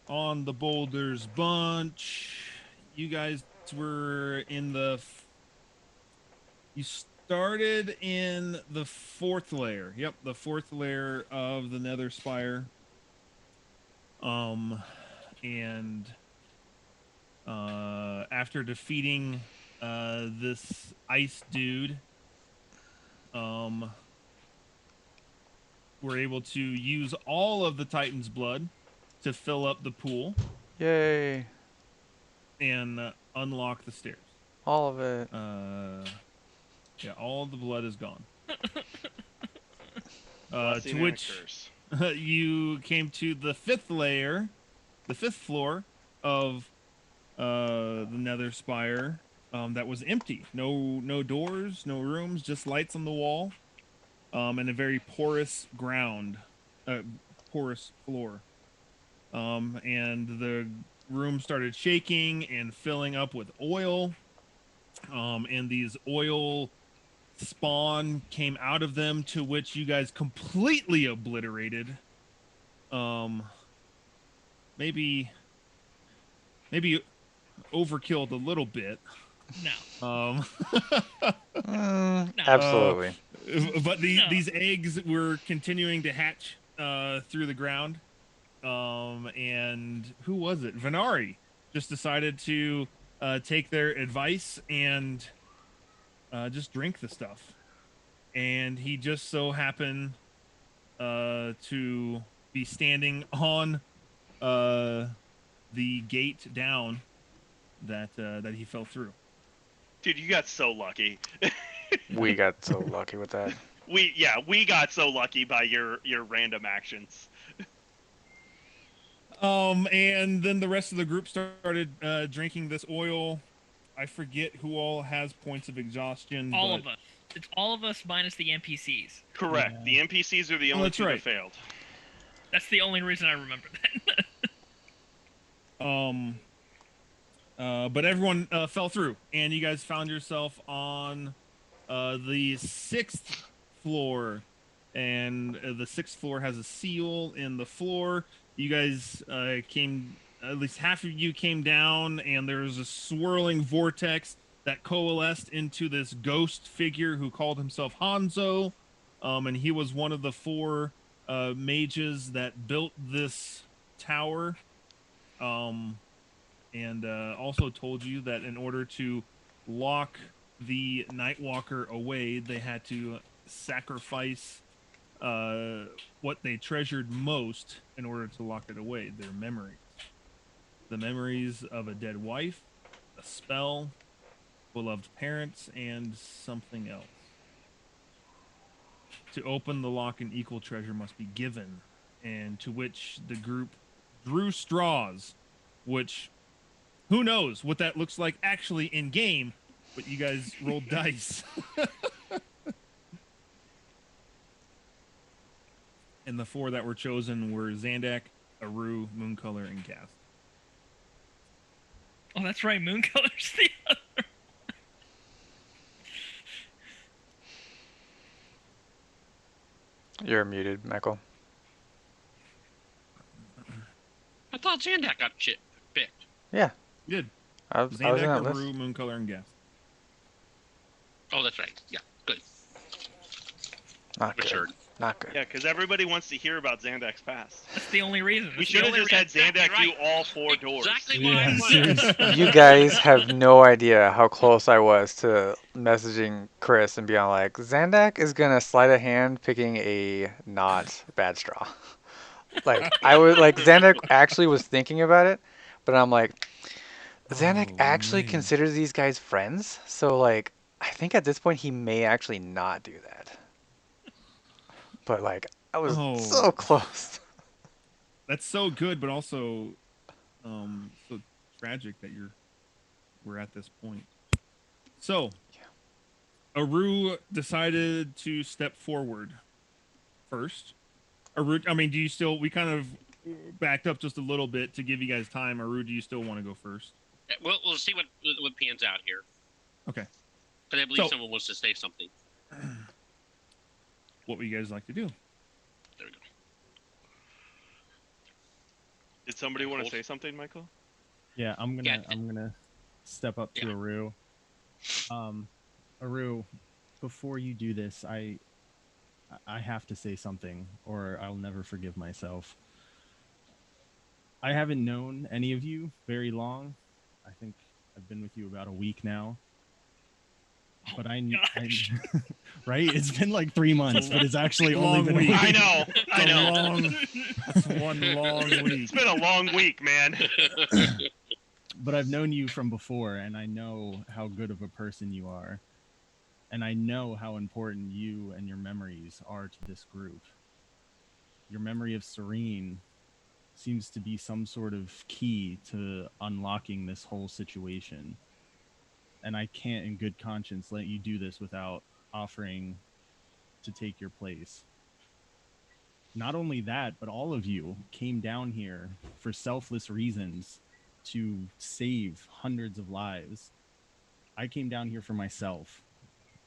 on the boulders bunch. You guys were in you started in the fourth layer. Yep, the fourth layer of the Nether Spire. Um, and after defeating this ice dude, um, we're able to use all of the Titan's blood to fill up the pool Yay. and unlock the stairs. All of it. Yeah, all the blood is gone. To Blessing and a which curse. you came to the fifth layer, the fifth floor of the Nether Spire. That was empty. No doors, no rooms, just lights on the wall. And a very porous ground, porous floor. And the room started shaking and filling up with oil. And these oil spawn came out of them, to which you guys completely obliterated. Um, maybe overkilled a little bit. No. No. Absolutely. But these eggs were continuing to hatch through the ground. And who was it? Venari just decided to take their advice and just drink the stuff. And he just so happened to be standing on the gate down that he fell through. Dude, you got so lucky. We got so lucky with that. We got so lucky by your random actions. And then the rest of the group started drinking this oil. I forget who all has points of exhaustion. All of us. It's all of us minus the NPCs. Correct. Yeah. The NPCs are the only two that failed. That's the only reason I remember that. But everyone fell through, and you guys found yourself on the sixth floor, and the sixth floor has a seal in the floor. You guys came, at least half of you came down, and there was a swirling vortex that coalesced into this ghost figure who called himself Hanzo, and he was one of the four mages that built this tower. And also told you that in order to lock the Nightwalker away, they had to sacrifice what they treasured most in order to lock it away, their memories. The memories of a dead wife, a spell, beloved parents, and something else. To open the lock, an equal treasure must be given, and to which the group drew straws, which who knows what that looks like actually in game, but you guys rolled dice. And the four that were chosen were Zandak, Aru, Mooncolor, and Gast. Oh, that's right. Mooncolor's the other. You're muted, Michael. I thought Zandak got shit picked. Yeah. You did. I was in Zandak, that list. Aru, Mooncolor, and Gast. Oh, that's right. Yeah, good. Not good. Matured. Not good. Yeah, because everybody wants to hear about Zandak's past. That's the only reason. We That's should the have only just had reason. Zandak do all four doors. Exactly what I Yes. wanted. You guys have no idea how close I was to messaging Chris and being like, Zandak is gonna sleight of hand picking a not bad straw. Like I was like Zandak actually was thinking about it, but I'm like, Zandak actually man. considers these guys friends, so like I think at this point he may actually not do that. But like I was so close. That's so good, but also so tragic that we're at this point. So Aru decided to step forward first. Aru, I mean, do you still? We kind of backed up just a little bit to give you guys time. Aru, do you still want to go first? We'll see what pans out here. Okay. But I believe someone wants to say something. What would you guys like to do? There we go. Did somebody want to say something, Michael? Yeah, I'm Yeah, gonna step up to yeah. Aru. Aru, before you do this, I have to say something, or I'll never forgive myself. I haven't known any of you very long. I think I've been with you about a week now. But I Gosh. right? It's been like 3 months, but it's actually only Long been week. a week. I know. I It's a know. long. That's one long week. It's been a long week, man. But I've known you from before, and I know how good of a person you are. And I know how important you and your memories are to this group. Your memory of Serene seems to be some sort of key to unlocking this whole situation. And I can't, in good conscience, let you do this without offering to take your place. Not only that, but all of you came down here for selfless reasons to save hundreds of lives. I came down here for myself.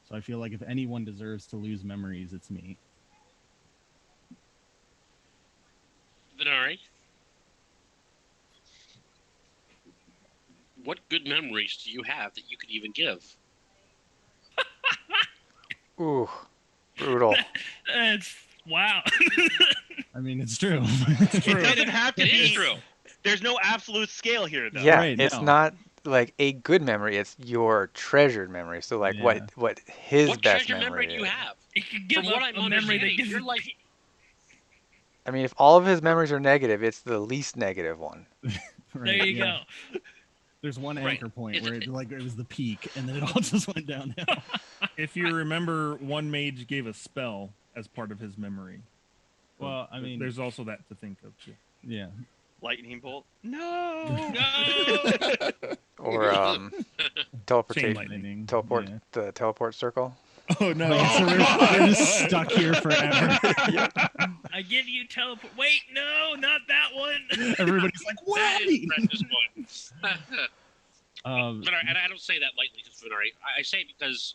So I feel like if anyone deserves to lose memories, it's me. Venari, what good memories do you have that you could even give? Ooh, brutal. It's wow. I mean, it's true. It doesn't have to It is be. true. There's no absolute scale here, though. Yeah, Right, it's no. not like a good memory. It's your treasured memory. So like Yeah. what his What best treasure memory do you is. have? You could give From what up I'm a memory that understanding, gives you're you like I mean, if all of his memories are negative, it's the least negative one. Right, There you yeah. go. There's one Right. anchor point It's- where it was the peak, and then it all just went downhill. If you remember, one mage gave a spell as part of his memory. So Well, I mean, there's also that to think of too. yeah. Lightning bolt. No. No. Or Chain teleportation. lightning. Teleport Yeah. the teleport circle. Oh no! Like, so we're just stuck here forever. I give you teleport. Wait, no, not that one. Everybody's like, what that is happened? precious one. Venari, and I don't say that lightly, because Venari. I say it because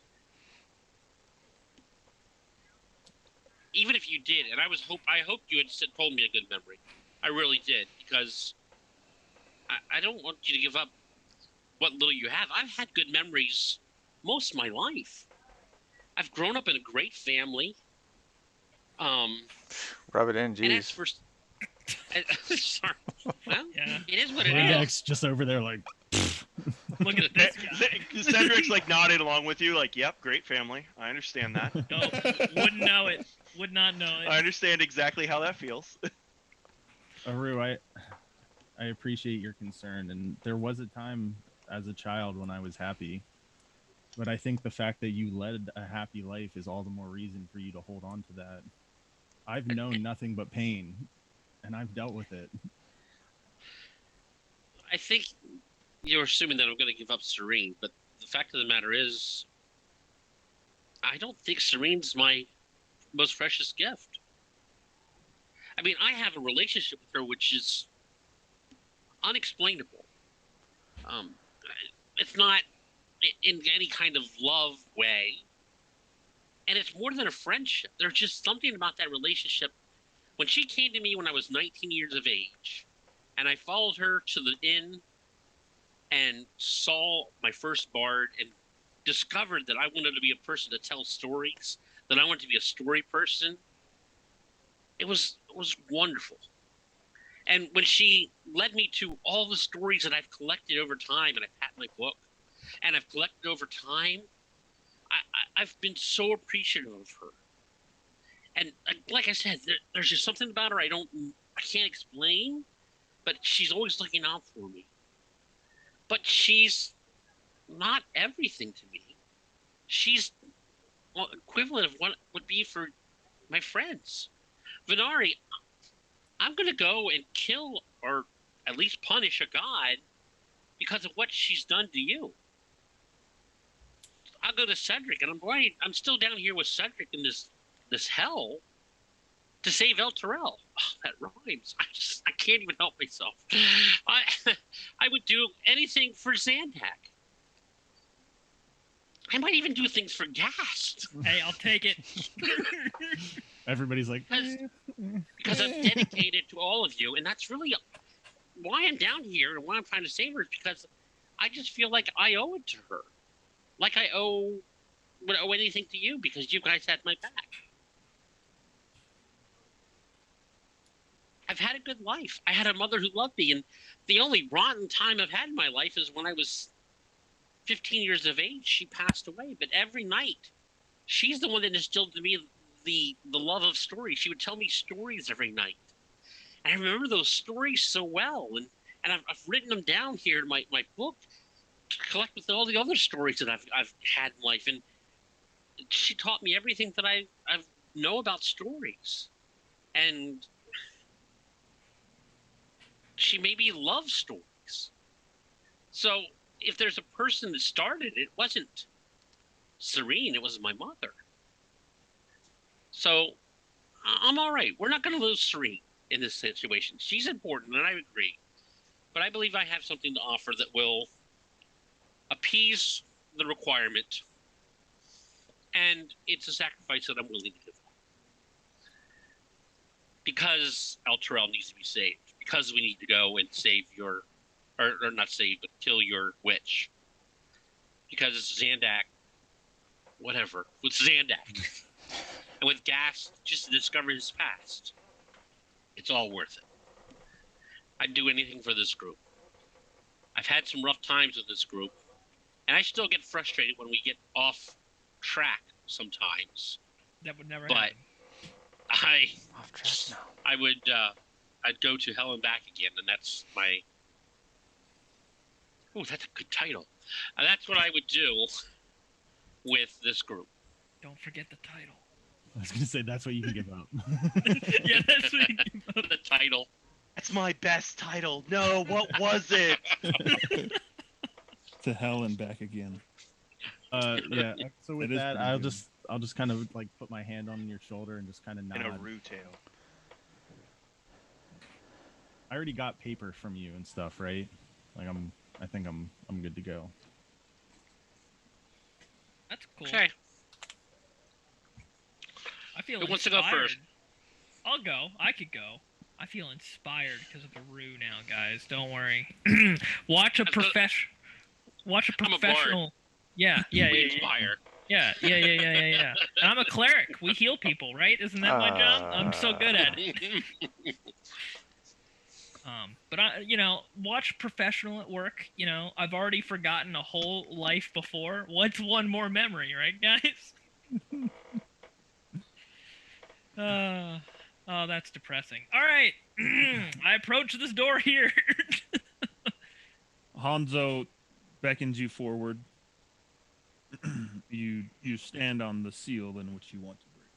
even if you did, and I hoped you had told me a good memory. I really did, because I don't want you to give up what little you have. I've had good memories most of my life. I've grown up in a great family. Rub it in, And as jeez. for sorry, well, Yeah. it is what it is. Index just over there, like, Look at this guy. Cedric's like nodding along with you, like, "Yep, great family. I understand that. Nope. Wouldn't know it. Would not know I it. understand exactly how that feels." Aru, I appreciate your concern, and there was a time as a child when I was happy, but I think the fact that you led a happy life is all the more reason for you to hold on to that. I've known nothing but pain, and I've dealt with it. I think you're assuming that I'm going to give up Serene, but the fact of the matter is, I don't think Serene's my most precious gift. I mean, I have a relationship with her which is unexplainable. It's not in any kind of love way, and it's more than a friendship. There's just something about that relationship. When she came to me when I was 19 years of age, and I followed her to the inn and saw my first bard and discovered that I wanted to be a person to tell stories, that I wanted to be a story person, it was wonderful. And when she led me to all the stories that I've collected over time, and I've had my book, and I've collected over time, I've been so appreciative of her. And like I said, there's just something about her I can't explain, but she's always looking out for me. But she's not everything to me. She's equivalent of what would be for my friends. Venari, I'm going to go and kill, or at least punish, a god because of what she's done to you. I'll go to Cedric, and I'm still down here with Cedric in this hell to save El Terrell. Oh, that rhymes. I can't even help myself. I would do anything for Zandak. I might even do things for Gast. Hey, I'll take it. Everybody's like, Because I'm dedicated to all of you, and that's really why I'm down here and why I'm trying to save her is because I just feel like I owe it to her. Like I would owe anything to you because you guys had my back. I've had a good life. I had a mother who loved me, and the only rotten time I've had in my life is when I was 15 years of age. She passed away, but every night, she's the one that instilled in me the love of stories. She would tell me stories every night, and I remember those stories so well. And I've written them down here in my book, to collect with all the other stories that I've had in life. And she taught me everything that I know about stories, and she made me love stories. So if there's a person that started it, wasn't Serene, it was my mother. So I'm all right. We're not going to lose Serene in this situation. She's important, and I agree. But I believe I have something to offer that will appease the requirement, and it's a sacrifice that I'm willing to give. Because Alterel needs to be saved. Because we need to go and save your, or not save, but kill your witch. Because Zandak, whatever, with Zandak, and with Gas, just to discover his past. It's all worth it. I'd do anything for this group. I've had some rough times with this group, and I still get frustrated when we get off track sometimes. That would never But happen. Off track now. I would, I'd go to hell and back again, and that's my. Oh, that's a good title. That's what I would do with this group. Don't forget the title. I was gonna say that's what you can give up. Yeah, that's what you give up. The title. That's my best title. No, what was it? To hell and back again. Yeah. So with It is that, pretty good. I'll just kind of like put my hand on your shoulder and just kind of nod. In a rue tail. I already got paper from you and stuff, right? Like I think I'm good to go. That's cool. Okay. I feel Who inspired. wants to go first? I'll go. I could go. I feel inspired because of the Rue now, guys. Don't worry. Watch a I'm a bard. professional. Yeah. We inspire. Yeah. And I'm a cleric. We heal people, right? Isn't that my job? I'm so good at it. But watch professional at work. I've already forgotten a whole life before. What's one more memory, right, guys? Oh, that's depressing. All right, I approach this door here. Hanzo beckons you forward. You stand on the seal in which you want to break.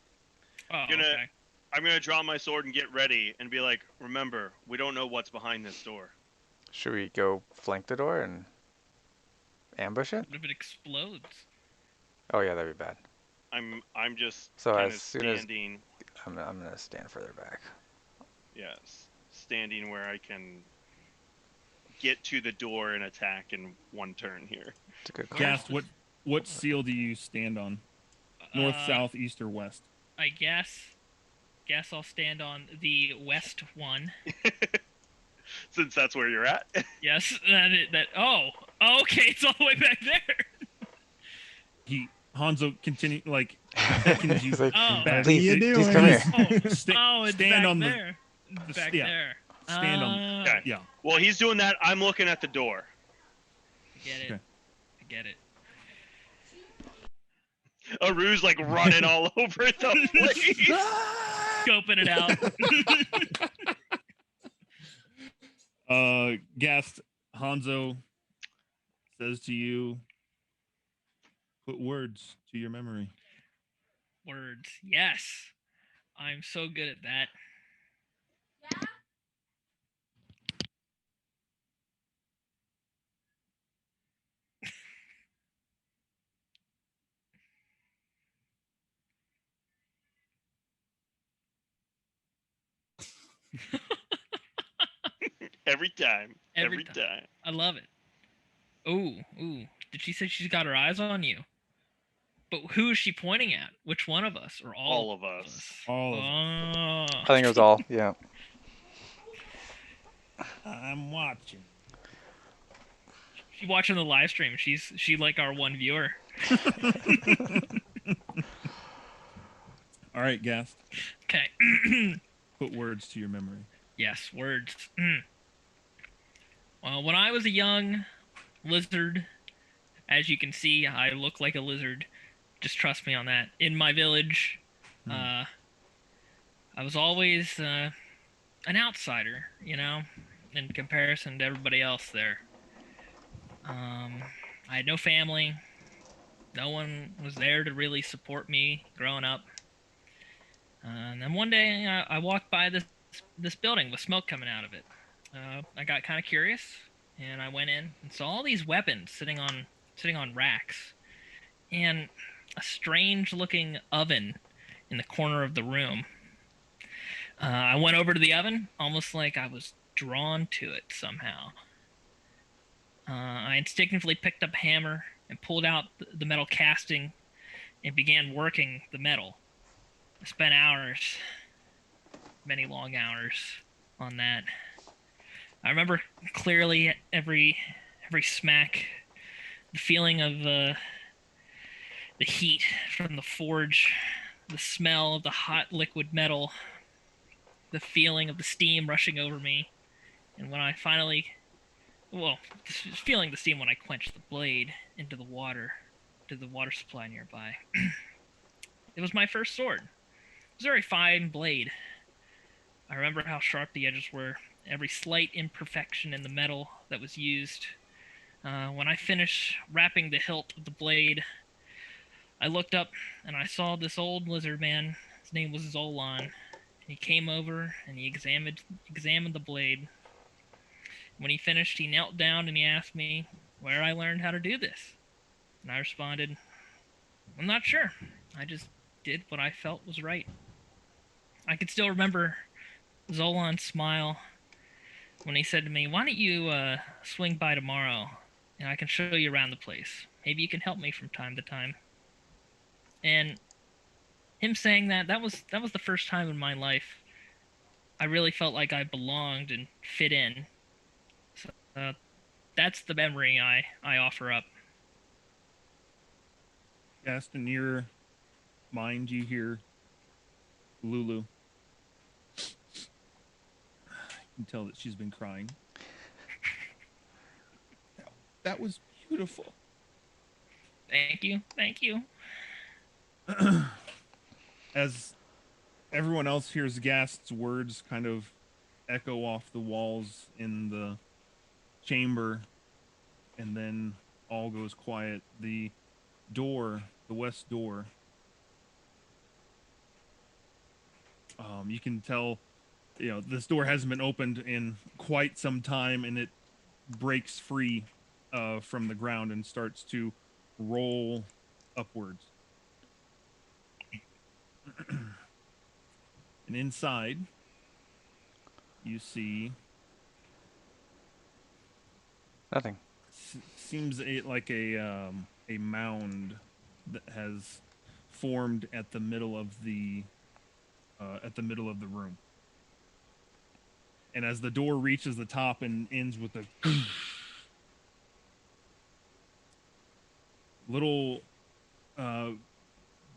Oh, Gonna- okay. I'm gonna draw my sword and get ready and be like, remember, we don't know what's behind this door. Should we go flank the door and ambush it? What if it explodes? Oh yeah, that'd be bad. I'm just So kind as of soon as- standing. I'm gonna stand further back. Yes, standing where I can get to the door and attack in one turn here. It's a good call. Gast, what seal do you stand on? North, south, east, or west? I guess I'll stand on the west one. Since that's where you're at. Yes, oh, okay, it's all the way back there. Hanzo continue beckons you He's like, Oh. back. please, you please doing? come here. It's stand back on there. the Back yeah, there. stand on. Okay. Yeah. Well, he's doing that. I'm looking at the door. I get it. Okay. I get it. Aru's like running all over the place. Scoping it out. Gast, Hanzo says to you, put words to your memory. Words. Yes. I'm so good at that. Every time. Every Every time. I love it. Ooh. Did she say she's got her eyes on you? But who is she pointing at? Which one of us? Or all All of us. All of Oh. I think it was all. Yeah. I'm watching. She's watching the live stream. She like our one viewer. All right, Gast. Okay. Put words to your memory. Yes, words. Well, when I was a young lizard, as you can see, I look like a lizard. Just trust me on that. In my village, I was always an outsider, in comparison to everybody else there. I had no family. No one was there to really support me growing up. And then one day, I walked by this building with smoke coming out of it. I got kind of curious, and I went in and saw all these weapons sitting on racks, and a strange looking oven in the corner of the room. I went over to the oven, almost like I was drawn to it somehow. I instinctively picked up a hammer and pulled out the metal casting and began working the metal. I spent hours, many long hours, on that. I remember clearly every smack, the feeling of the heat from the forge, the smell of the hot liquid metal, the feeling of the steam rushing over me, and when I finally, feeling the steam when I quenched the blade into the water supply nearby. It was my first sword. It was a very fine blade. I remember how sharp the edges were, every slight imperfection in the metal that was used. When I finished wrapping the hilt of the blade, I looked up and I saw this old lizard man. His name was Zolan. He came over and he examined the blade. When he finished, he knelt down and he asked me where I learned how to do this. And I responded, I'm not sure. I just did what I felt was right. I could still remember Zolan's smile when he said to me, why don't you swing by tomorrow and I can show you around the place. Maybe you can help me from time to time. And him saying that was the first time in my life I really felt like I belonged and fit in. So that's the memory I offer up. Gast, in your mind, you hear Lulu. You can tell that she's been crying. That was beautiful. Thank you. As everyone else hears Gast's words kind of echo off the walls in the chamber, and then all goes quiet, the west door, you can tell, this door hasn't been opened in quite some time, and it breaks free from the ground and starts to roll upwards. And inside, you see Nothing. seems like a mound that has formed at the middle of the room. And as the door reaches the top and ends with a little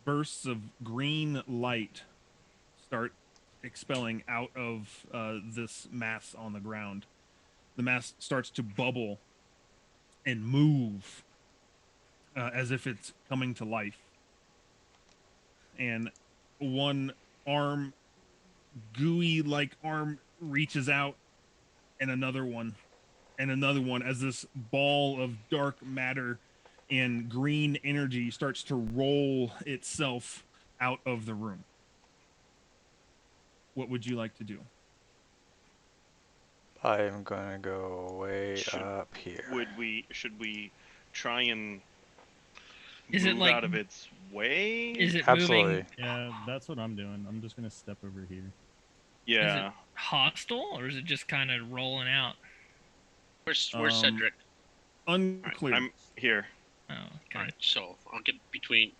bursts of green light start expelling out of this mass on the ground. The mass starts to bubble and move as if it's coming to life. And one arm, gooey-like arm, reaches out, and another one, as this ball of dark matter and green energy starts to roll itself out of the room. What would you like to do? I am gonna go way up here. Should we try and Is move it like out of its way? Is it Absolutely. moving? Yeah, that's what I'm doing. I'm just gonna step over here. Yeah. Is it hostile or is it just kind of rolling out? Where's Cedric? Unclear. I'm here. Oh, okay. All right, so I'll get between.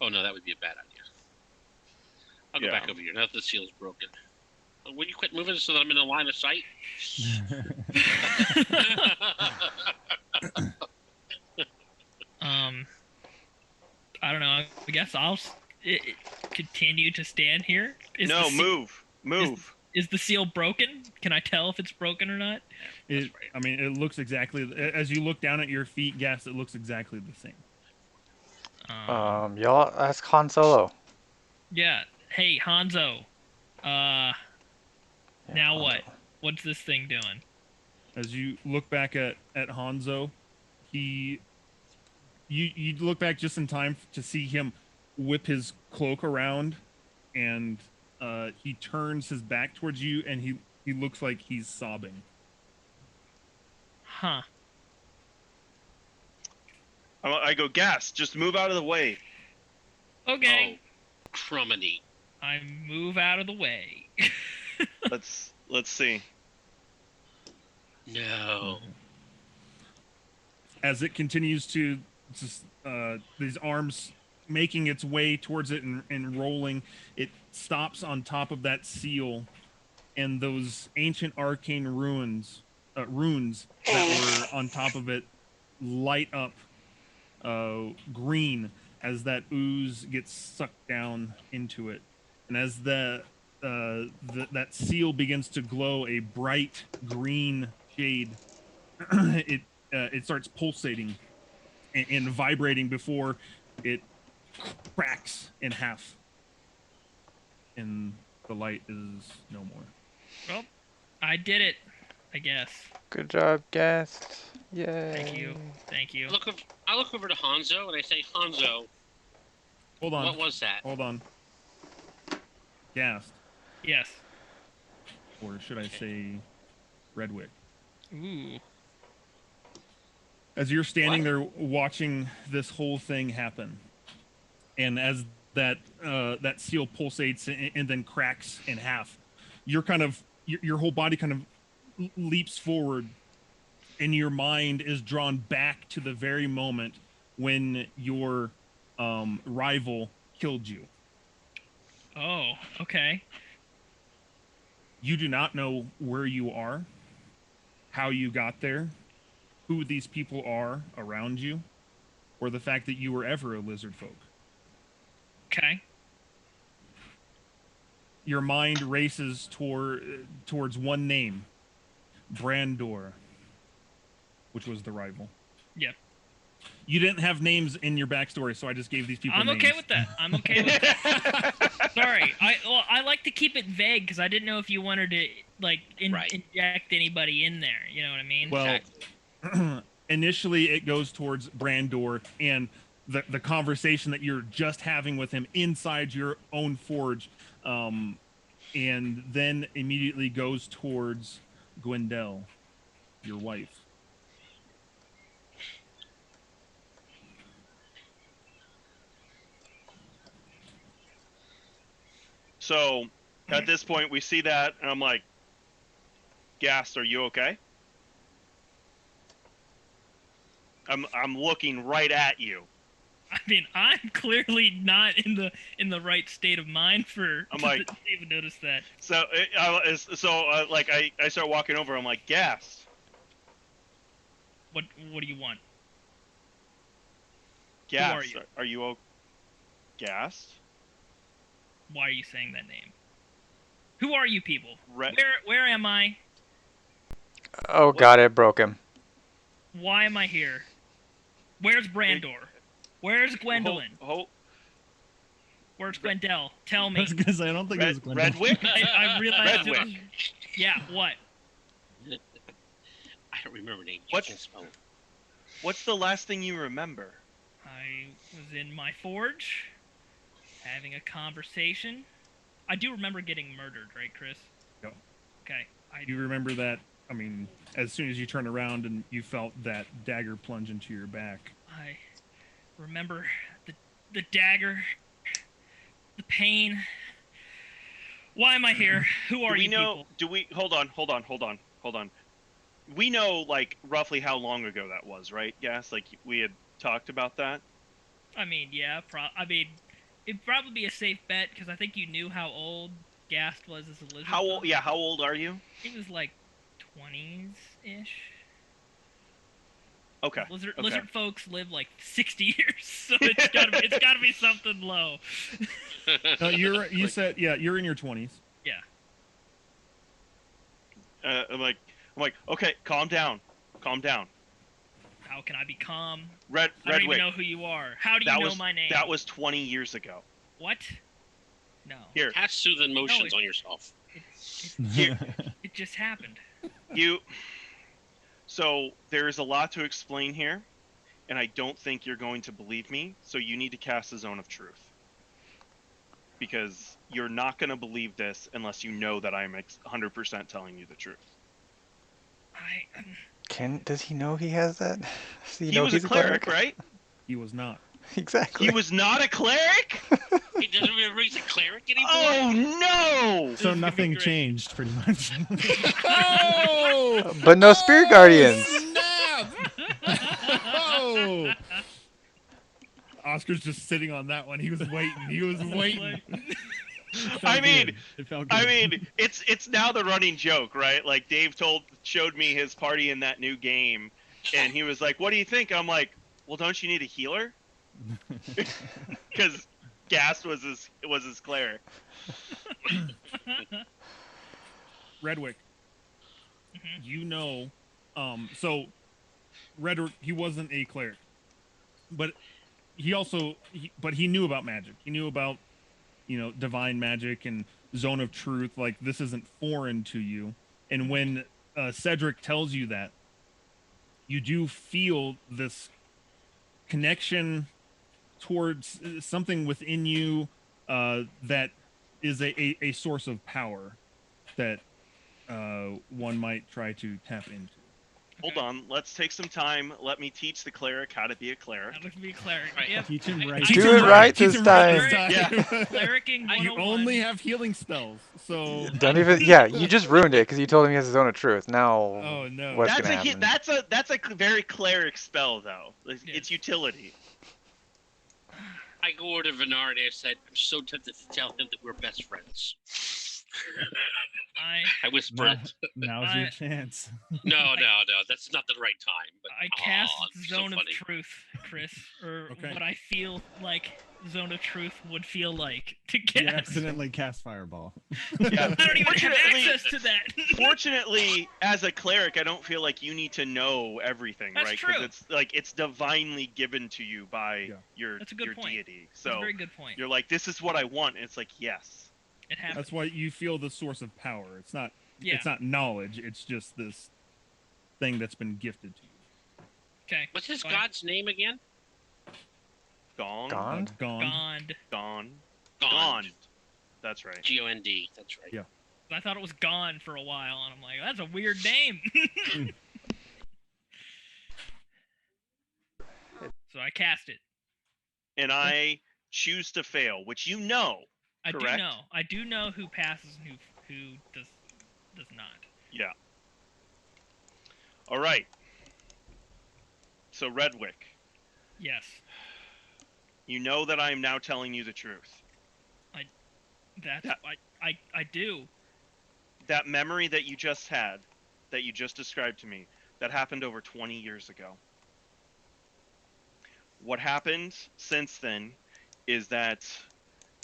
Oh no, that would be a bad idea. I'll go Yeah. back over here. Now that the seal's broken. Will you quit moving so that I'm in the line of sight? I don't know. I guess I'll continue to stand here. No, move. Is the seal broken? Can I tell if it's broken or not? I mean, it looks exactly as you look down at your feet. Yes, it looks exactly the same. Y'all ask Han Solo. Yeah. Hey, Hanzo. Yeah, Now Han what? Solo. What's this thing doing? As you look back at Hanzo, you look back just in time to see him whip his cloak around, and he turns his back towards you, and he looks like he's sobbing. Huh. I go, gas. Just move out of the way. Okay. Oh, crumminy. I move out of the way. Let's see. No. As it continues to these arms making its way towards it and rolling, it stops on top of that seal, and those ancient arcane runes that were on top of it light up green as that ooze gets sucked down into it, and as that seal begins to glow a bright green shade, it starts pulsating and vibrating before it cracks in half, and the light is no more. Well, I did it. I guess. Good job, guest. Yay. Thank you. Thank you. I look over to Hanzo and I say, Hanzo, Hold on. what was that? Hold on. Gast, Yes. or should I say Redwick? Ooh. As you're standing there watching this whole thing happen, and as that seal pulsates and then cracks in half, your whole body kind of leaps forward, and your mind is drawn back to the very moment when your rival killed you. Oh, okay. You do not know where you are, how you got there, who these people are around you, or the fact that you were ever a lizard folk. Okay. Your mind races towards one name, Brandor, which was the rival. Yep. You didn't have names in your backstory, so I just gave these people I'm names. okay with that. I'm okay with that. Sorry. I like to keep it vague because I didn't know if you wanted to inject anybody in there. You know what I mean? Well, initially it goes towards Brandor and the conversation that you're just having with him inside your own forge, and then immediately goes towards Gwendell, your wife. So at this point, we see that, and I'm like, Gast, are you okay? I'm looking right at you. I mean, I'm clearly not in the right state of mind for I'm like, to even notice that. So I start walking over. I'm like, Gast. What do you want? Gast, are you Gast? Why are you saying that name? Who are you people? Red- Where am I? Oh god, it broke him. Why am I here? Where's Brandor? Where's Gwendolyn? Where's Gwendell? Tell me. Because I don't think it was Gwendolyn. Redwick? I realized Redwick. it was... Yeah, what? I don't remember names. What's the last thing you remember? I was in my forge, having a conversation. I do remember getting murdered, right, Chris? Yep. Okay. You remember that, I mean, as soon as you turned around and you felt that dagger plunge into your back. I remember the dagger, the pain. Why am I here? Who are you people? Do we hold on. We know like roughly how long ago that was, right? Yes, like we had talked about that. I mean, yeah, it'd probably be a safe bet because I think you knew how old Gast was as a lizard. How old? folk. Yeah, how old are you? He was like 20s ish. Okay. Lizard folks live like 60 years, so it's gotta be something low. No, you said you're in your 20s. Yeah. I'm like, okay, calm down. How can I be calm? I don't Redwick. even know who you are. How do you know my name? That was 20 years ago. What? No. Here. Cast soothing motions on yourself. Here. It just happened. So there's a lot to explain here, and I don't think you're going to believe me. So you need to cast the Zone of Truth, because you're not going to believe this unless you know that I'm 100% telling you the truth. Does he know he has that? Does He was a cleric, right? He was not. Exactly. He was not a cleric? He doesn't remember he's a cleric anymore? Oh, no! So nothing changed, pretty much. Oh! But no spirit guardians. Snap! Oh! Oscar's just sitting on that one. He was waiting. I mean, it felt good. it's now the running joke, right? Like Dave showed me his party in that new game, and he was like, "What do you think?" I'm like, "Well, don't you need a healer?" Because Gast was his cleric. Redwick, you know, so Redwick, he wasn't a cleric, but he knew about magic. He knew about, divine magic and Zone of Truth. Like, this isn't foreign to you. And when Cedric tells you that, you do feel this connection towards something within you that is a source of power that one might try to tap into. Hold on, let's take some time. Let me teach the cleric how to be a cleric. How to be a cleric. Right. Yep. Teach him right. Do it right this time. Yeah. Clericing You 101. only have healing spells, so Don't even. Yeah, you just ruined it because you told him he has his Zone of Truth. Now, oh no. what's That's gonna a happen? that's a very cleric spell, though. It's Yes. utility. I go over to Venard and I said, I'm so tempted to tell him that we're best friends. I whispered it. Now's your chance. No, that's not the right time. But I cast it's Zone so of funny. Truth, Chris, or Okay. what I feel like Zone of Truth would feel like to You cast. accidentally cast Fireball. Yeah. I don't even have Fortunately- access to that. Fortunately, as a cleric, I don't feel like you need to know everything, That's right? true. it's divinely given to you by your That's a good point. deity. That's So a very good point. you're like, this is what I want. And it's like, yes. It happens. That's why you feel the source of power. It's not Yeah. it's not knowledge, it's just this thing that's been gifted to you. Okay. What's his fine. god's name again? Gone. Gond? Gone. Gone. Gond. Gone. That's right. Gond. That's right. Yeah. I thought it was Gone for a while, and I'm like, that's a weird name. So I cast it. And I choose to fail, which you know. I Correct. do know. I do know who passes and who does not. Yeah. All right. So Redwick, Yes. you know that I am now telling you the truth. That's Yeah. I do. That memory that you just had, that you just described to me, that happened over 20 years ago. What happened since then is that,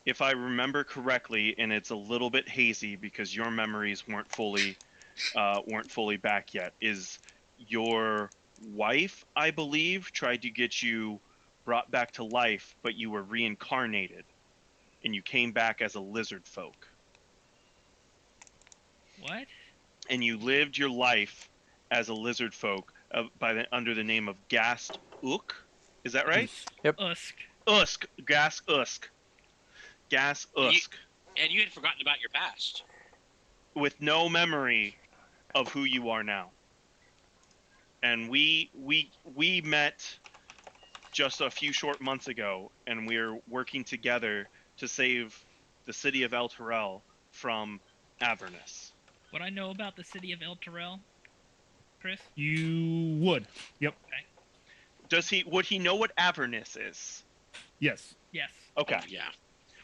if I remember correctly, and it's a little bit hazy because your memories weren't fully back yet, is your wife, I believe, tried to get you brought back to life, but you were reincarnated, and you came back as a lizard folk. What? And you lived your life as a lizard folk under the name of Gast Ook. Is that right? Usk. Usk. Gas Usk. Gas Usk. And you had forgotten about your past. With no memory of who you are now. And we met just a few short months ago, and we're working together to save the city of El Terrell from Avernus. What I know about the city of El Terrell, Chris? You would. Yep. Would he know what Avernus is? Yes. Yes. Okay. Oh, yeah.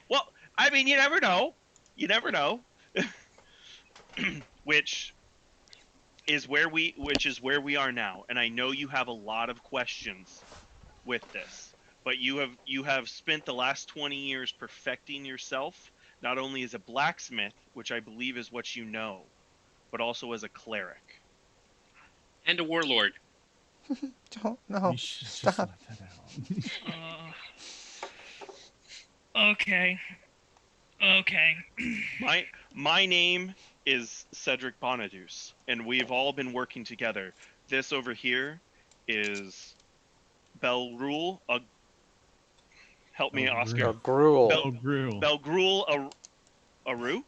Well, I mean, you never know. You never know. which is where we are now. And I know you have a lot of questions with this, but you have spent the last 20 years perfecting yourself, not only as a blacksmith, which I believe is what you know, but also as a cleric. And a warlord. Don't know. You should just Stop. let that out. Okay. Okay. My name is Cedric Bonadus, and we've all been working together. This over here is Belrule. Help me, Oscar. Gruel. Bel- Oh, Grew. Belgrul Aru?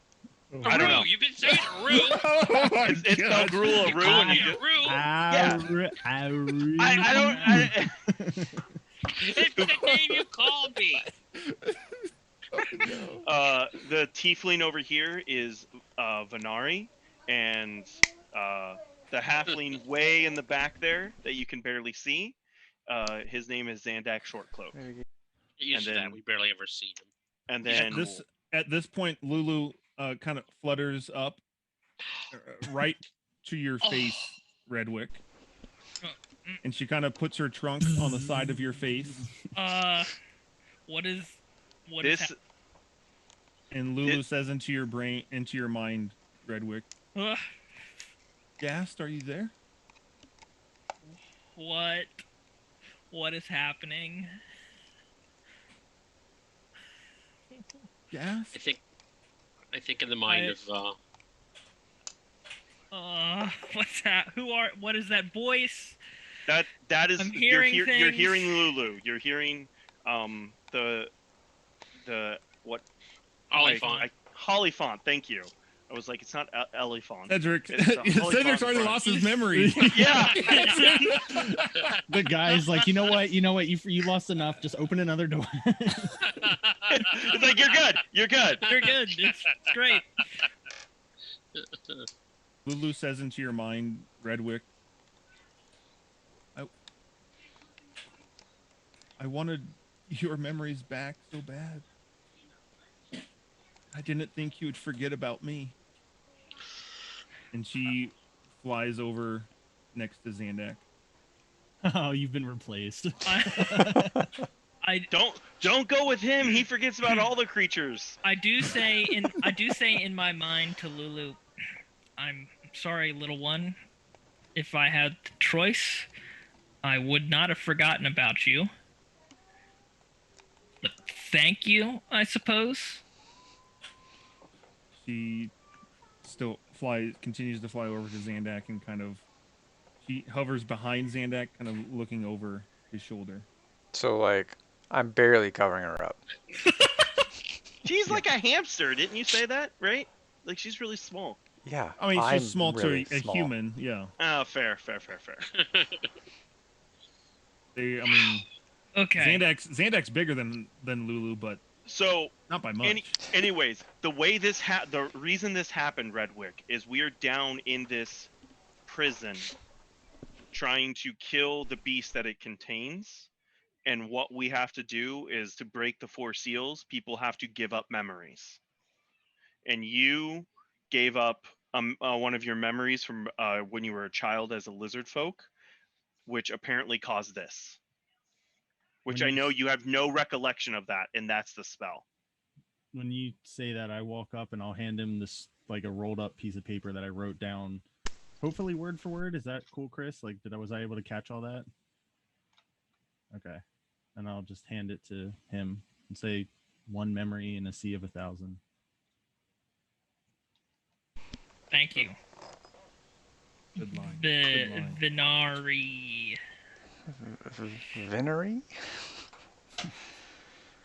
Oh, I don't know. You've been saying Aru. Oh my It's God. Belgrul Aru, and you just, Aru. I don't. It's the name you called me. The tiefling over here is Venari, and the halfling way in the back there that you can barely see, his name is Zandak Shortcloak. Get used to then- that. We barely ever see him. And He's then cool. At this point, Lulu kind of flutters up right to your face, Redwick, and she kind of puts her trunk on the side of your face, What is this and Lulu says into your mind, Redwick, Gast, are you there? what is happening? Gast? I think in the mind What's that? What is that voice? that is I'm you're hearing you're hearing things. Lulu. You're hearing the what Olifant. Hollyfont. Thank you. I was like, it's not Elephant. Cedric. It's the Hollyfont Cedric's already front. lost his memory. Yeah. The guy's like, you know what? You lost enough. Just open another door. It's like, you're good. You're good. You're good. It's great. Lulu says into your mind, Redwick, I wanted your memories back so bad. I didn't think you would forget about me. And she flies over next to Zandak. Oh, you've been replaced. I Don't go with him. He forgets about all the creatures. I do say in my mind to Lulu, I'm sorry, little one. If I had the choice, I would not have forgotten about you. But thank you, I suppose. She still continues to fly over to Zandak and she hovers behind Zandak, kind of looking over his shoulder. So, like, I'm barely covering her up. She's like a hamster. Didn't you say that, right? Like, she's really small. Yeah. I mean, I'm she's small really to a small. human, yeah. Oh, fair. Okay. Zandak's bigger than Lulu, but So, not by much. anyways, the reason this happened, Redwick, is we are down in this prison trying to kill the beast that it contains. And what we have to do is to break the 4 seals, people have to give up memories. And you gave up one of your memories from when you were a child as a lizard folk, which apparently caused this. Which I know you have no recollection of that, and that's the spell. When you say that, I walk up and I'll hand him this, like, a rolled up piece of paper that I wrote down, hopefully word for word. Is that cool, Chris? Like, was I able to catch all that? Okay. And I'll just hand it to him and say, one memory in a sea of 1,000. Thank you. Good line. Good line. Venari. Venery?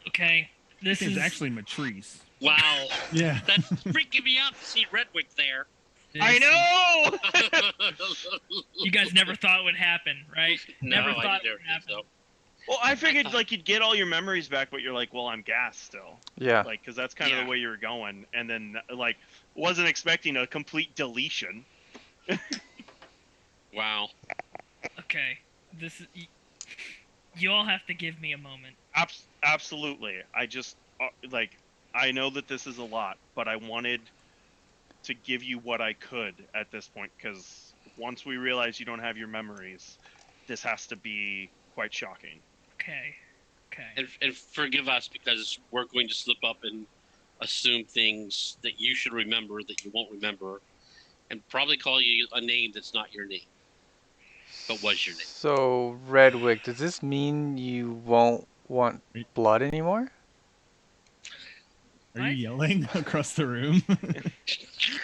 Okay. This It's is actually Matrice. Wow. Yeah. That's freaking me out to see Redwick there. I know! You guys never thought it would happen, right? No, Never I thought it never would think happen. so. Well, I figured, like, you'd get all your memories back, but you're like, well, I'm gassed still. Yeah. Like, because that's kind of Yeah. the way you were going. And then, like, wasn't expecting a complete deletion. Wow. Okay. This is. You all have to give me a moment. Absolutely. I just, like, I know that this is a lot, but I wanted to give you what I could at this point, because once we realize you don't have your memories, this has to be quite shocking. Okay. And forgive us because we're going to slip up and assume things that you should remember that you won't remember, and probably call you a name that's not your name, but was your name. So, Redwick, does this mean you won't want blood anymore? Are you yelling across the room?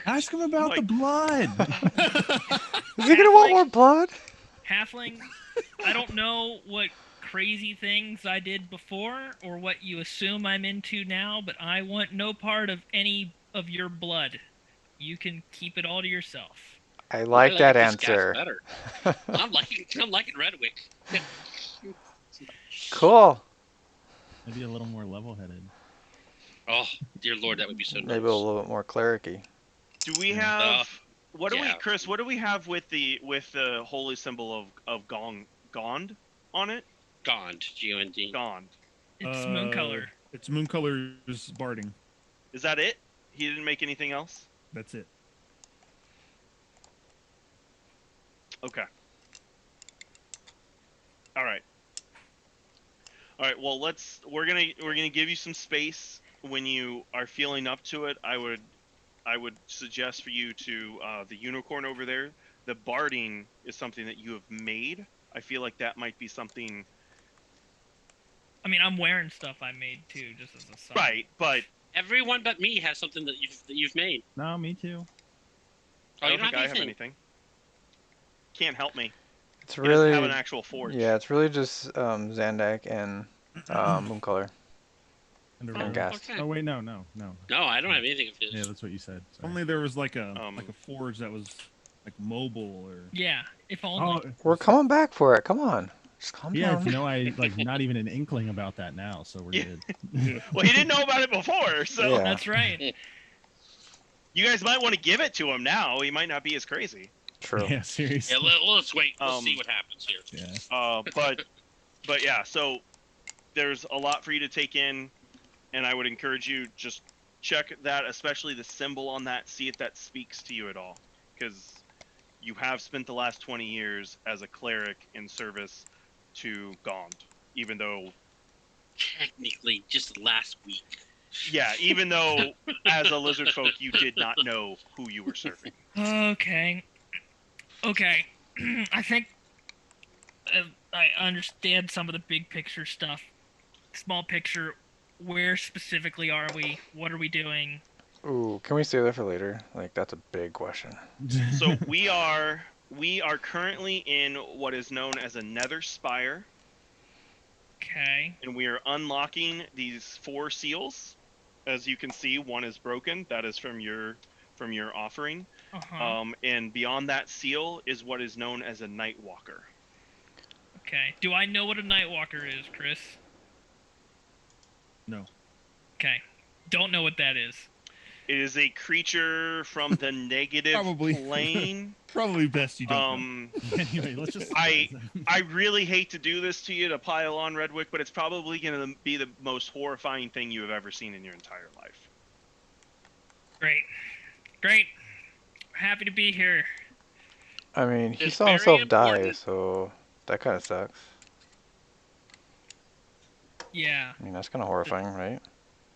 Ask him about the blood. Is he gonna want more blood? Halfling, I don't know what crazy things I did before or what you assume I'm into now, but I want no part of any of your blood. You can keep it all to yourself. I like that this guy's answer. better. I'm liking Redwick. Cool. Maybe a little more level-headed. Oh, dear Lord, that would be so Maybe nice. a little bit more clericy. Do we have what do we, yeah. Chris? What do we have with the holy symbol of Gond on it? Gond, G-O-N-D. Gond. It's moon color. It's Mooncolor's barding. Is that it? He didn't make anything else? That's it. Okay. All right. Well, we're gonna give you some space when you are feeling up to it. I would suggest for you to the unicorn over there. The barding is something that you have made. I feel like that might be something. I mean, I'm wearing stuff I made too, just as a side. Right, but everyone but me has something that you've made. No, me too. Oh, I you don't think I have anything. anything. Can't help me. It's He really doesn't have an actual forge. Yeah, it's really just Zandak and Mooncolor. And Ghast. Oh wait, no. No, I don't have anything of his. Yeah, that's what you said. Sorry. Only there was like a forge that was like mobile or. Yeah, if only. Oh, We're coming back for it. Come on. Just calm yeah, down. I like not even an inkling about that now, so we're good. Well, he didn't know about it before, so Yeah. That's right. you guys might want to give it to him now. He might not be as crazy. True. Yeah, seriously. Yeah, let's wait. Let's see what happens here. Yeah. But yeah, so there's a lot for you to take in, and I would encourage you just check that, especially the symbol on that, see if that speaks to you at all, because you have spent the last 20 years as a cleric in service to Gond, even though technically just last week. Yeah, even though as a lizard folk you did not know who you were serving. Okay. I think I understand some of the big picture stuff. Small picture, where specifically are we? What are we doing? Ooh, can we save that for later? Like, that's a big question. So we are currently in what is known as a nether spire. Okay. And we are unlocking these 4 seals. As you can see, one is broken. That is from your offering. And beyond that seal is what is known as a night walker. Okay. Do I know what a night walker is, Chris? No. Okay. Don't know what that is. It is a creature from the negative plane. Probably best you don't know. Anyway, let's just. I really hate to do this to you, to pile on, Redwick, but it's probably going to be the most horrifying thing you have ever seen in your entire life. Great. Happy to be here. I mean, he It's saw very himself die, important. so that kind of sucks. Yeah. I mean, that's kind of horrifying, right?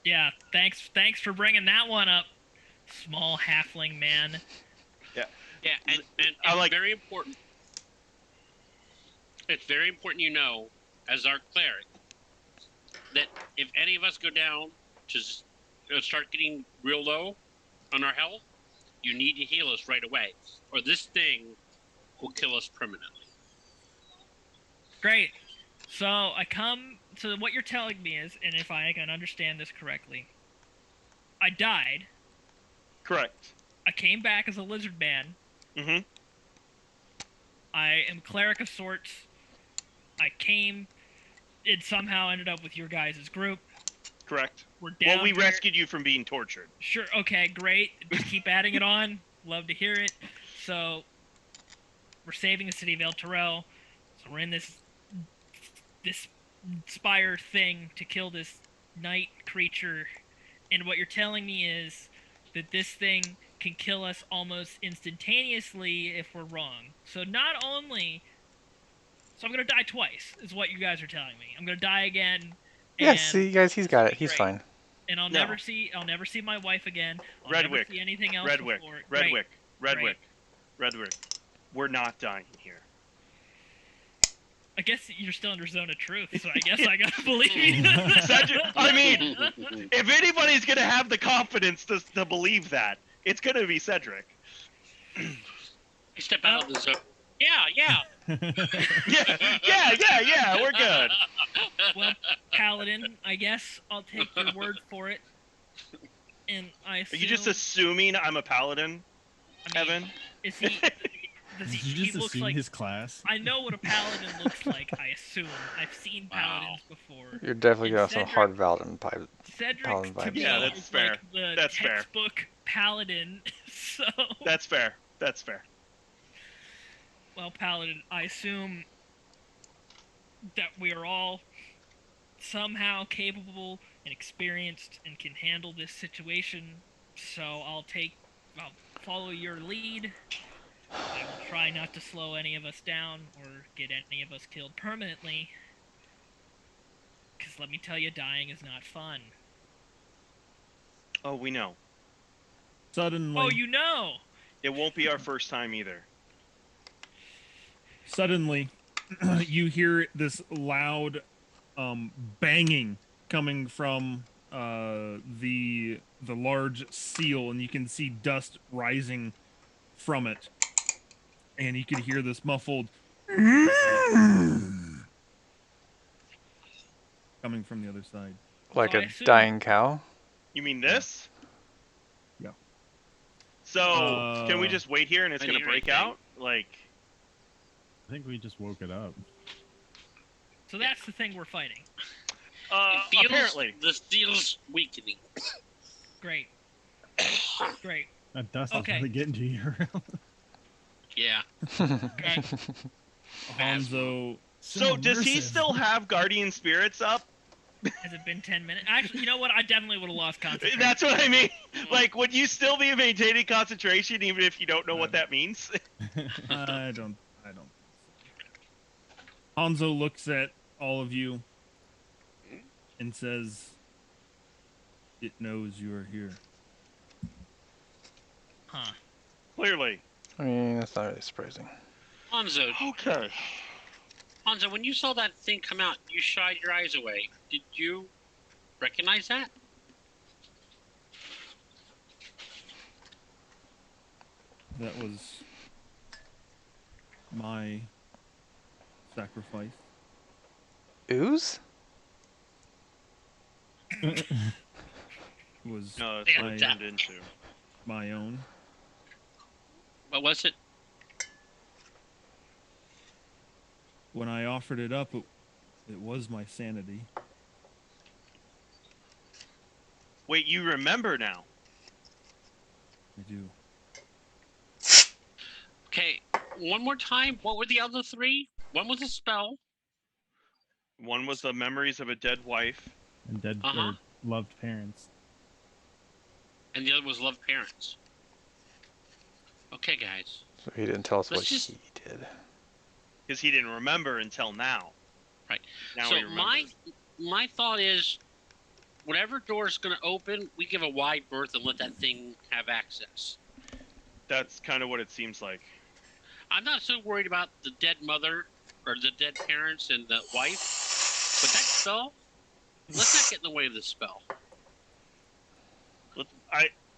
Yeah. Thanks for bringing that one up, small halfling man. Yeah. Yeah, and it's very important. It's very important you know, as our cleric, that if any of us go down to start getting real low on our health, you need to heal us right away, or this thing will kill us permanently. Great. So so what you're telling me is, and if I can understand this correctly, I died. Correct. I came back as a lizard man. Mm-hmm. I am cleric of sorts. It somehow ended up with your guys' group. Correct. We're down. Well, we here. rescued you from being tortured. Sure. Okay. Great. Just keep adding it on. Love to hear it. So we're saving the city of El Terrell. So we're in this spire thing to kill this night creature, And what you're telling me is that this thing can kill us almost instantaneously if we're wrong. So not only, so I'm gonna die twice, is what you guys are telling me. I'm gonna die again, Yeah, and see, guys, he's this will got it. be He's great. fine. And I'll No. never see my wife again. I'll never Redwick. see anything else Redwick. before. Redwick. Great. Redwick. Redwick. We're not dying here. I guess you're still under zone of truth, so I guess I gotta believe you. Cedric, I mean, if anybody's gonna have the confidence to believe that, it's gonna be Cedric. I step out of the zone. Yeah. Yeah. We're good. Well, Paladin, I guess I'll take your word for it. And I assume, Are you just assuming I'm a paladin, I mean, Evan? is he? Does Did he? you He just looks assume like. his class? I know what a paladin looks like. I assume I've seen Wow. paladins before. You're definitely And gonna have some Cedric- hard paladin pipe. Cedric Paladin to vibes. me Yeah, that's is fair. like the That's fair. textbook paladin. So That's fair. That's fair. well, paladin, I assume that we are all somehow capable and experienced and can handle this situation. So I'll follow your lead. I will try not to slow any of us down or get any of us killed permanently. Because let me tell you, dying is not fun. Oh, we know. Suddenly, Oh, you know! It won't be our first time either. suddenly, you hear this loud banging coming from the large seal, and you can see dust rising from it, and you can hear this muffled coming from the other side. Like So I a assume- dying cow. You mean this? Yeah. So, can we just wait here and it's I gonna hear break anything. out? Like, I think we just woke it up. So that's the thing we're fighting. It feels apparently. the steel's weakening. Great. Great. That dust Okay. is really getting to you. Yeah. Okay. Hanzo, So does he immersive. still have guardian spirits up? Has it been 10 minutes? Actually, you know what? I definitely would have lost concentration. That's what I mean. Like, would you still be maintaining concentration even if you don't know what that means? I don't. Hanzo looks at all of you and says, "It knows you are here." Huh. Clearly. I mean, that's not really surprising. Hanzo, Okay. Hanzo, when you saw that thing come out, you shied your eyes away. Did you recognize that? That was my sacrifice. Ooze? Was No, that's what my, it turned into. my own. What was it? When I offered it up, it was my sanity. Wait, you remember now? I do. Okay, one more time. What were the other three? One was a spell. One was the memories of a dead wife. And dead Uh-huh. or loved parents. And the other was love parents. Okay, guys. So he didn't tell us Let's what just- he did. Because he didn't remember until now. Right. Now So he remembers. my thought is, whatever door is going to open, we give a wide berth and let that thing have access. That's kind of what it seems like. I'm not so worried about the dead mother or the dead parents and the wife, but that spell, let's not get in the way of the spell.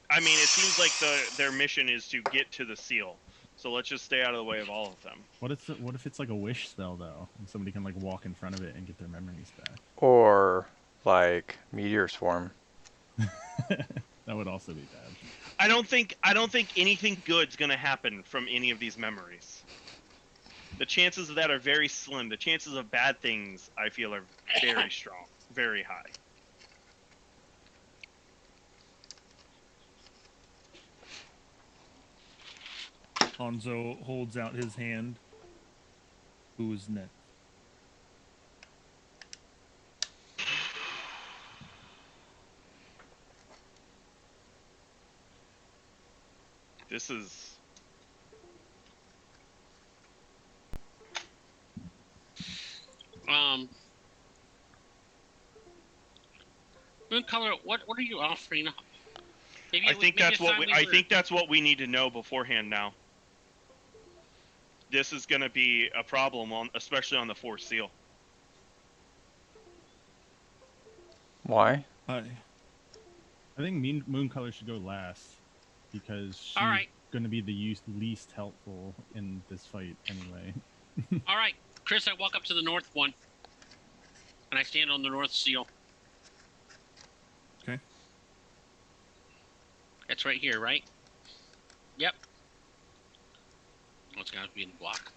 I mean, it seems like their mission is to get to the seal. So let's just stay out of the way of all of them. What if it's like a wish spell though, and somebody can like walk in front of it and get their memories back? Or like meteor swarm. That would also be bad. I don't think anything good's gonna happen from any of these memories. The chances of that are very slim. The chances of bad things, I feel, are very strong, very high. Hanzo holds out his hand. Who is next? This is. Mooncolor, what are you offering up? Maybe I think maybe that's it's what time we. we I were- think that's what we need to know beforehand. Now, this is going to be a problem on, especially on the fourth seal. Why? I think Mooncolor should go last because she's All right. going to be the least helpful in this fight anyway. All right, Chris, I walk up to the north one, and I stand on the north seal. Okay. It's right here, right? Yep. Oh, it's got to be in the block.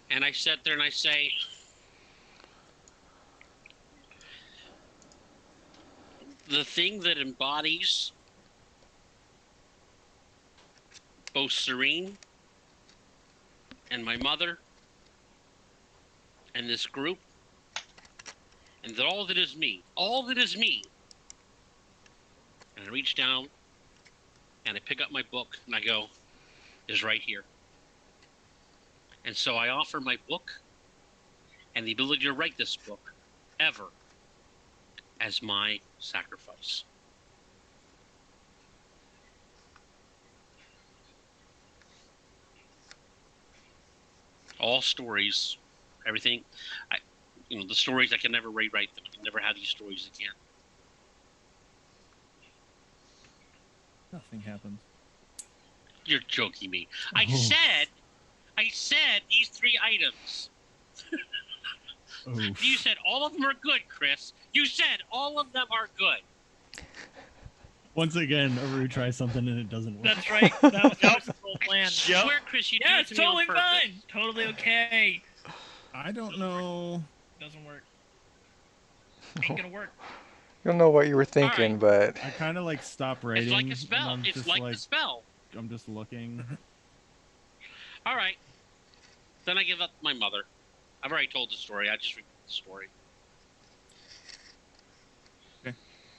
And I sit there and I say, the thing that embodies both Serene and my mother and this group, and that all that is me, and I reach down and I pick up my book and I go, is right here. And so I offer my book and the ability to write this book ever as my sacrifice. All stories, everything, the stories, I can never rewrite them. I can never have these stories again. Nothing happens. You're joking me. I said these 3 items. Oof. You said all of them are good, Chris. You said all of them are good. Once again, Aru tries something and it doesn't work. That's right. That was Chris's whole plan. I swear, Chris, you Yeah, do it's it to me on totally purpose. fine. Totally okay. I don't know. Doesn't work. Ain't gonna work. I don't know what you were thinking, but I kind of like stop writing. It's like a and spell. I'm It's just like the spell. I'm just looking. All right. Then I give up my mother. I've already told the story. I just repeat the story.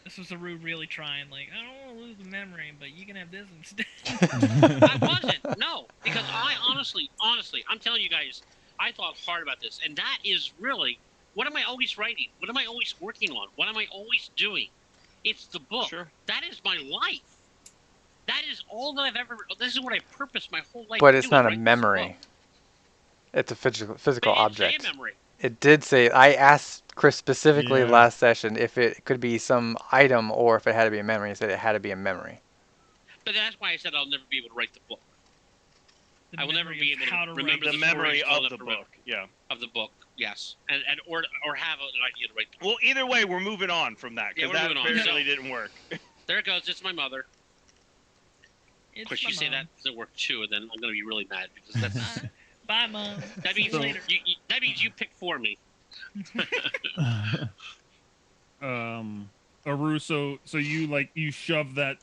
This was a rude really trying, like, I don't want to lose the memory, but you can have this instead. I wasn't. No, because I honestly, I'm telling you guys, I thought hard about this, and that is really, what am I always writing? What am I always working on? What am I always doing? It's the book. Sure. That is my life. That is all that I've ever. This is what I purposed my whole life. but to it's do, is not a write this memory. book. It's a physical But it didn't object. say a memory. It did say, I asked Chris specifically Yeah. last session if it could be some item or if it had to be a memory. He said it had to be a memory. But that's why I said I'll never be able to write the book. The I will never memory be of able how to to remember write The the memory stories well of enough the to remember. book. Yeah. Of the book, yes, and or have an idea to write the book. Well, either way, we're moving on from that Yeah, because we're that moving on. apparently So- didn't work. There it goes. It's my mother. It's Of course, my you say mom. that doesn't work too, and then I'm gonna be really mad because that's Bye, Mom. that See means you later. that means you pick for me. Aru, so you shove that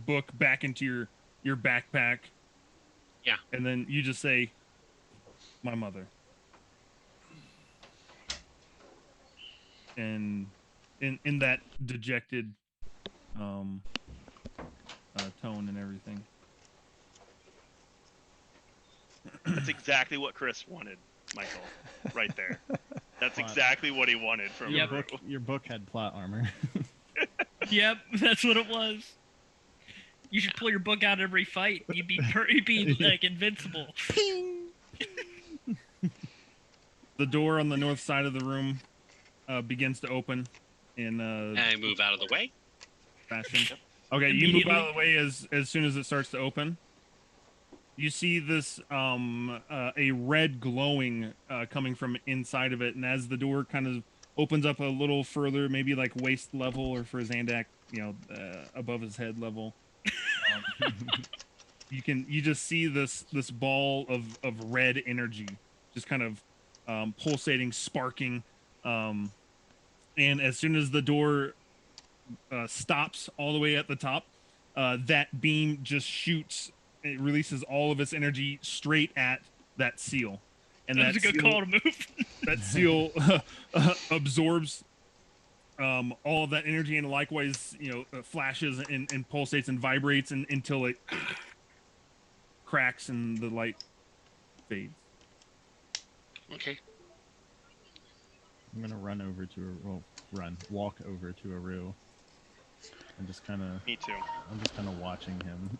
book back into your backpack. Yeah. And then you just say, my mother. And in that dejected tone and everything. That's exactly what Chris wanted, Michael. Right there. That's Plot. exactly what he wanted from Your Aru. book had plot armor. Yep, that's what it was. You should pull your book out every fight. You'd be like invincible. The door on the north side of the room begins to open in And I move out of the way. fashion. Okay, you move out of the way as soon as it starts to open. You see this a red glowing coming from inside of it, and as the door kind of opens up a little further, maybe like waist level, or for Zandak, above his head level, you just see this ball of red energy, just kind of pulsating, sparking, and as soon as the door stops all the way at the top, that beam just shoots. It releases all of its energy straight at that seal, and That was a good call to move. that seal absorbs all of that energy and likewise, flashes and pulsates and vibrates until it cracks and the light fades. Okay. I'm gonna walk over to Aru, and just kind of. Me too. I'm just kind of watching him.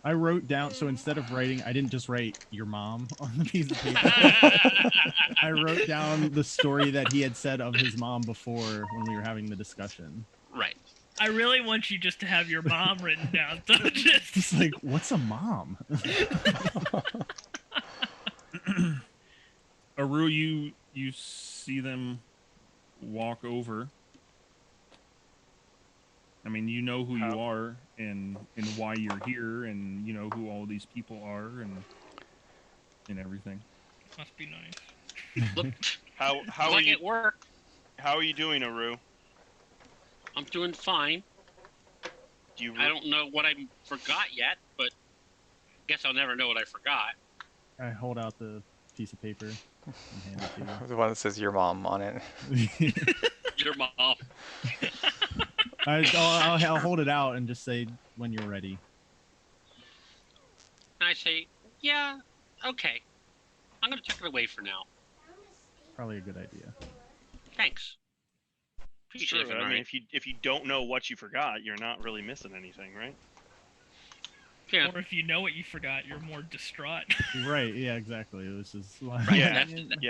I wrote down, so instead of writing, I didn't just write your mom on the piece of paper. I wrote down the story that he had said of his mom before when we were having the discussion. Right. I really want you just to have your mom written down. So Just like, what's a mom? Aru, you see them walk over. I mean, you know who you are and why you're here, and you know who all these people are and everything. must be nice. Look, How are like you? at work, How are you doing, Aru? I'm doing fine. I don't know what I forgot yet, but guess I'll never know what I forgot. I hold out the piece of paper and hand it to you. The one that says your mom on it. Your mom. I'll hold it out and just say when you're ready. And I say, yeah, okay. I'm going to tuck it away for now. Probably a good idea. Thanks. It's true. I mean, if you don't know what you forgot, you're not really missing anything, right? Yeah. Or if you know what you forgot, you're more distraught. Right, yeah, exactly. This is Right, Yeah.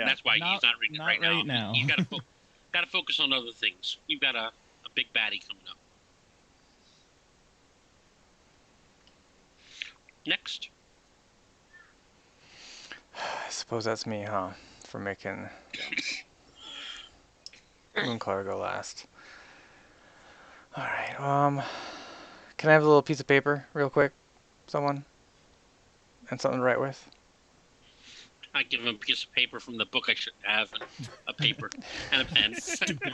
that's why he's not reading it right now. You got to focus on other things. We've got a big baddie coming up. Next. I suppose that's me, huh? For making Moonclar go last. Alright, can I have a little piece of paper real quick? Someone? And something to write with? I give him a piece of paper from the book I should have, and a paper and a pen. stupid.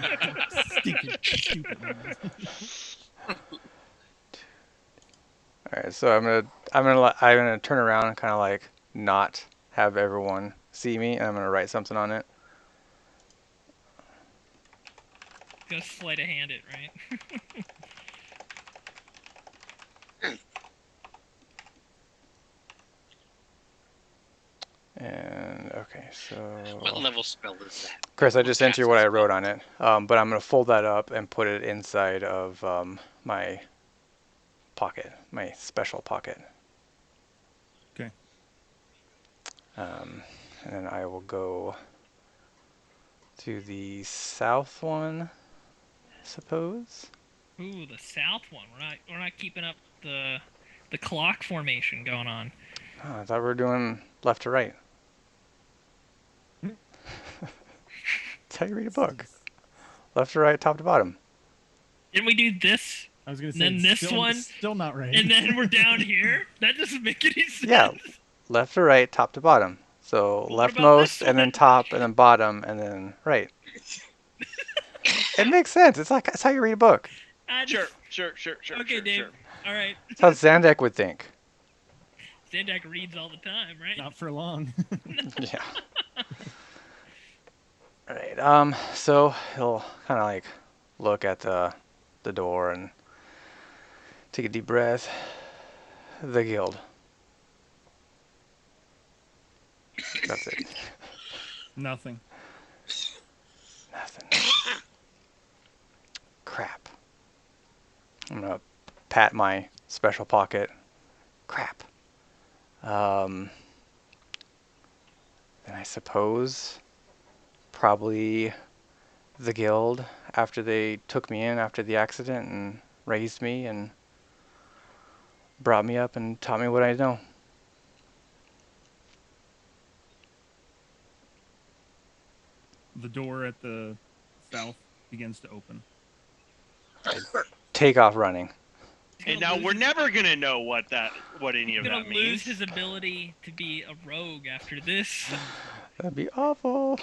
Alright, so I'm gonna turn around and kind of like not have everyone see me, and I'm gonna write something on it. Gonna sleight of hand it, right? And okay, so What level spell is that? Chris, I just sent you what I wrote on it, but I'm gonna fold that up and put it inside of my pocket, my special pocket. Okay. And then I will go to the south one, I suppose. Ooh, the south one. We're not keeping up the clock formation going on. Oh, I thought we were doing left to right. That's how you read a book. Left to right, top to bottom. Didn't we do this? I was gonna say, Then this one, still not right. and then we're down here? That doesn't make any sense. Yeah, left to right, top to bottom. So Well, what about leftmost, this and then one? top, and then bottom, and then right. It makes sense. It's how you read a book. Sure. Okay, Dave. Sure. All right. It's how Zandak would think. Zandak reads all the time, right? Not for long. Yeah. All right. So he'll kind of like look at the door and take a deep breath. The guild. That's it. Nothing. Nothing. Crap. I'm gonna pat my special pocket. Crap. Then I suppose probably the guild after they took me in after the accident and raised me and brought me up and taught me what I know. The door at the south begins to open. Take off running. And now we're never gonna know what any of He's gonna that lose means. his ability to be a rogue after this. That'd be awful.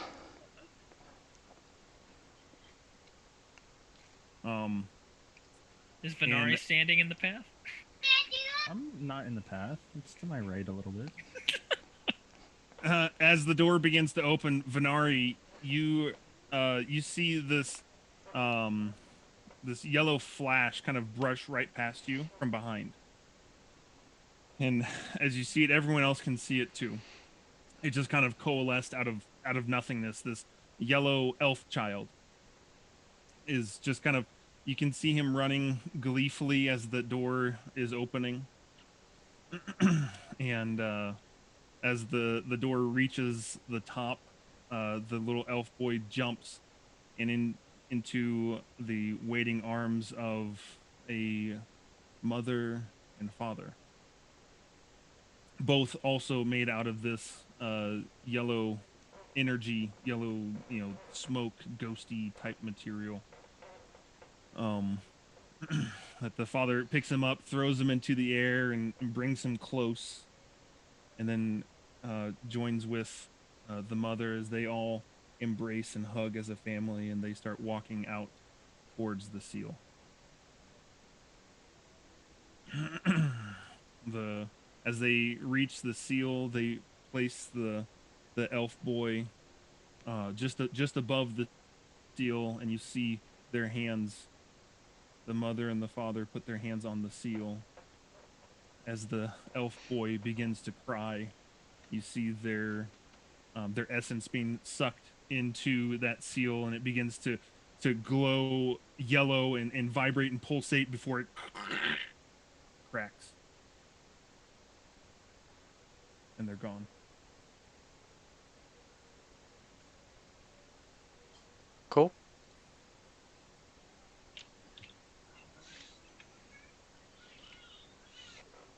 Is Venari standing in the path? I'm not in the path. It's to my right a little bit. As the door begins to open, Venari you see this this yellow flash kind of brush right past you from behind. And as you see it, everyone else can see it too. It just kind of coalesced out of nothingness. This yellow elf child is just kind of, you can see him running gleefully as the door is opening. And as the door reaches the top, the little elf boy jumps and into the waiting arms of a mother and father, both also made out of this yellow energy, yellow, smoke, ghosty type material. That the father picks him up, throws him into the air, and brings him close, and then joins with the mother as they all embrace and hug as a family, and they start walking out towards the seal. As they reach the seal, they place the elf boy just above the seal, and you see their hands. The mother and the father put their hands on the seal. As the elf boy begins to cry, you see their essence being sucked into that seal, and it begins to glow yellow and vibrate and pulsate before it cracks. And they're gone. Cool.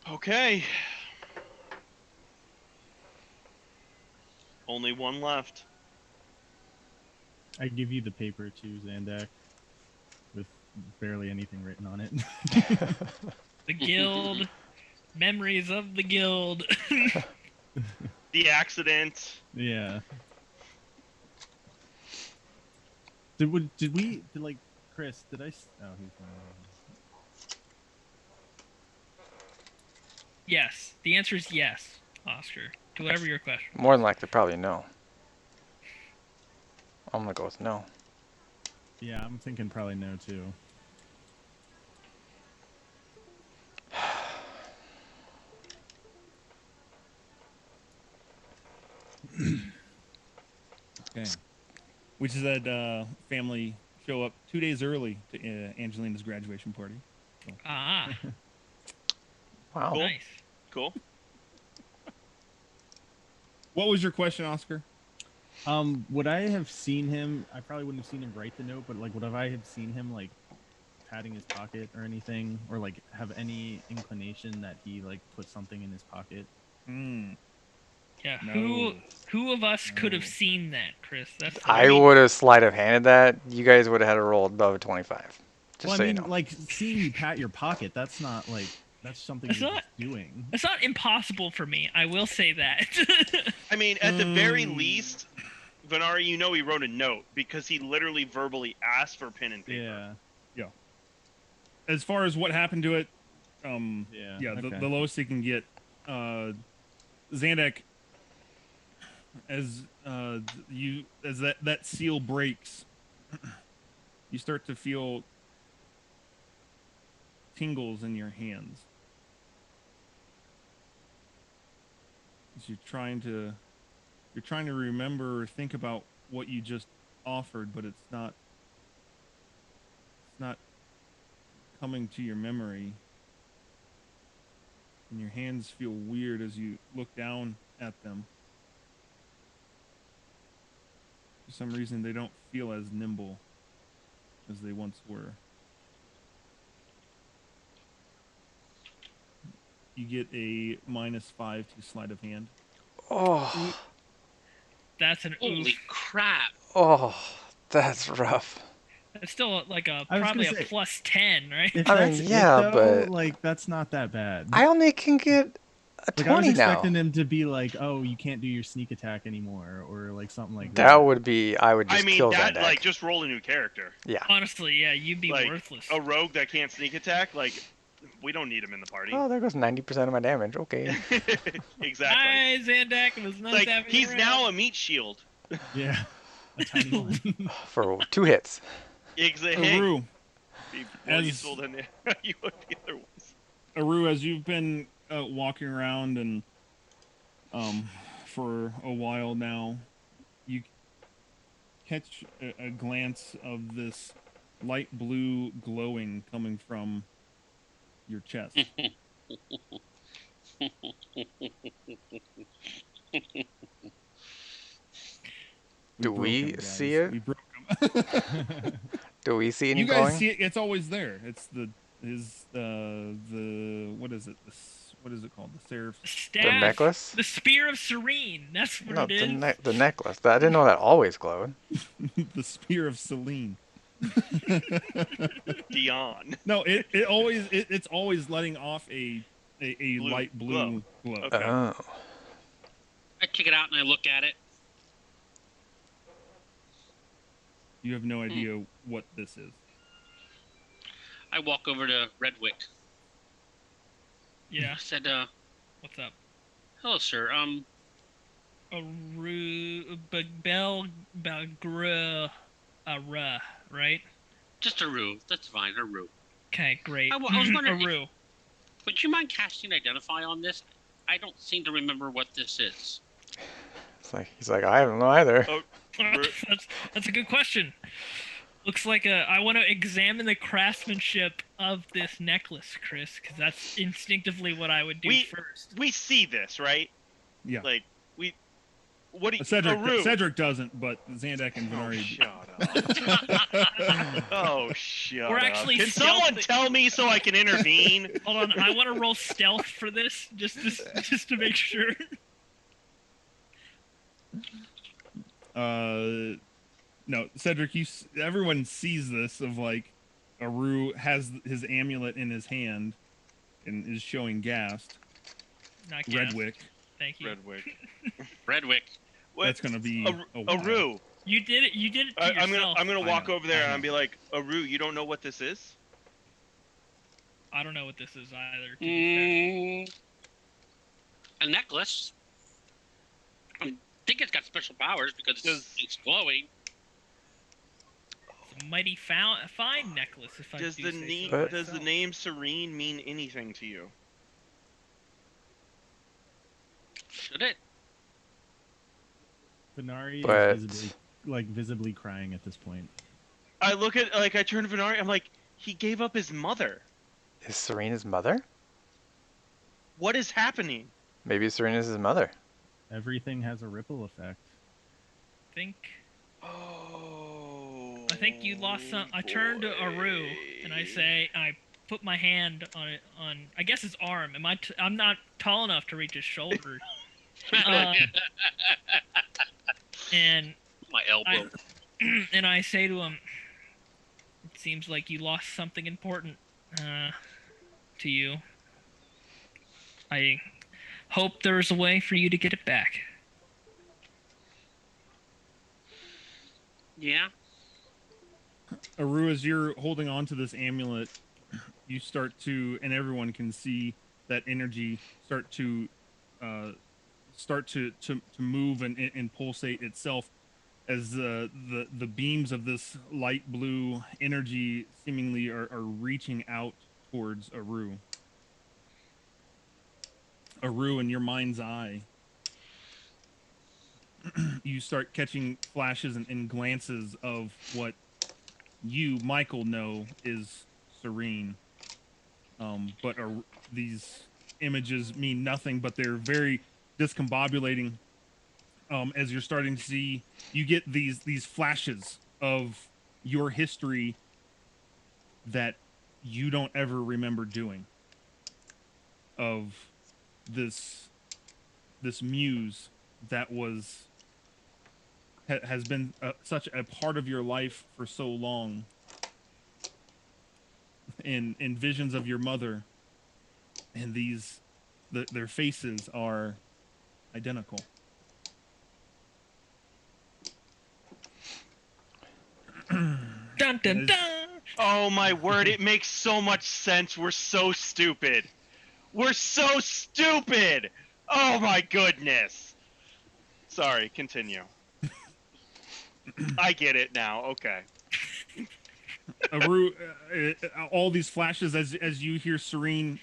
Okay. Only one left. I give you the paper too, Zandak, with barely anything written on it. The guild. Memories of the guild. The accident. Yeah. Did Chris? Did I? Oh, he's one. Yes. The answer is yes, Oscar. To whatever your question. More than likely, probably no. I'm gonna go with no. Yeah, I'm thinking probably no too. Okay. Which is that family show up 2 days early to Angelina's graduation party. So. Ah. Wow. Cool. Nice. Cool. What was your question, Oscar? Would I have seen him? I probably wouldn't have seen him write the note, but would I have seen him patting his pocket or anything, or have any inclination that he put something in his pocket? Yeah. No. Who of us could have seen that, Chris? That's the I would have sleight of handed that. You guys would have had to roll above a 25. Just so you know. Seeing you pat your pocket, that's not that's something you're just doing. It's not impossible for me. I will say that. I mean, at the very least, Venari, he wrote a note because he literally verbally asked for pen and paper. Yeah. Yeah. As far as what happened to it, okay. the lowest he can get, Zandak, as that seal breaks, you start to feel tingles in your hands. As you're trying to remember or think about what you just offered, but it's not coming to your memory. And your hands feel weird as you look down at them. For some reason, they don't feel as nimble as they once were. You get a -5 to sleight of hand. Oh. That's an Holy oof. crap. Oh, that's rough. It's still I was probably gonna a say, +10, right? If I that's mean, yeah, but that's not that bad. I only can get a 20 I was expecting now. him to be oh, you can't do your sneak attack anymore, or something like that. That would be. I would just kill that Zandak. just roll a new character. Yeah. Honestly, yeah, you'd be worthless. A rogue that can't sneak attack, we don't need him in the party. Oh, there goes 90% of my damage. Okay. Exactly. Hi, Zandak. It was nice having you he's around. now a meat shield. Yeah. A tiny one. For 2 hits. Hey, Aru, be more as- useful than you would the other ones. Aru, as you've been walking around and for a while now, you catch a glance of this light blue glowing coming from your chest. Do broke we him, guys. see it? We broke him. Do we see any You guys glowing? see it? It's always there. It's the what is it? What is it called? The seraph. Staff. The necklace? The Spear of Serene. That's what No, it is. the necklace. I didn't know that always glowed. The spear of Selene. Dion. No, it's always letting off a Blue light blue glow. Okay. Oh. I take it out and I look at it. You have no idea what this is. I walk over to Redwick. Yeah. I said, What's up? hello, sir. Right? Just Aru. That's fine, Aru. Okay, great. I was wondering, Aru. would you mind casting Identify on this? I don't seem to remember what this is. He's like, I don't know either. Oh, That's a good question. Looks like I want to examine the craftsmanship of this necklace, Chris, because that's instinctively what I would do first. we see this, right? Yeah. Like what do you, Cedric Cedric doesn't, but Zandak and Oh, Venari. shut up. Oh, shut We're up. actually Can someone stealthy. tell me so I can intervene? Hold on, I want to roll stealth for this, just to make sure. No, Cedric, everyone sees this of like Aru has his amulet in his hand and is showing Gast. Not gas. Redwick. Thank you. Redwick. That's gonna be a while. Aru. You did it. You did it to yourself. I'm gonna walk know, over there I know. and be like, Aru, you don't know what this is? I don't know what this is either. To be A necklace. I think it's got special powers because it's glowing. fair. It's a mighty fine necklace, if I Does do the say name so does the myself. name Serene mean anything to you? Should it? Venari But- is visibly crying at this point. I look at I turn to Venari, I'm like, he gave up his mother. Is Serena's mother? What is happening? Maybe Serena's his mother. Everything has a ripple effect. I think you lost some. I turn to Aru and I say, I put my hand on it, I guess his arm. I'm not tall enough to reach his shoulder. And My elbow. and I say to him, it seems like you lost something important to you. I hope there's a way for you to get it back. Yeah. Aru, as you're holding on to this amulet, you start to, and everyone can see that energy start to move and pulsate itself as the beams of this light blue energy seemingly are reaching out towards Aru. Aru, in your mind's eye, you start catching flashes and glances of what you, Michael, know is Serene. But these images mean nothing, but they're very discombobulating. As you're starting to see, you get these flashes of your history that you don't ever remember doing. Of this muse that has been such a part of your life for so long, in visions of your mother, and their faces are identical. Dun dun dun! Oh my word, it makes so much sense. We're so stupid. We're so stupid. Oh my goodness. Sorry, continue. I get it now. Okay. Aru, all these flashes as you hear Serene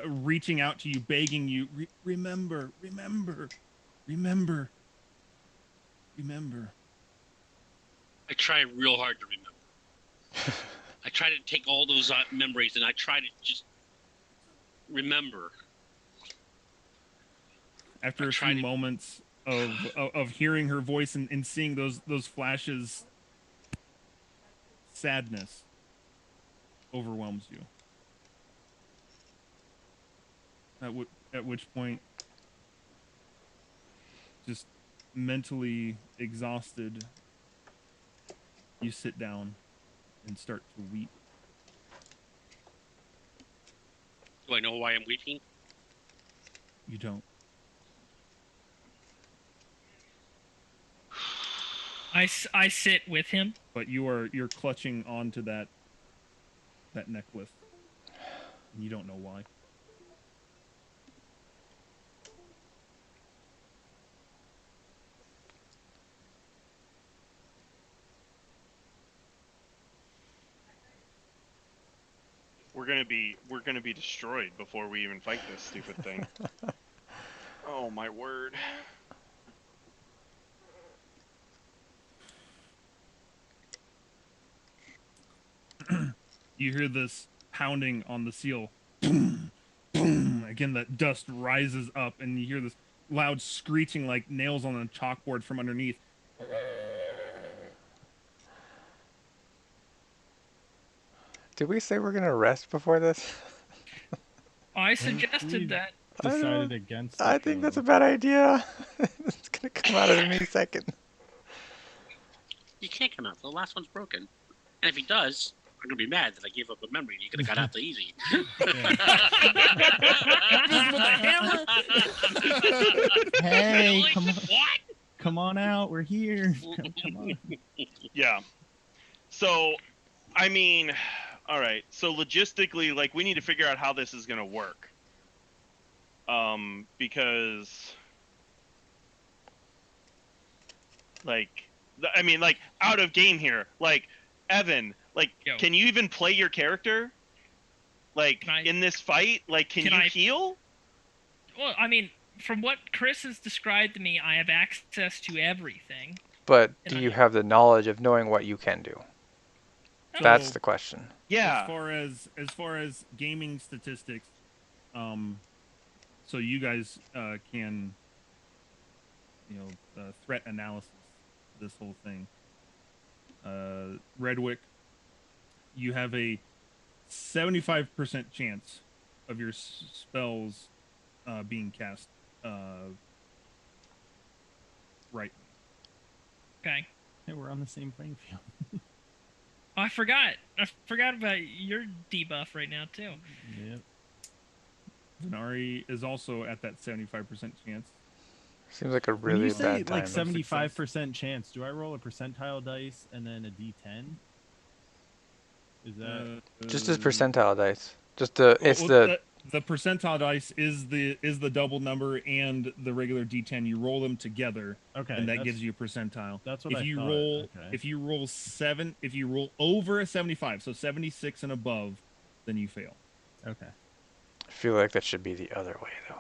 reaching out to you, begging you, remember, remember, remember, remember. I try real hard to remember. I try to take all those memories and I try to just remember. After a few moments of hearing her voice and seeing those flashes, sadness overwhelms you. At which point, just mentally exhausted, you sit down and start to weep. Do I know why I'm weeping? You don't. I sit with him. But you're clutching onto that necklace, and you don't know why. We're gonna be destroyed before we even fight this stupid thing. Oh my word. You hear this pounding on the seal. Boom, boom. Again, that dust rises up, and you hear this loud screeching like nails on a chalkboard from underneath. Did we say we're gonna rest before this? I suggested we that. decided against it. I think that's though. a bad idea. It's gonna come out at any second. He can't come out. The last one's broken. And if he does, I'm gonna be mad that I gave up a memory and he could have got out the easy. Just with a hammer. Hey, Really? come on, What? come on out. We're here. Come on. Yeah. So, I mean, all right. So logistically, like, we need to figure out how this is gonna work. Because, like, I mean, like, out of game here. Like, Evan, like, Yo. can you even play your character? Like, Can I- in this fight? Like, can Can you I- heal? Well, I mean, from what Chris has described to me, I have access to everything. But And do I- you have the knowledge of knowing what you can do? So, That's the question. Yeah. As far as gaming statistics, so you guys can, threat analysis this whole thing. Redwick, you have a 75% chance of your spells being cast right. Okay. Hey, we're on the same playing field. Oh, I forgot. I forgot about your debuff right now too. Yep. Venari is also at that 75% chance. Seems like a When really you say bad like time. 75% chance, do I roll a percentile dice and then a d10? Is that Just as percentile dice. Just the the percentile dice is the double number and the regular d10. You roll them together, okay? and that gives you a percentile. That's what if I you thought. roll Okay. if you roll over a 75, so 76 and above, then you fail. Okay. I feel like that should be the other way though.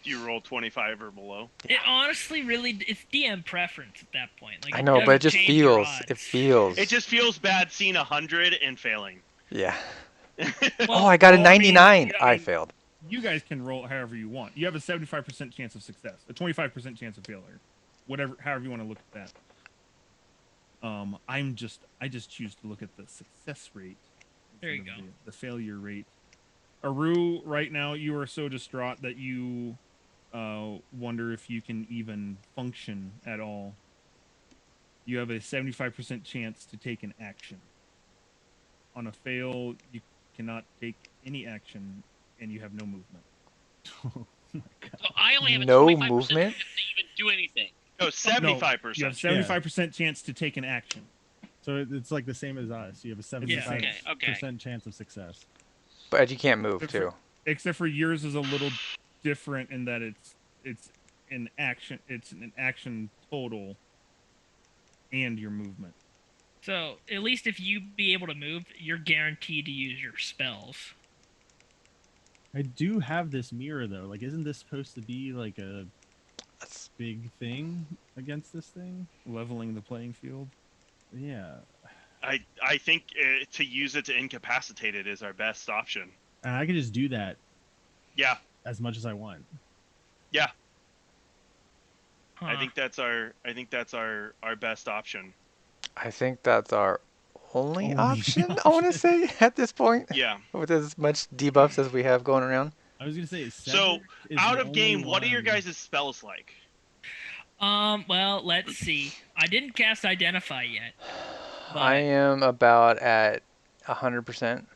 Do you roll 25 or below? It honestly really it's DM preference at that point. Like I know, but it just doesn't change your feels. It odds. feels. It just feels bad seeing 100 and failing. Yeah. Well, Oh, I got a well, I mean, 99. yeah, I failed. You guys can roll however you want. You have a 75% chance of success, a 25% chance of failure, however you want to look at that. I just choose to look at the success rate. There you instead of go. The failure rate. Aru, right now you are so distraught that you wonder if you can even function at all. You have a 75% chance to take an action. On a fail, you cannot take any action, and you have no movement. Oh my god. So I only have a No 25% movement? chance to even do anything. Oh, 75%. You have 75% chance to take an action. So it's like the same as us. You have a 75% Yeah, okay. chance of success. But you can't move Except too. Except for yours is a little different in that it's an action. It's an action total, and your movement. So at least if you be able to move, you're guaranteed to use your spells. I do have this mirror though. Like, isn't this supposed to be like a That's, big thing against this thing? Leveling the playing field. Yeah. I think to use it to incapacitate it is our best option. And I can just do that Yeah, as much as I want. yeah. Huh. I think that's our best option. I think that's our only Only option, I want to say, at this point. Yeah. With as much debuffs as we have going around. I was gonna say So Cedric is out the of only game, what are your one- guys' spells like? Well, let's see. I didn't cast Identify yet. I am about at 100%.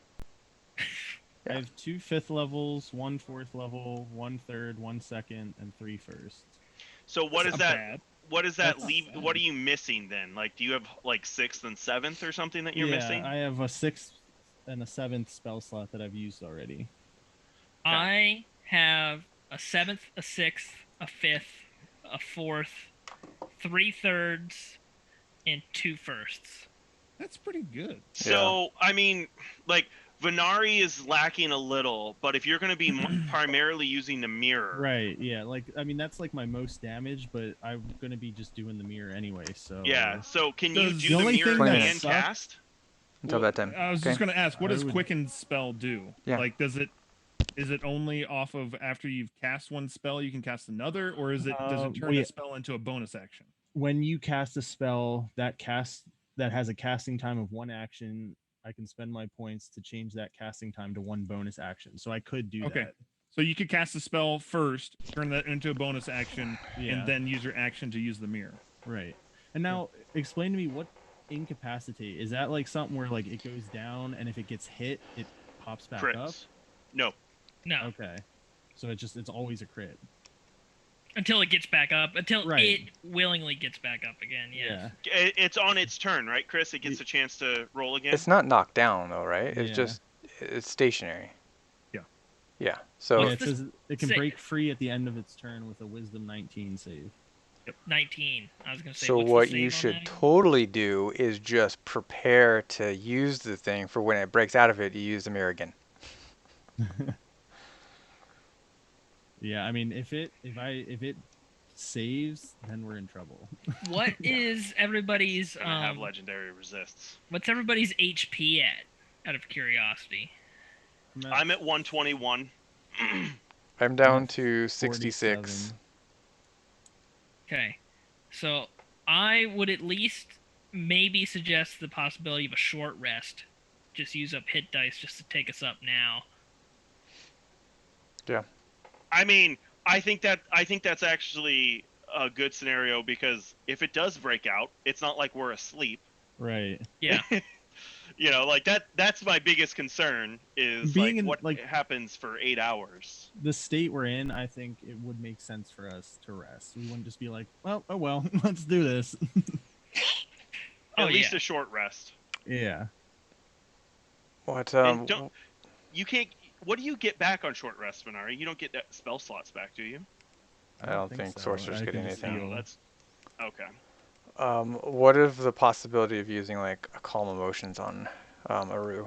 I have 2 5th levels, 1 4th level, 1 3rd, 1 2nd, and 3 first. So what That's is not that? bad. What does that That's not leave? bad. What are you missing then? Like, do you have like 6th and 7th or something that you're yeah, missing? I have a 6th and a 7th spell slot that I've used already. I have a 7th, a 6th, a 5th, a 4th, 3/3, and 2 firsts. That's pretty good. So I mean, like Venari is lacking a little, but if you're going to be primarily using the mirror, Right, yeah. Like, I mean, that's like my most damage, but I'm gonna be just doing the mirror anyway, so. yeah. So can you Does- do The the only mirror thing that and sucks- cast? Until that time. I was just going to ask, what I does would- Quicken spell do? Yeah. Like, is it only off of after you've cast one spell you can cast another, or does it turn yeah. the spell into a bonus action? When you cast a spell that has a casting time of 1 action, I can spend my points to change that casting time to 1 bonus action. So I could do Okay. that. So you could cast the spell first, turn that into a bonus action, Yeah. and then use your action to use the mirror. Right. And now explain to me, what incapacitate is that? Like something where like it goes down and if it gets hit it pops back up? Crits. No. No, Okay. So it's always a crit. until it gets back up. Until Right. it willingly gets back up again. Yes. It's on its turn, right, Chris? It gets a chance to roll again. It's not knocked down, though, right? It's Yeah. just, it's stationary. Yeah. Yeah. So, Yeah, What's it this- says it can Sick. break free at the end of its turn with a wisdom 19 save. 19. I was gonna say. so what's the what save you on should that again? totally do is just prepare to use the thing for when it breaks out of it, you use the mirror again. Yeah, I mean if it saves, then we're in trouble. What is everybody's Gonna have legendary resists. what's everybody's HP at? Out of curiosity. I'm at 121. I'm down at to 66. 47. Okay. So I would at least maybe suggest the possibility of a short rest. Just use up hit dice just to take us up now. Yeah. I mean, I think that's actually a good scenario because if it does break out, it's not like we're asleep. Right. Yeah. You know, like that's my biggest concern is Being like in, what like- happens for 8 hours. The state we're in, I think it would make sense for us to rest. We wouldn't just be like, well, oh well, let's do this. At Oh, least yeah. a short rest. Yeah. What, And you can't. What do you get back on short rest, Venari? You don't get that spell slots back, do you? I don't think sorcerers I get can just anything. heal. No, that's okay. what if the possibility of using like a calm emotions on Aru?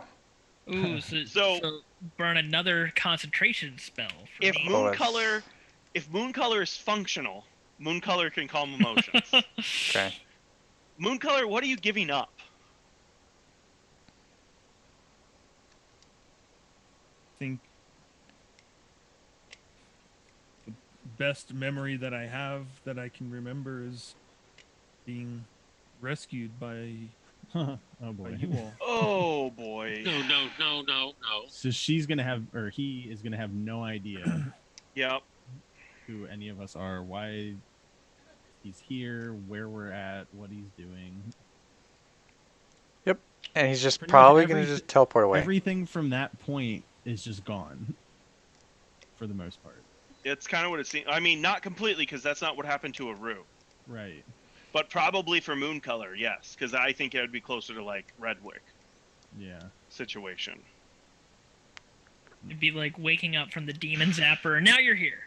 Ooh, so, So- burn another concentration spell. For If me. Moon color is functional, Moon color can calm emotions. Okay. Moon color, what are you giving up? Think the best memory that I have that I can remember is being rescued by Oh boy. you all. Oh boy. No. So she's gonna have, or he is gonna have no idea Yep. who any of us are, why he's here, where we're at, what he's doing. And he's just Pretty much probably going to everything- just teleport away. Everything from that point is just gone, for the most part. It's kind of what it seems. I mean, not completely because that's not what happened to Aru, Right. but probably for Moon color, yes, because I think it would be closer to like Redwick Yeah. situation. It'd be like waking up from the demon zapper, and now you're here.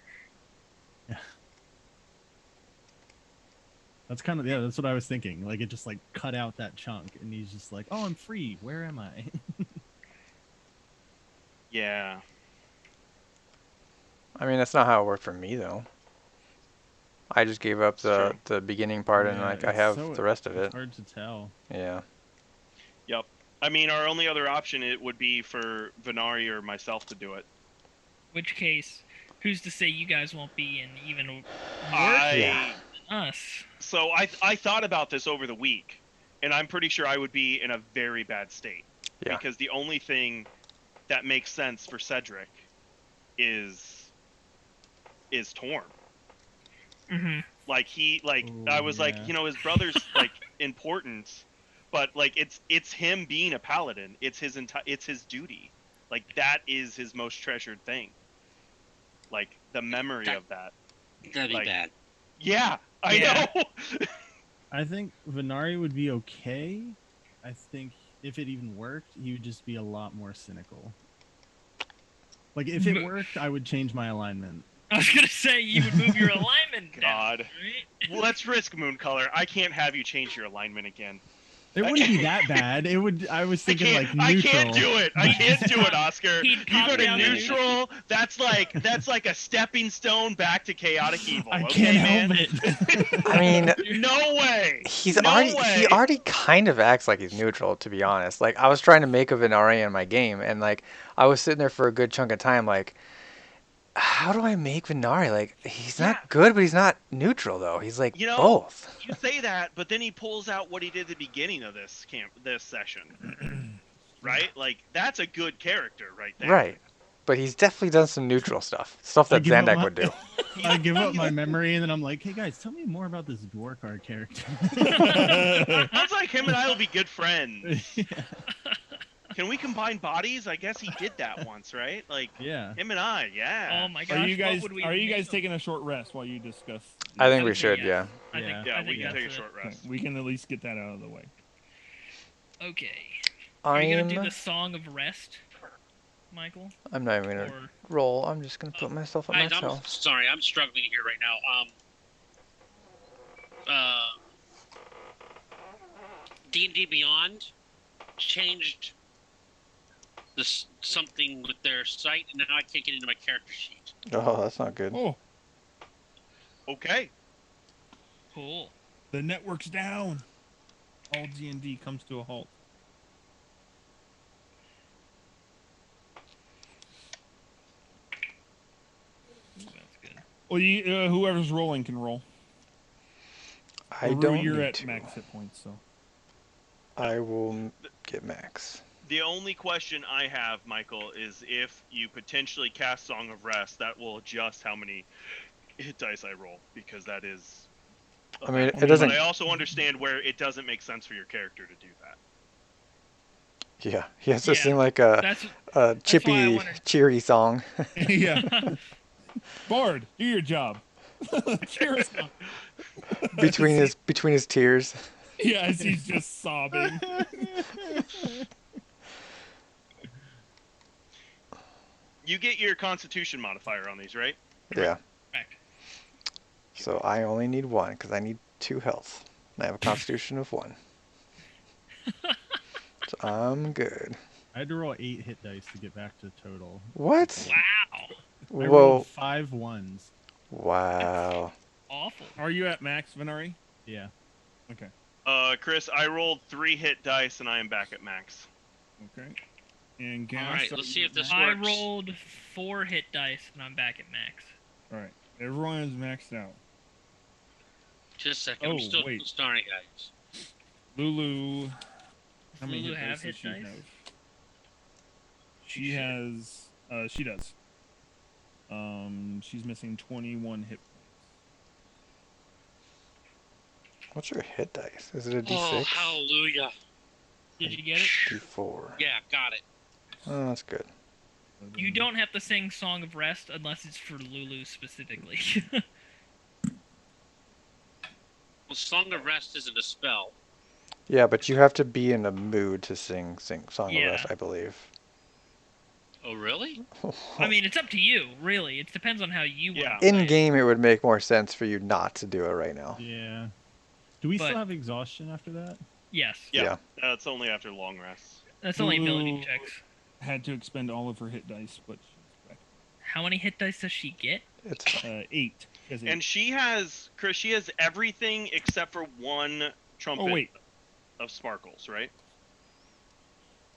That's kind of that's what I was thinking. Like it just like cut out that chunk, and he's just like, "Oh, I'm free. Where am I?" Yeah. I mean, that's not how it worked for me though. I just gave up It's true. the beginning part and like I it's have so, the rest of it's it. hard to tell. Yeah. Yep. I mean, our only other option it would be for Venari or myself to do it. Which case, who's to say you guys won't be in even worse I than us? So I thought about this over the week, and I'm pretty sure I would be in a very bad state. Yeah. Because the only thing that makes sense for Cedric is Torm. Mm-hmm. Like Ooh, I was like, yeah. his brother's like important, but like it's him being a paladin. It's his duty. Like that is his most treasured thing. Like the memory of that. That'd be Like, bad. Yeah, I Yeah. know. I think Venari would be okay. I think if it even worked, he would just be a lot more cynical. Like if it worked, I would change my alignment. I was gonna say you would move your alignment down. God. Right? Well, let's risk Mooncolor. I can't have you change your alignment again. It wouldn't be that bad. It would. I was thinking like neutral. I can't do it. I can't do it, Oscar. He'd You pop go to down to neutral. That's like a stepping stone back to chaotic evil. I Okay, can't man? help it. I mean, No way. he No way. already kind of acts like he's neutral, to be honest. Like I was trying to make a Venari in my game, and like I was sitting there for a good chunk of time, like, how do I make Venari? Like he's not good, but he's not neutral though. He's like both. You say that, but then he pulls out what he did at the beginning of this session. Right? Like that's a good character right there. Right. But he's definitely done some neutral stuff that give up Zandak my- would do. I give up my memory, and then I'm like, "Hey guys, tell me more about this Dwarkar character." Sounds like him and I will be good friends. Can we combine bodies? I guess he did that once, right? Like Yeah. him and I, yeah. Oh my gosh! Are you guys what would we are you name guys them? taking a short rest while you discuss? I think we would say should, yes. yeah. I think, Yeah. Yeah, I think we can take a that's short Okay, rest. we can at least get that out of the way. Okay. Are I you gonna do am. the Song of Rest, Michael? I'm not even gonna Or roll. I'm just gonna put myself at Guys, myself. I'm sorry, I'm struggling here right now. D&D Beyond changed something with their site, and now I can't get into my character sheet. Oh, that's not good. Oh, Okay. cool. the network's down. All D&D comes to a halt. Ooh, that's good. Well, whoever's rolling can roll. I Rue, don't You're need at to. max hit points, so. I will get max. The only question I have, Michael, is if you potentially cast Song of Rest, that will adjust how many hit dice I roll, because that is. I mean, I it mean, doesn't. But I also understand where it doesn't make sense for your character to do that. Yeah, he has to Yeah, sing like a That's a why I chippy, wanted- cheery song. Yeah. Bard, do your job. Cheers. between his tears. Yeah, as he's just sobbing. You get your Constitution modifier on these, right? Yeah. correct. So I only need one because I need 2 health. And I have a constitution of 1. So I'm good. I had to roll 8 hit dice to get back to total. What? Wow. I Whoa. rolled 5 ones. Wow. Awful. Are you at max, Venari? Yeah. Okay. Chris, I rolled 3 hit dice and I am back at max. Okay. And Gas, All right, let's see if this I works. rolled 4 hit dice and I'm back at max. All right. Everyone is maxed out. Just a second. Oh, I'm still wait. starting, guys. Lulu. How many Lulu hit have dice hit does she dice? have? She has. She does. She's missing 21 hit points. What's your hit dice? Is it a D6? Oh, hallelujah. Did you get it? D4. Yeah, got it. Oh, that's good. You don't have to sing Song of Rest unless it's for Lulu specifically. Well, Song of Rest isn't a spell. Yeah, but you have to be in a mood to sing Song Yeah. of Rest, I believe. Oh, really? I mean, it's up to you, really. It depends on how you want Yeah. to play In it. game, it would make more sense for you not to do it right now. Yeah. Do we But- still have exhaustion after that? Yes. Yeah. That's only after long rests. That's only ability Ooh. checks. Had to expend all of her hit dice, but she's back. How many hit dice does she get? It's 8. She has 8. And she has, Chris, she has everything except for one trumpet Oh wait, of sparkles, right?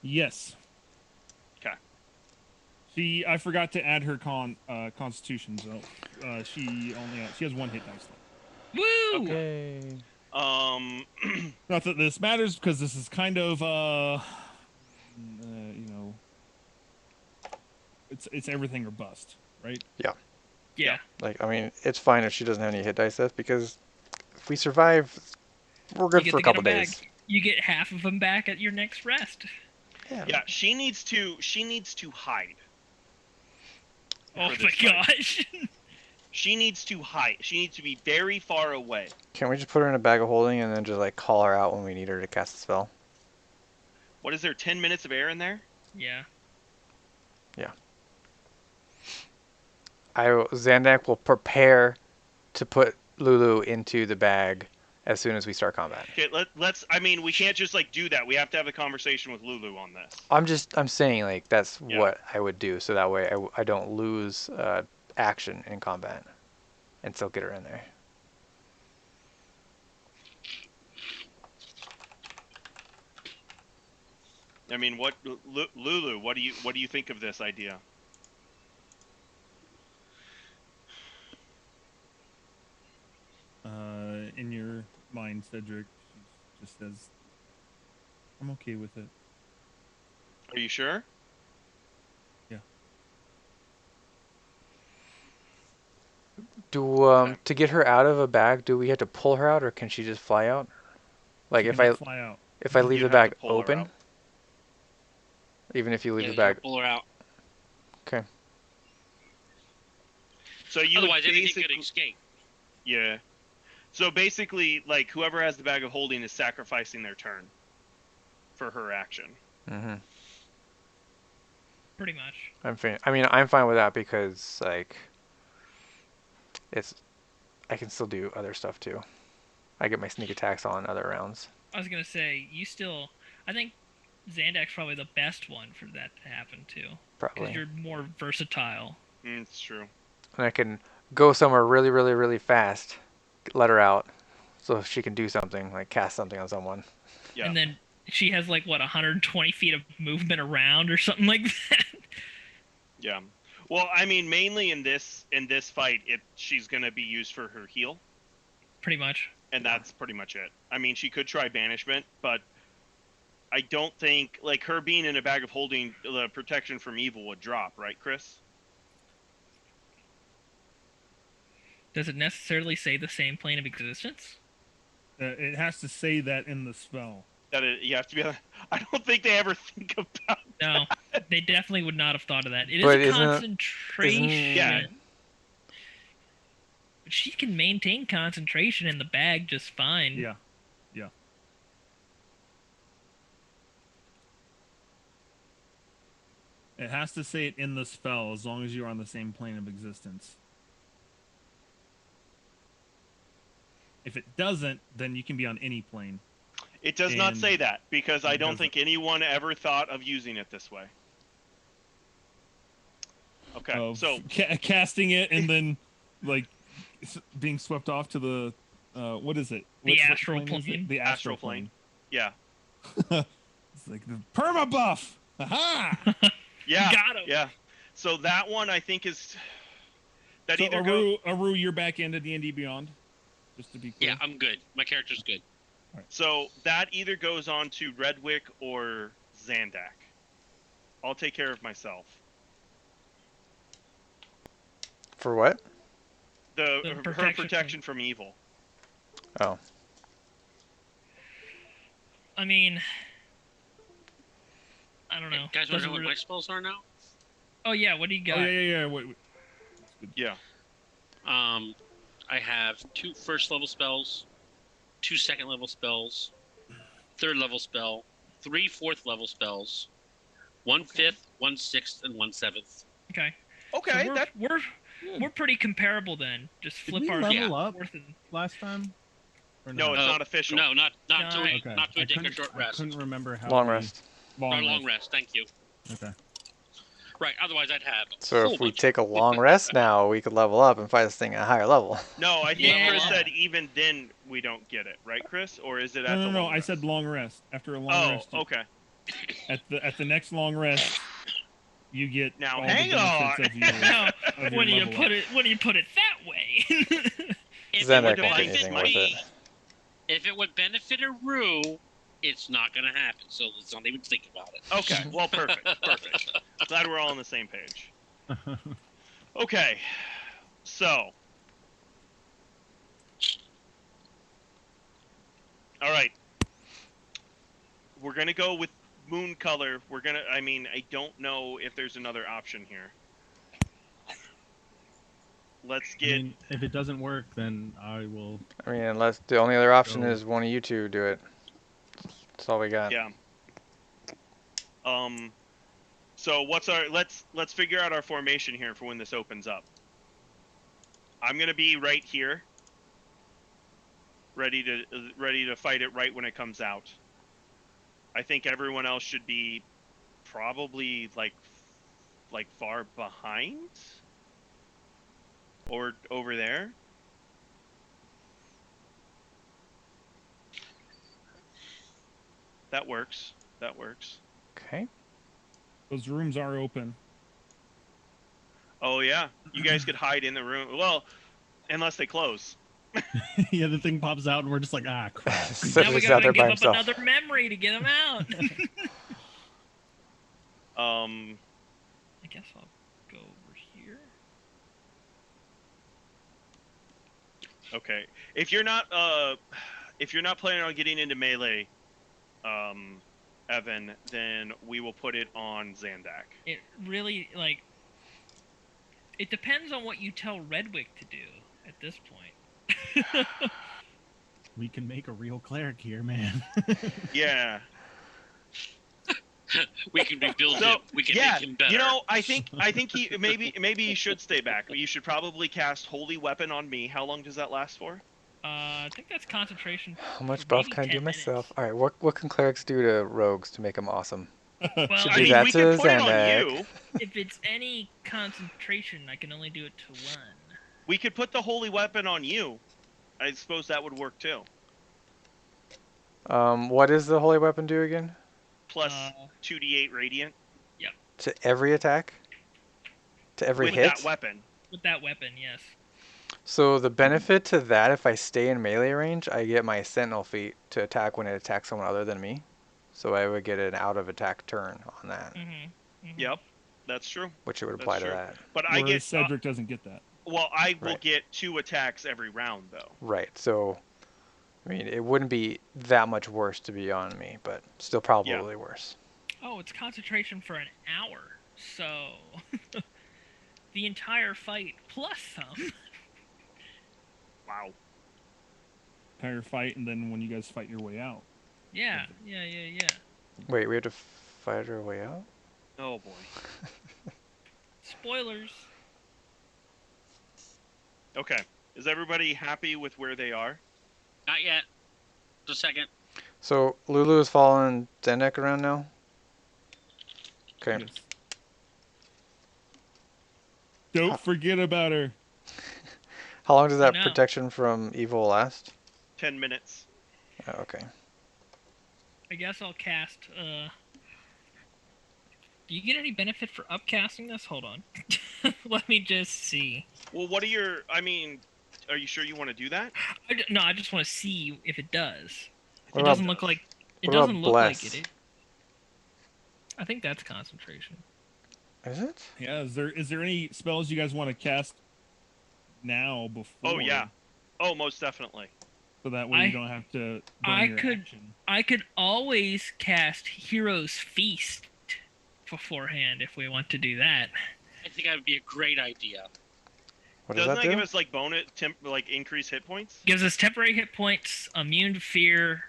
yes. 'Kay. I forgot to add her constitution, so she has 1 hit dice left. Woo! Yay. Not that this matters because this is kind of it's everything or bust, right? Yeah. Like, I mean, it's fine if she doesn't have any hit dice left because if we survive, we're good You get for a to get couple 'em back. days. You get half of them back at your next rest. yeah, she needs to hide. Oh for my this fight. gosh. She needs to hide. She needs to be very far away. Can't we just put her in a bag of holding and then just like call her out when we need her to cast a spell? What is there, 10 minutes of air in there? Yeah. Zandak will prepare to put Lulu into the bag as soon as we start combat. Okay, let's. I mean, we can't just like do that. We have to have a conversation with Lulu on this. I'm saying like that's Yeah. what I would do so that way I don't lose action in combat and still get her in there. I mean, Lulu? What do you think of this idea? In your mind, Cedric, she just says, "I'm okay with it." Are you sure? Yeah. To get her out of a bag, do we have to pull her out or can she just fly out? Like She if cannot I fly out. if I leave You'd the have to bag pull her open, out. even if you leave Yeah, the bag, pull her out. okay. So you would Otherwise, anything basically, could escape. yeah. So basically, like whoever has the bag of holding is sacrificing their turn for her action. Mm-hmm. Pretty much. I'm fine with that because like I can still do other stuff too. I get my sneak attacks on other rounds. I was gonna say I think Zandak's probably the best one for that to happen too, because Probably. you're more versatile. It's true. And I can go somewhere really, really, really fast, let her out, so she can do something, like cast something on someone. Yeah. And then she has like 120 feet of movement around or something like that. Yeah. Well, I mean, mainly in this fight, she's gonna be used for her heal, Pretty much. and that's pretty much it. I mean, she could try banishment, but I don't think like her being in a bag of holding, the protection from evil would drop, right, Chris? Does it necessarily say the same plane of existence? It has to say that in the spell. You have to be. I don't think they ever think about. No, they definitely would not have thought of that. It is But a isn't it- concentration. Yeah. But she can maintain concentration in the bag just fine. Yeah. It has to say it in the spell as long as you're on the same plane of existence. If it doesn't, then you can be on any plane. It does not And say that because I it don't doesn't. think anyone ever thought of using it this way. Okay, Of so casting it and then like being swept off to the what is it? The What astral is it? plane? The Astral astral plane. plane. yeah, It's like the perma buff. Aha! yeah, Got him. yeah. So that one I think is that So either go. Aru, you're back into D&D Beyond. Just to be clear. Yeah, I'm good. My character's good. So that either goes on to Redwick or Zandak. I'll take care of myself. For what? Her protection from evil. Oh. I mean, I don't know. Guys want to Doesn't know what really- my spells are now? Oh yeah, what do you got? Oh yeah. Wait. Yeah. I have 2 first level spells, 2 second level spells, 3rd level spell, 3 4th level spells, 1 5th, 1 6th, and 1 7th. Okay. Okay. So we're pretty comparable then. Just Did flip we our level yeah, up fourth and- last time? Or No, it's Oh, not official. No, not to Okay. not to take a short I rest. couldn't remember how Long we- rest. Long rest. Thank you. Okay. Right. Otherwise, I'd have a So whole if we bunch take a of- long rest now, we could level up and fight this thing at a higher level. No, I think Yeah. Chris said even then we don't get it, right, Chris? Or is it at the No. long I rest? said long rest. After a long Oh, rest, okay. at the next long rest, you get Now, all hang the benefits on. of your. Now, of your when you level put up. it that way. If Xanac it would won't do benefit anything with it. me, if it would benefit a Rue, it's not going to happen. So let's not even think about it. Okay, well, perfect. Glad we're all on the same page. Okay, so. All right. We're going to go with moon color. I don't know if there's another option here. Let's I get. mean, if it doesn't work, then I will. I mean, unless the only other option So- is one of you two do it. That's all we got. Yeah. So what's our let's figure out our formation here for when this opens up. I'm gonna be right here, ready to fight it right when it comes out. I think everyone else should be probably like far behind or over there. That works. Okay. Those rooms are open. Oh yeah, you guys could hide in the room. Well, unless they close. Yeah, the thing pops out, and we're just like, ah, crap. Now we Cedric's out gotta there by give up himself. another memory to get him out. I guess I'll go over here. Okay. If you're not planning on getting into melee, Evan, then we will put it on Zandak. It really it depends on what you tell Redwick to do at this point. We can make a real cleric here, man. Yeah. We can rebuild So him. We can yeah, make him better. you know, I think he maybe he should stay back. You should probably cast Holy Weapon on me. How long does that last for? I think that's concentration. How much for buff maybe can I do 10 myself? minutes. All right, what can clerics do to rogues to make them awesome? Well, Should I do mean, that we to can put it on Xanac. you. if it's any concentration, I can only do it to one. We could put the Holy Weapon on you. I suppose that would work too. What does the holy weapon do again? Plus 2d8 radiant To every attack? To every with hit? that weapon. With that weapon, yes. So the benefit to that, if I stay in melee range, I get my sentinel feat to attack when it attacks someone other than me. So I would get an out of attack turn on that, Yep, that's true. which it would That's apply to true. that. But I Whereas get Cedric doesn't get that. well, I will Right. get 2 attacks every round though. Right. So, I mean, it wouldn't be that much worse to be on me, but still probably worse. Oh, it's concentration for an hour. So the entire fight plus some. Wow. Entire fight, and then when you guys fight your way out. Yeah. Wait, we have to fight our way out? Oh boy. Spoilers. Okay. Is everybody happy with where they are? Not yet. Just a second. So Lulu is following Zendek around now? Okay. Yes. Don't forget about her. How long does that No. protection from evil last? 10 minutes. Oh, okay. I guess I'll cast. Do you get any benefit for upcasting this? Hold on. Let me just see. Well, what are your? I mean, are you sure you want to do that? No, I just want to see if it does. What It about- doesn't look like. It what about doesn't look like bless? it is. I think that's concentration. Is it? Yeah. Is there any spells you guys want to cast now before? Oh yeah. Oh, most definitely. So that way you don't have to. Burn your action. I could always cast Hero's Feast beforehand if we want to do that. I think that would be a great idea. What does Doesn't that that do? give us like increased hit points? Gives us temporary hit points, immune to fear.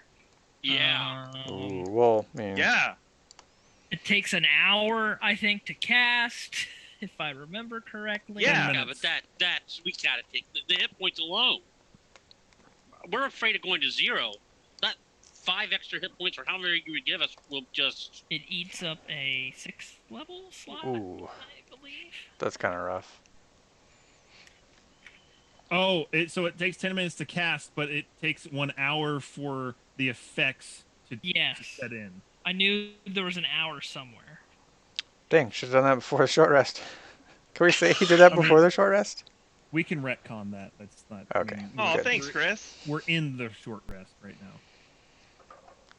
Yeah. Ooh, well, I mean, Yeah. It takes an hour, I think, to cast, if I remember correctly. Yeah. Yeah, but that's we gotta take the hit points alone. we're afraid of going to 0. That 5 extra hit points or however you would give us will just. It eats up a 6th level slot, Ooh, I believe. that's kind of rough. Oh, so it takes 10 minutes to cast, but it takes 1 hour for the effects to Yes. set in. I knew there was an hour somewhere. Dang, should have done that before the short rest. Can we say he did that before the short rest? We can retcon that. That's not Okay. Oh, Good. thanks, Chris. We're in the short rest right now.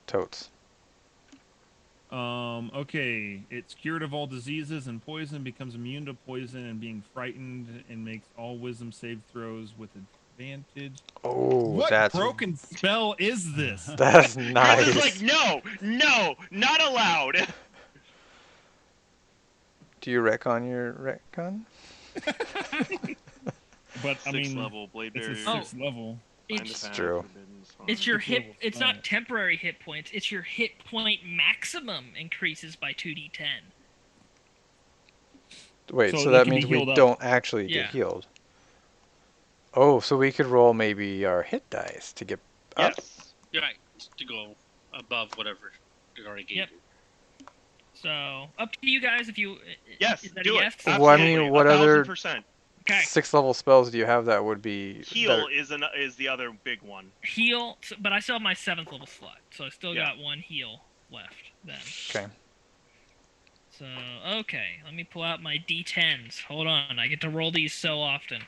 Totes. Okay. It's cured of all diseases and poison, becomes immune to poison and being frightened, and makes all wisdom save throws with advantage. Oh, What that's broken spell is this? that's Chris nice. is like, no, not allowed. Do you retcon your retcon? But I 6th mean, level blade it's a barrier. 6th level. Find the It's path, true. forbidden spot. it's your It's hit. level It's 5. not temporary hit points. It's your hit point maximum increases by 2d10. Wait, So so it that can be means we healed up. don't actually get Yeah. healed. Oh, so we could roll maybe our hit dice to get up? Yes. You're right. To go above whatever you already gave Yep. you. So up to you guys if you. Yes, Is that do a it. yes? Well, I mean, Absolutely, what other 1000%. Okay. 6th level spells do you have that would be Heal that- is the other big one. Heal, but I still have my 7th level slot, so I still Yeah. got 1 heal left then. Okay. So okay, let me pull out my d10s. Hold on, I get to roll these so often.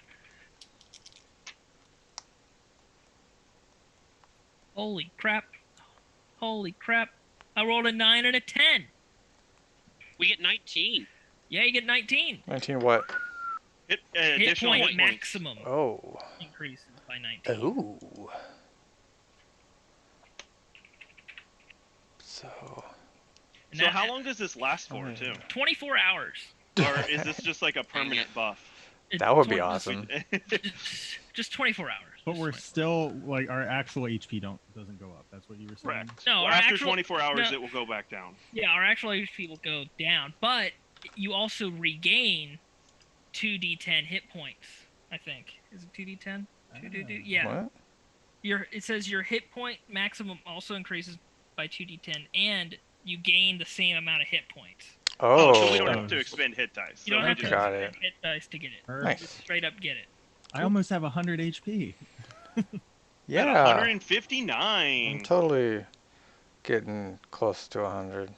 Holy crap! Holy crap! I rolled a 9 and a 10. We get 19. Yeah, you get 19. 19 what? Hit, Hit additional point hit points. maximum Oh. increases by 19. Ooh. So And So that- how long does this last for, too? 24 hours. Or is this just like a permanent buff? It's that would be 20 awesome. Just 24 hours. But Just we're 24. still like our actual HP doesn't go up. That's what you were saying. Correct. No, our After actual- 24 hours, no. it will go back down. Yeah, our actual HP will go down, but you also regain 2d10 hit points. I think is it 2d10? 2d10? Yeah. What? It says your hit point maximum also increases by 2d10, and you gain the same amount of hit points. Oh. So we don't Oh. have to expend hit dice. You don't So have we to just- Got spend hit dice to get it. Perfect. Nice. Straight up get it. I almost have 100 HP. At Yeah. 159. I'm totally getting close to 100.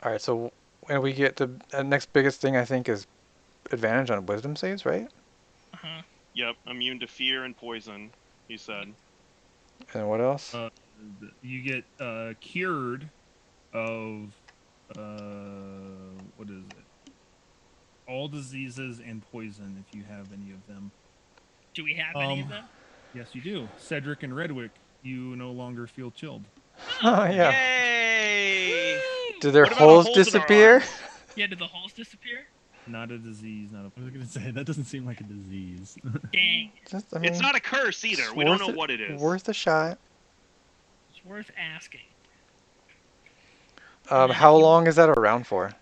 All right, so and we get the next biggest thing I think is advantage on wisdom saves, right? Uh-huh. Yep, immune to fear and poison, he said. And what else? You get cured of what is it? All diseases and poison if you have any of them. Do we have any of them? Yes, you do. Cedric and Redwick, you no longer feel chilled. Oh yeah. Yay! Do their What about holes holes in our disappear? arms? Yeah, did the holes disappear? Not a disease, not a I was gonna say that doesn't seem like a disease. Dang, Just, I mean, It's not a curse either. it's We don't worth know what it is. Worth a shot. it's worth asking. How long is that around for?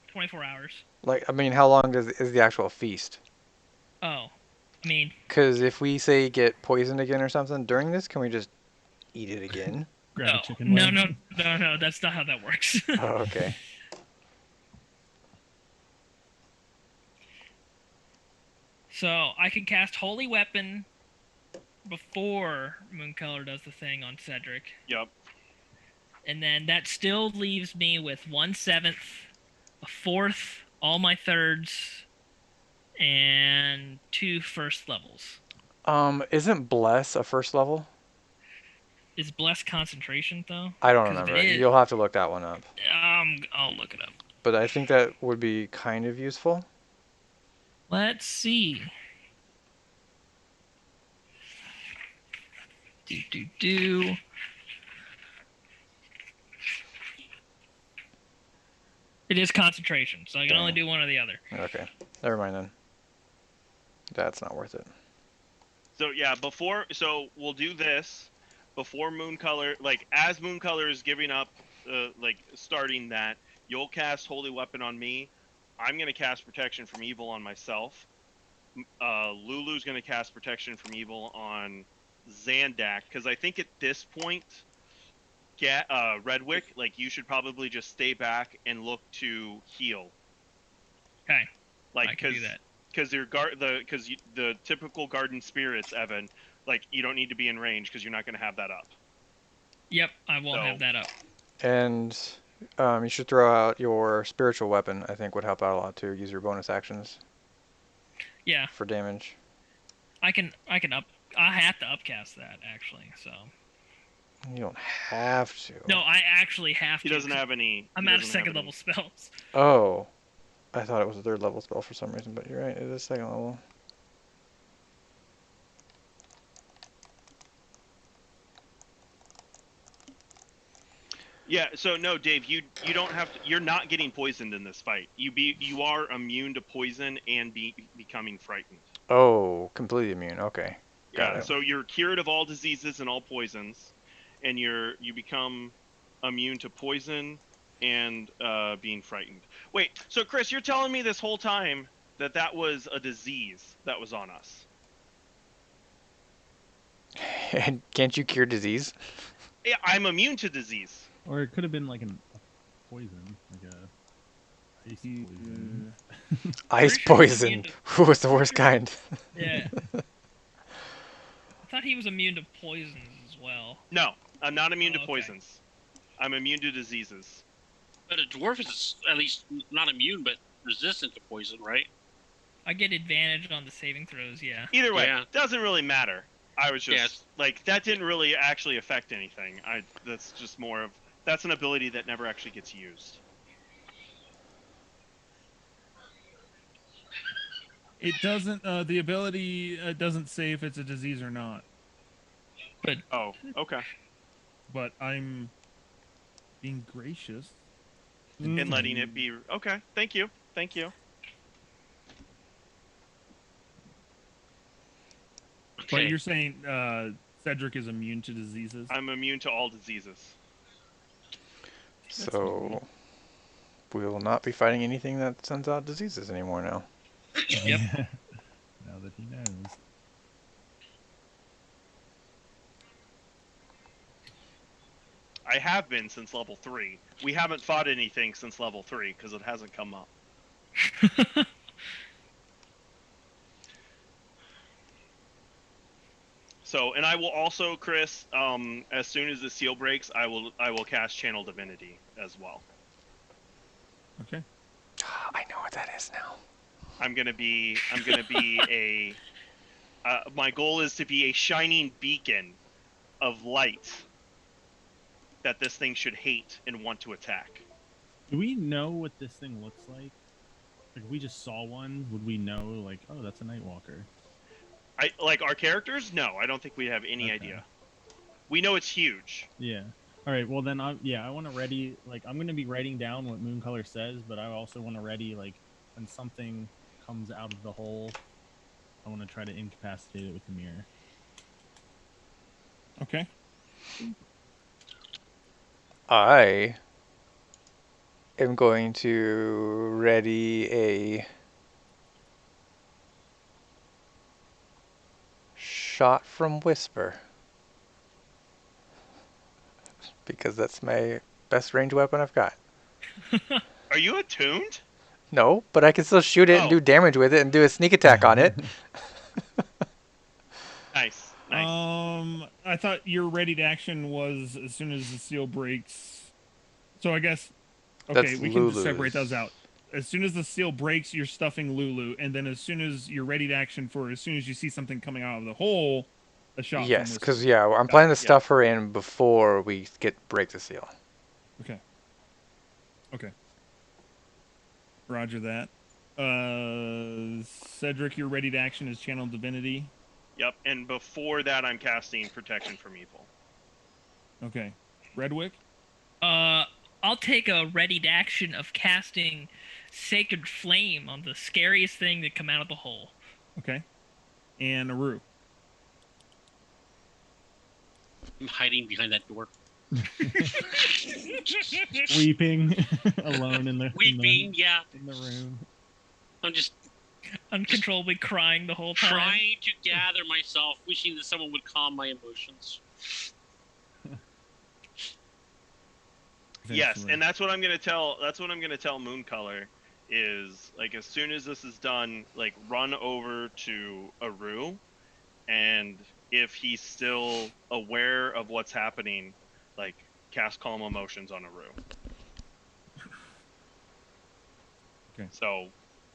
24 hours. Like, I mean, how long is the actual feast? Oh, I mean, Because if we say get poisoned again or something during this, can we just eat it again? Grab no, a chicken no, leg. no, that's not how that works. Oh, okay. So I can cast Holy Weapon before Mooncolor does the thing on Cedric, Yep. and then that still leaves me with 1/7, a 4th, all my 3rds, and 2 first levels. Isn't bless a first level? Is Bless concentration though? I don't 'Cause if remember. it is- You'll have to look that one up. I'll look it up. But I think that would be kind of useful. Let's see. Do. It is concentration, so I can only Dang. do one or the other. Okay. Never mind then. That's not worth it. So yeah, so we'll do this before Mooncolor. Like as Mooncolor is giving up, starting that, you'll cast Holy Weapon on me. I'm gonna cast Protection from Evil on myself, Lulu's going to cast Protection from Evil on Zandak, because I think at this point, Redwick, like, you should probably just stay back and look to heal. Okay. Like, I can do that. Because the typical garden spirits, Evan, like, you don't need to be in range because you're not going to have that up. Yep, I won't So- have that up. And you should throw out your spiritual weapon. I think would help out a lot too. Use your bonus actions Yeah, for damage. I can up. I have to upcast that actually. So You don't have to. no, I actually have He to. doesn't have any. I'm he out of doesn't have second any- level spells. Oh, I thought it was a 3rd level spell for some reason, but you're right. It is 2nd level. Yeah, so no, Dave, you don't have to. You're not getting poisoned in this fight. You are immune to poison and becoming frightened. Oh, completely immune. Okay. Got Yeah, it. so you're cured of all diseases and all poisons, and you become immune to poison and being frightened. Wait, so Chris, you're telling me this whole time that was a disease that was on us? And can't you cure disease? Yeah, I'm immune to disease. Or it could have been like a poison, like a ice poison. Ice Pretty sure he's poison. immune to- Who was the worst kind? Yeah. I thought he was immune to poisons as well. No, I'm not immune to Okay. poisons. I'm immune to diseases. But a dwarf is at least not immune, but resistant to poison, right? I get advantage on the saving throws. Yeah. Either way, Yeah. doesn't really matter. I was just Yes. like, that didn't really actually affect anything. That's just more of, that's an ability that never actually gets used. It doesn't. The ability doesn't say if it's a disease or not. Oh, okay. But I'm being gracious. And letting it be. Okay, thank you. Thank you. But Okay. you're saying Cedric is immune to diseases? I'm immune to all diseases. So we will not be fighting anything that sends out diseases anymore now. Yep. Now that he knows. I have been since level 3. We haven't fought anything since level 3 because it hasn't come up. So, and I will also, Chris, as soon as the seal breaks, I will cast Channel Divinity as well. Okay. I know what that is now. I'm gonna be a. My goal is to be a shining beacon of light that this thing should hate and want to attack. Do we know what this thing looks like? Like, if we just saw one, would we know, like, oh, that's a Nightwalker? I like our characters. No, I don't think we have any Okay. idea. We know it's huge. Yeah. All right. Well, then, I want to ready. Like, I'm going to be writing down what Mooncolor says, but I also want to ready, like, when something comes out of the hole, I want to try to incapacitate it with the mirror. Okay. I am going to ready a shot from Whisper. Because that's my best range weapon I've got. Are you attuned? No, but I can still shoot it and Oh. do damage with it and do a sneak attack on it. Nice, nice. I thought your ready to action was as soon as the seal breaks. So I guess okay, That's we can just Lulu's. separate those out. As soon as the seal breaks, you're stuffing Lulu, and then as soon as you're ready to action for, as soon as you see something coming out of the hole, a shot. from Yes, Whisper. because yeah, I'm planning to yeah. stuff her in before we break the seal. Okay. Okay. Roger that. Cedric, your ready to action is Channel Divinity. Yep. And before that, I'm casting Protection from Evil. Okay. Redwick? I'll take a ready to action of casting Sacred Flame on the scariest thing that come out of the hole. Okay. And Aru. I'm hiding behind that door. Weeping alone in the Weeping, yeah. in the room. I'm just Uncontrollably crying the whole time. Trying to gather myself, wishing that someone would calm my emotions. Yes, Eventually. and that's what I'm gonna tell. That's what I'm gonna tell Mooncolor is like as soon as this is done, like run over to Aru, and if he's still aware of what's happening, like cast Calm Emotions on Aru. Okay. So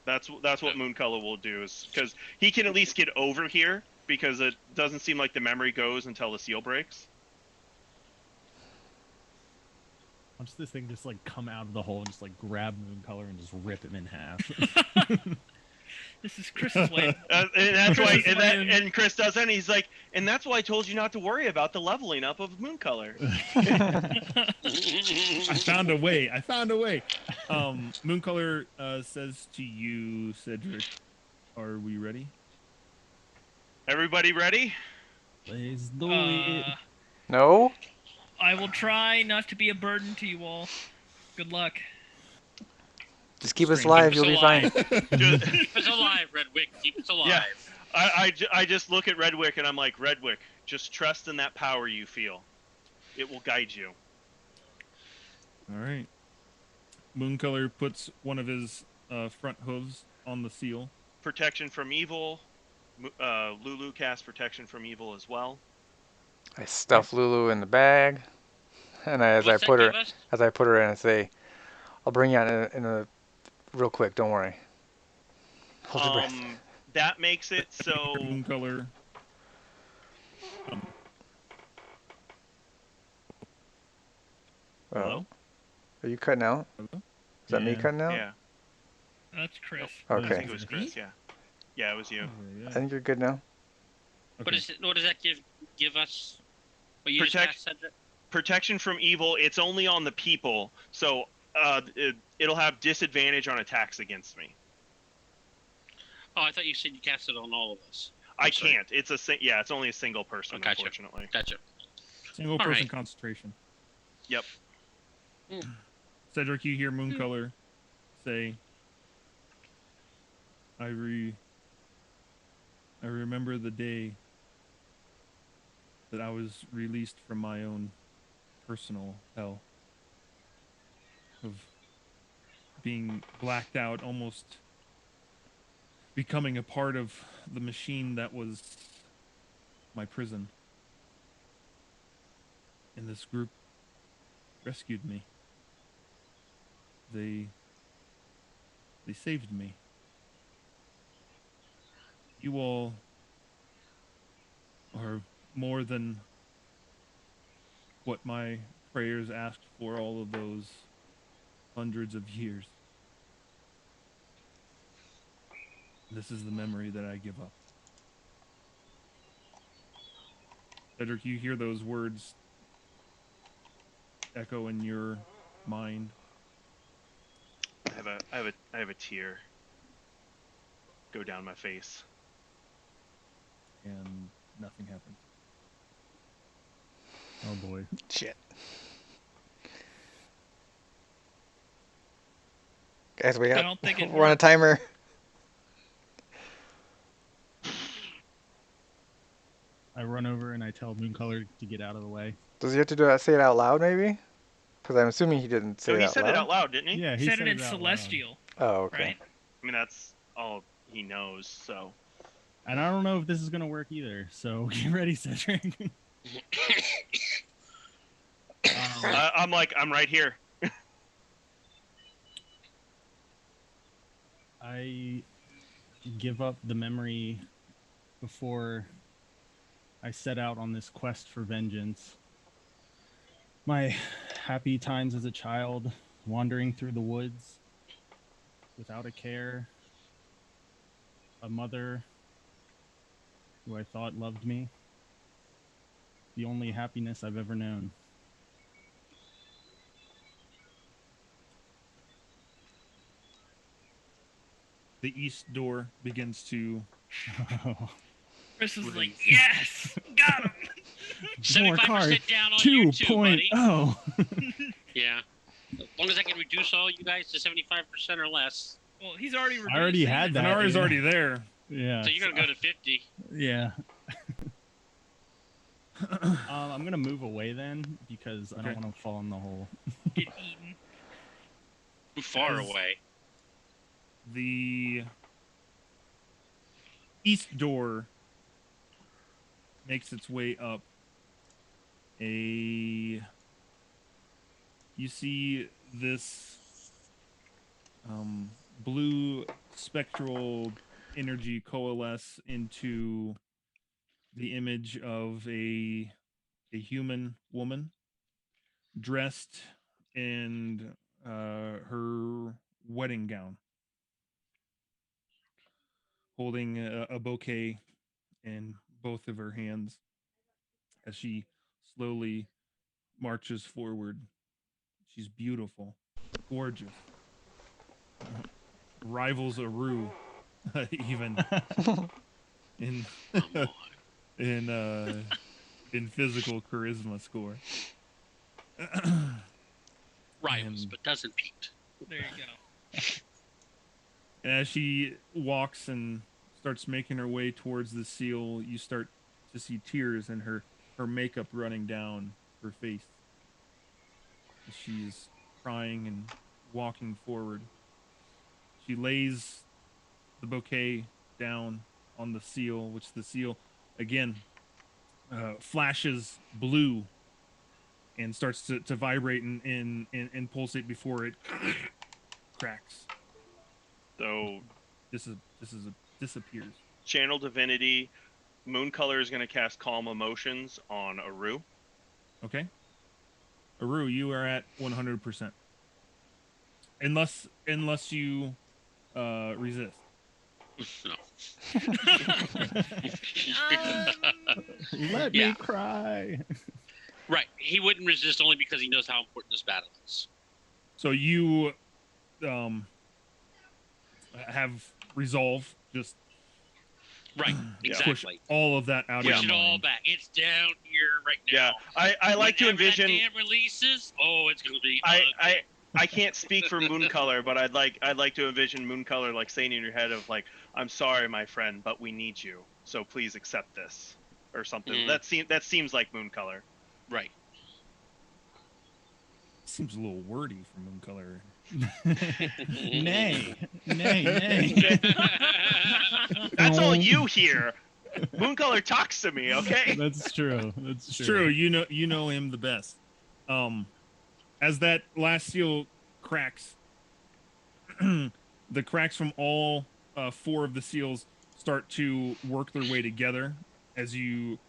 that's what Mooncolor will do is because he can at least get over here because it doesn't seem like the memory goes until the seal breaks. Watch this thing just like come out of the hole and just like grab Mooncolor and just rip him in half. This is Chris's way. And that's why, Chris's way in. and Chris does that, and he's like, and that's why I told you not to worry about the leveling up of Mooncolor. I found a way. Mooncolor says to you, Cedric, "Are we ready?" Everybody ready? Let's do it. No? I will try not to be a burden to you all. Good luck. Just keep us Strange. alive, Keep you'll us be fine. Just- Keep us alive, Redwick. Keep us alive. Yeah. I just look at Redwick and I'm like, Redwick, just trust in that power you feel. It will guide you. All right. Mooncolor puts one of his front hooves on the seal. Protection from evil. Lulu casts protection from evil as well. I stuff Lulu in the bag, and as I What's that put give her us? in, I say, "I'll bring you out in a real quick. Don't worry. Hold your breath." That makes it so. Mooncolor. Hello? Are you cutting out? Hello? Is that me Yeah. cutting out? Yeah. That's Chris. I Okay. think it was Chris. Yeah. Yeah, it was you. I think you're good now. Okay. What does that give us? What you Protect- just said? Protection from evil. It's only on the people, so it'll have disadvantage on attacks against me. Oh, I thought you said you cast it on all of us. I I'm sorry. can't. It's only a single person, Oh, gotcha. unfortunately. Gotcha. Single All person right. concentration. Yep. Cedric, you hear Mooncolor say, I remember the day that I was released from my own personal hell of being blacked out, almost becoming a part of the machine that was my prison. And this group rescued me. They saved me. You all are more than what my prayers asked for all of those hundreds of years. This is the memory that I give up. Cedric, you hear those words echo in your mind. I have a tear go down my face. And nothing happens. Oh boy. Shit. Guys, we I got don't think it we're on a worked. timer. I run over and I tell Mooncolor to get out of the way. Does he have to say it out loud, maybe? Because I'm assuming he didn't say So it he out said loud. it out loud, didn't he? Yeah, he Said it in out loud. Celestial, Oh, okay. right? I mean, that's all he knows. So And I don't know if this is gonna work either. So get ready, Cedric. I'm like, I'm right here. I give up the memory before I set out on this quest for vengeance. My happy times as a child, wandering through the woods without a care, a mother who I thought loved me, the only happiness I've ever known. The east door begins to Chris is like, yes, got him. 75% down on 2.0. you too, buddy. Oh. Yeah. As long as I can reduce all you guys to 75% or less. Well, he's already reduced. I already had that. Venari's yeah. already there. Yeah. So you're gonna go to 50. Yeah. I'm gonna move away then because I don't Okay. want to fall in the hole. Get eaten. Too far As- away. The east door makes its way up. You see this blue spectral energy coalesce into the image of a human woman dressed in her wedding gown, holding a bouquet in both of her hands as she slowly marches forward. She's beautiful, gorgeous, rivals Aru, even in Come on. in physical charisma score. Rivals, And- but doesn't beat. There you go. And as she walks and starts making her way towards the seal, you start to see tears in her makeup running down her face. She's crying and walking forward. She lays the bouquet down on the seal, which the seal again flashes blue and starts to vibrate and pulsate before it cracks. So Disappears. channel divinity, moon color is going to cast calm emotions on Aru. Okay. Aru, you are at 100%. Unless you resist. No. Let Yeah. me cry. Right. He wouldn't resist only because he knows how important this battle is. So you have resolve, just Right. Yeah. push Exactly. all of that out Push of it your all mind. back. It's down here right now. Yeah, I like to Whenever envision. that damn releases. Oh, it's gonna be. I can't speak for moon color, but I'd like to envision moon color like saying in your head of like, I'm sorry, my friend, but we need you, so please accept this or something. Mhm. That seems like moon color. Right. Seems a little wordy for Moon Color. Nay. Nay. That's all you hear. Moon color talks to me, okay? That's true. That's It's true. You know him the best. As that last seal cracks, the cracks from all four of the seals start to work their way together as you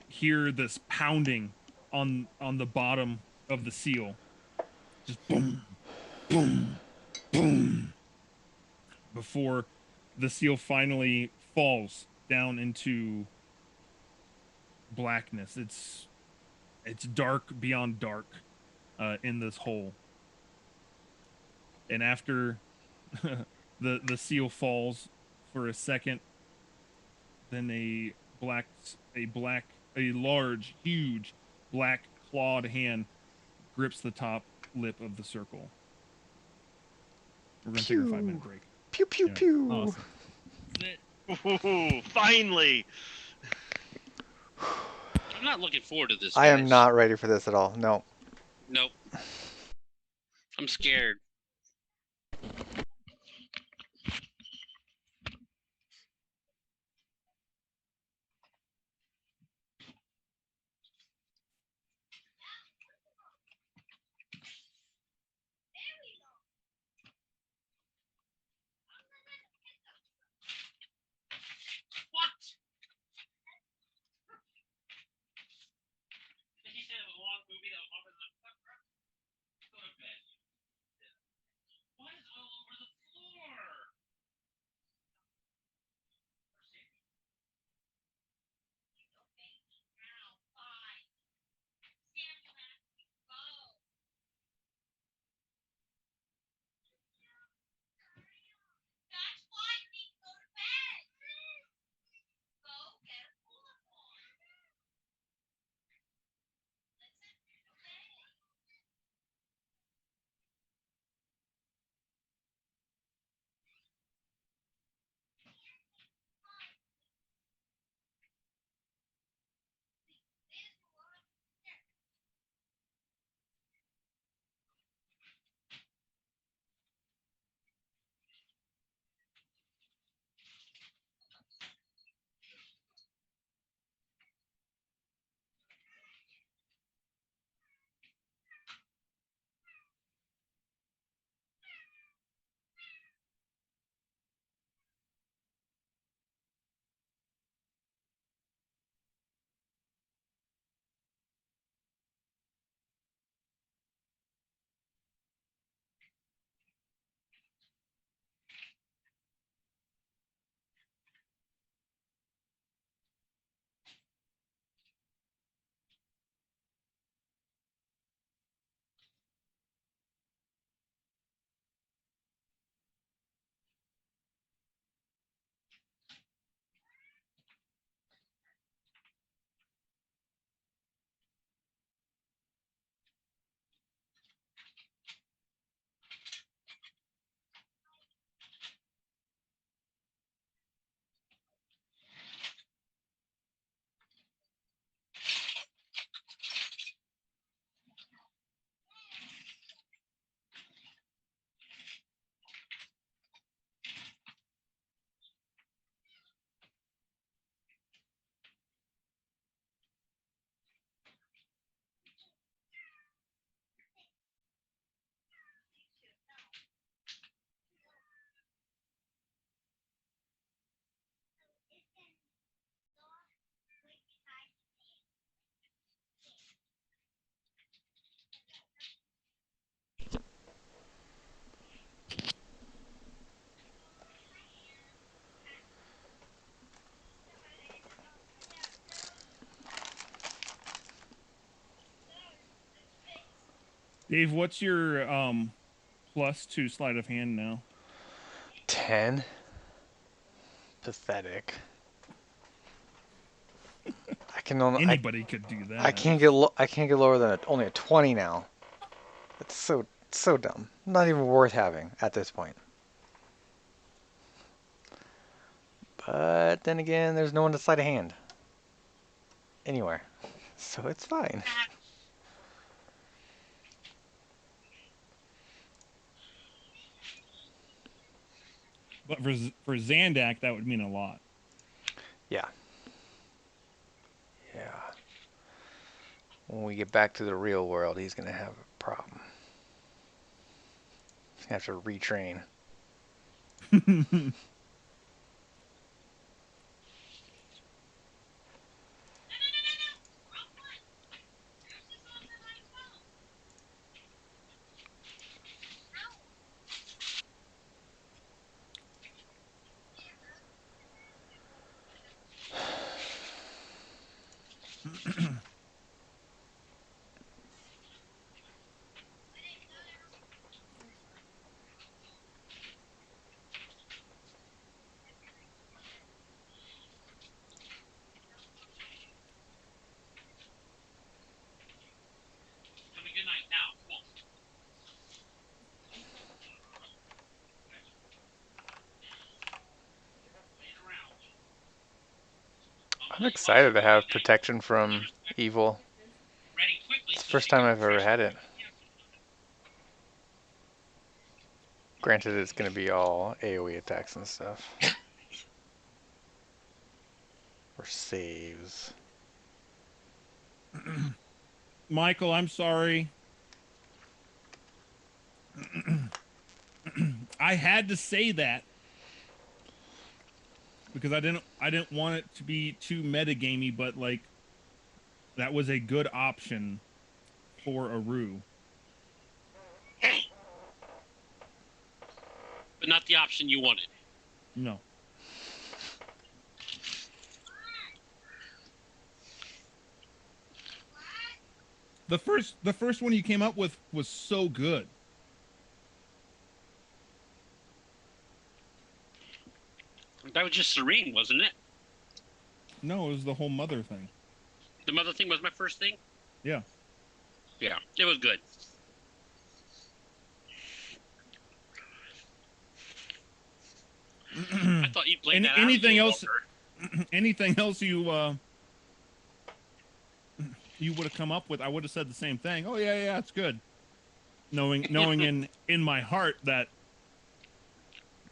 hear this pounding on the bottom of the seal. Just boom, boom, boom, before the seal finally falls down into blackness. It's dark beyond dark in this hole. And after the seal falls for a second, then a large, huge black clawed hand grips the top lip of the circle. We're gonna take our 5-minute break. Pew pew Yeah. pew. Awesome. Ooh, finally. I'm not looking forward to this. I am guys. not ready for this at all. No. Nope. I'm scared. What? Did you say it was a long movie that was longer than go to bed? Dave, what's your +2 sleight of hand now? 10. Pathetic. I can only. Anybody could do that. I can't get lower than only a 20 now. That's so dumb. Not even worth having at this point. But then again, there's no one to sleight a hand anywhere, so it's fine. But for Zandak, that would mean a lot. Yeah. When we get back to the real world, he's gonna have a problem. He's gonna have to retrain. Have a good night now. Come on. I'm excited to have protection from evil. Ready quickly. It's the first time I've ever had it. Granted, it's gonna be all AoE attacks and stuff. Or saves. Michael, I'm sorry. I had to say that because I didn't want it to be too metagamey, but like that was a good option for Aru. But not the option you wanted. No. The first one you came up with was so good. That was just Serene, wasn't it? No, it was the whole mother thing. The mother thing was my first thing? Yeah. Yeah, it was good. I thought you played that anything out, else? Baldur. Anything else you would have come up with? I would have said the same thing. Oh yeah, it's good. Knowing in my heart that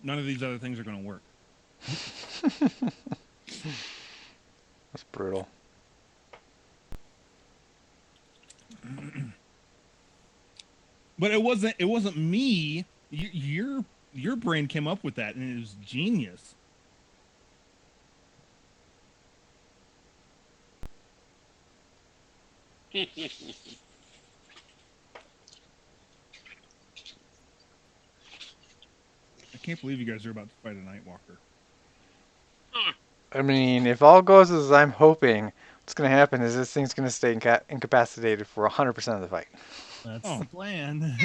none of these other things are going to work. That's brutal. But it wasn't me. Your brain came up with that, and it was genius. I can't believe you guys are about to fight a Nightwalker. I mean, if all goes as I'm hoping, what's going to happen is this thing's going to stay incapacitated for 100% of the fight. That's the plan.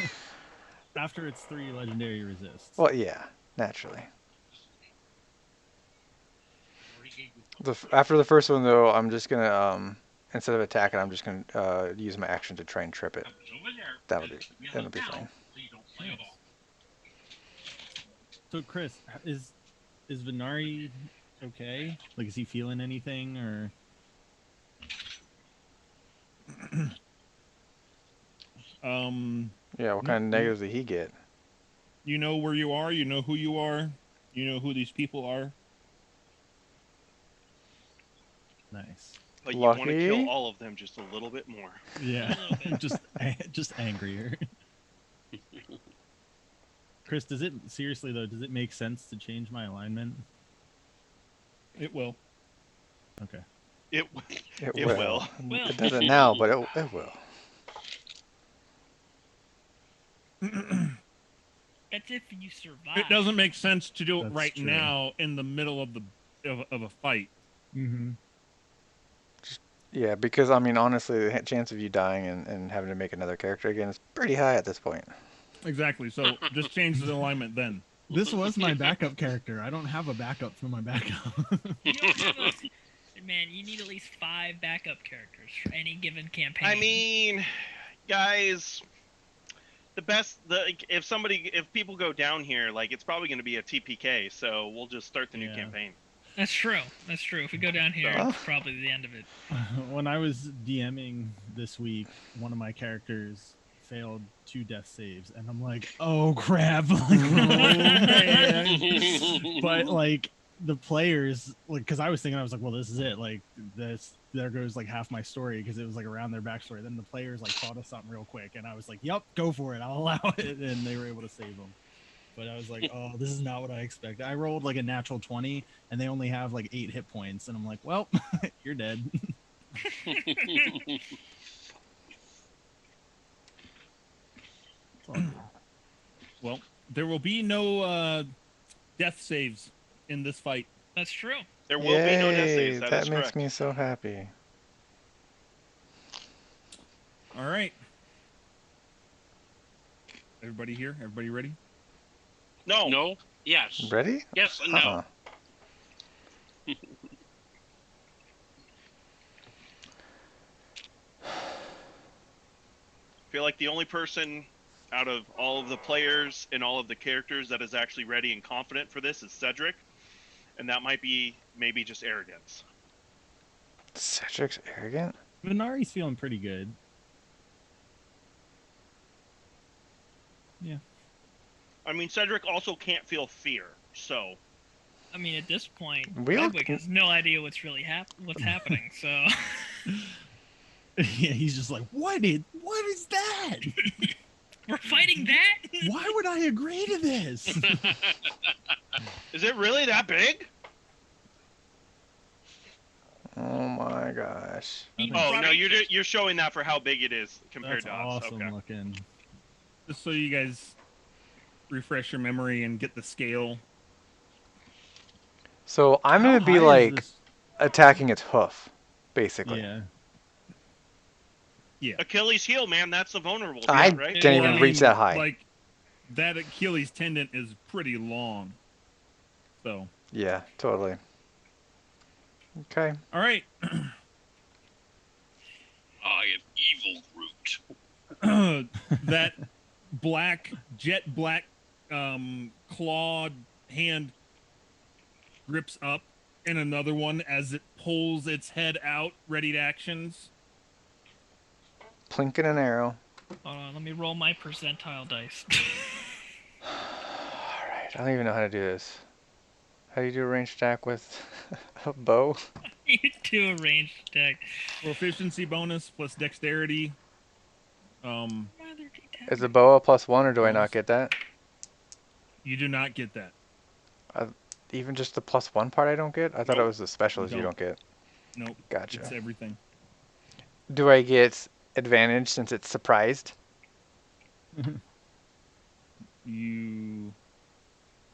After its 3 legendary resists. Well, yeah, naturally. After the first one, though, I'm just going to, instead of attacking, I'm just going to use my action to try and trip it. That'll be fine. Nice. So, Chris, is Venari okay? Like, is he feeling anything, or? Yeah, what kind of negatives did he get? You know where you are. You know who you are. You know who these people are. Nice. But you want to kill all of them just a little bit more. Yeah, just angrier. Chris, does it make sense to change my alignment? It will. Okay. It will. Well. It doesn't now, but it will. That's if you survive. It doesn't make sense to do it That's right true. now in the middle of a fight. Mm-hmm. Yeah, because I mean, honestly, the chance of you dying and having to make another character again is pretty high at this point. Exactly. So just change the alignment then. This was my backup character. I don't have a backup for my backup. You don't have a man. You need at least 5 backup characters for any given campaign. I mean, guys, if people go down here, like it's probably going to be a TPK. So we'll just start the new campaign. That's true. That's true. If we go down here, So- it's probably the end of it. When I was DMing this week, one of my characters failed 2 death saves, and I'm like, oh crap! Like, man. But like the players, like, because I was thinking, I was like, well, this is it. Like there goes like half my story because it was like around their backstory. Then the players like thought of something real quick, and I was like, yep, go for it. I'll allow it, and they were able to save them. But I was like, oh, this is not what I expected. I rolled like a natural 20, and they only have like 8 hit points, and I'm like, well, you're dead. Well, there will be no death saves in this fight. That's true. There will be no death Yay, saves. that That is makes correct. me so happy. All right. Everybody here? Everybody ready? No. No. Yes. Ready? Yes and no. Uh-uh. I feel like the only person out of all of the players and all of the characters that is actually ready and confident for this is Cedric, and that might be maybe just arrogance. Cedric's arrogant? Venari's feeling pretty good. Yeah. I mean, Cedric also can't feel fear, so I mean, at this point, We all- Redwick has no idea what's really what's happening. So Yeah, he's just like, what is that? we're fighting that. Why would I agree to this? is it really that big? Oh my gosh. I Oh think no, you're showing that for how big it is compared that's to us. awesome Okay. looking. Just so you guys refresh your memory and get the scale. So I'm How gonna be high is like this? attacking its hoof, basically. Yeah. Yeah. Achilles heel, man, that's the vulnerable I spot, right? didn't Well, even I reach mean, that high. Like, that Achilles tendon is pretty long. So, Yeah, totally. Okay. all right. I am evil Groot. That jet black clawed hand grips up, and another one as it pulls its head out, ready to actions. Plinking an arrow. Hold on, let me roll my percentile dice. Alright, I don't even know how to do this. How do you do a range attack with a bow? You do a ranged attack. Proficiency bonus plus dexterity. Rather D10. Is a bow a +1 or do I not get that? You do not get that. Even just the +1 part I don't get? I thought it Nope. was the specials you Don't. don't get. Nope. Gotcha. It's everything. Do I get advantage since it's surprised? You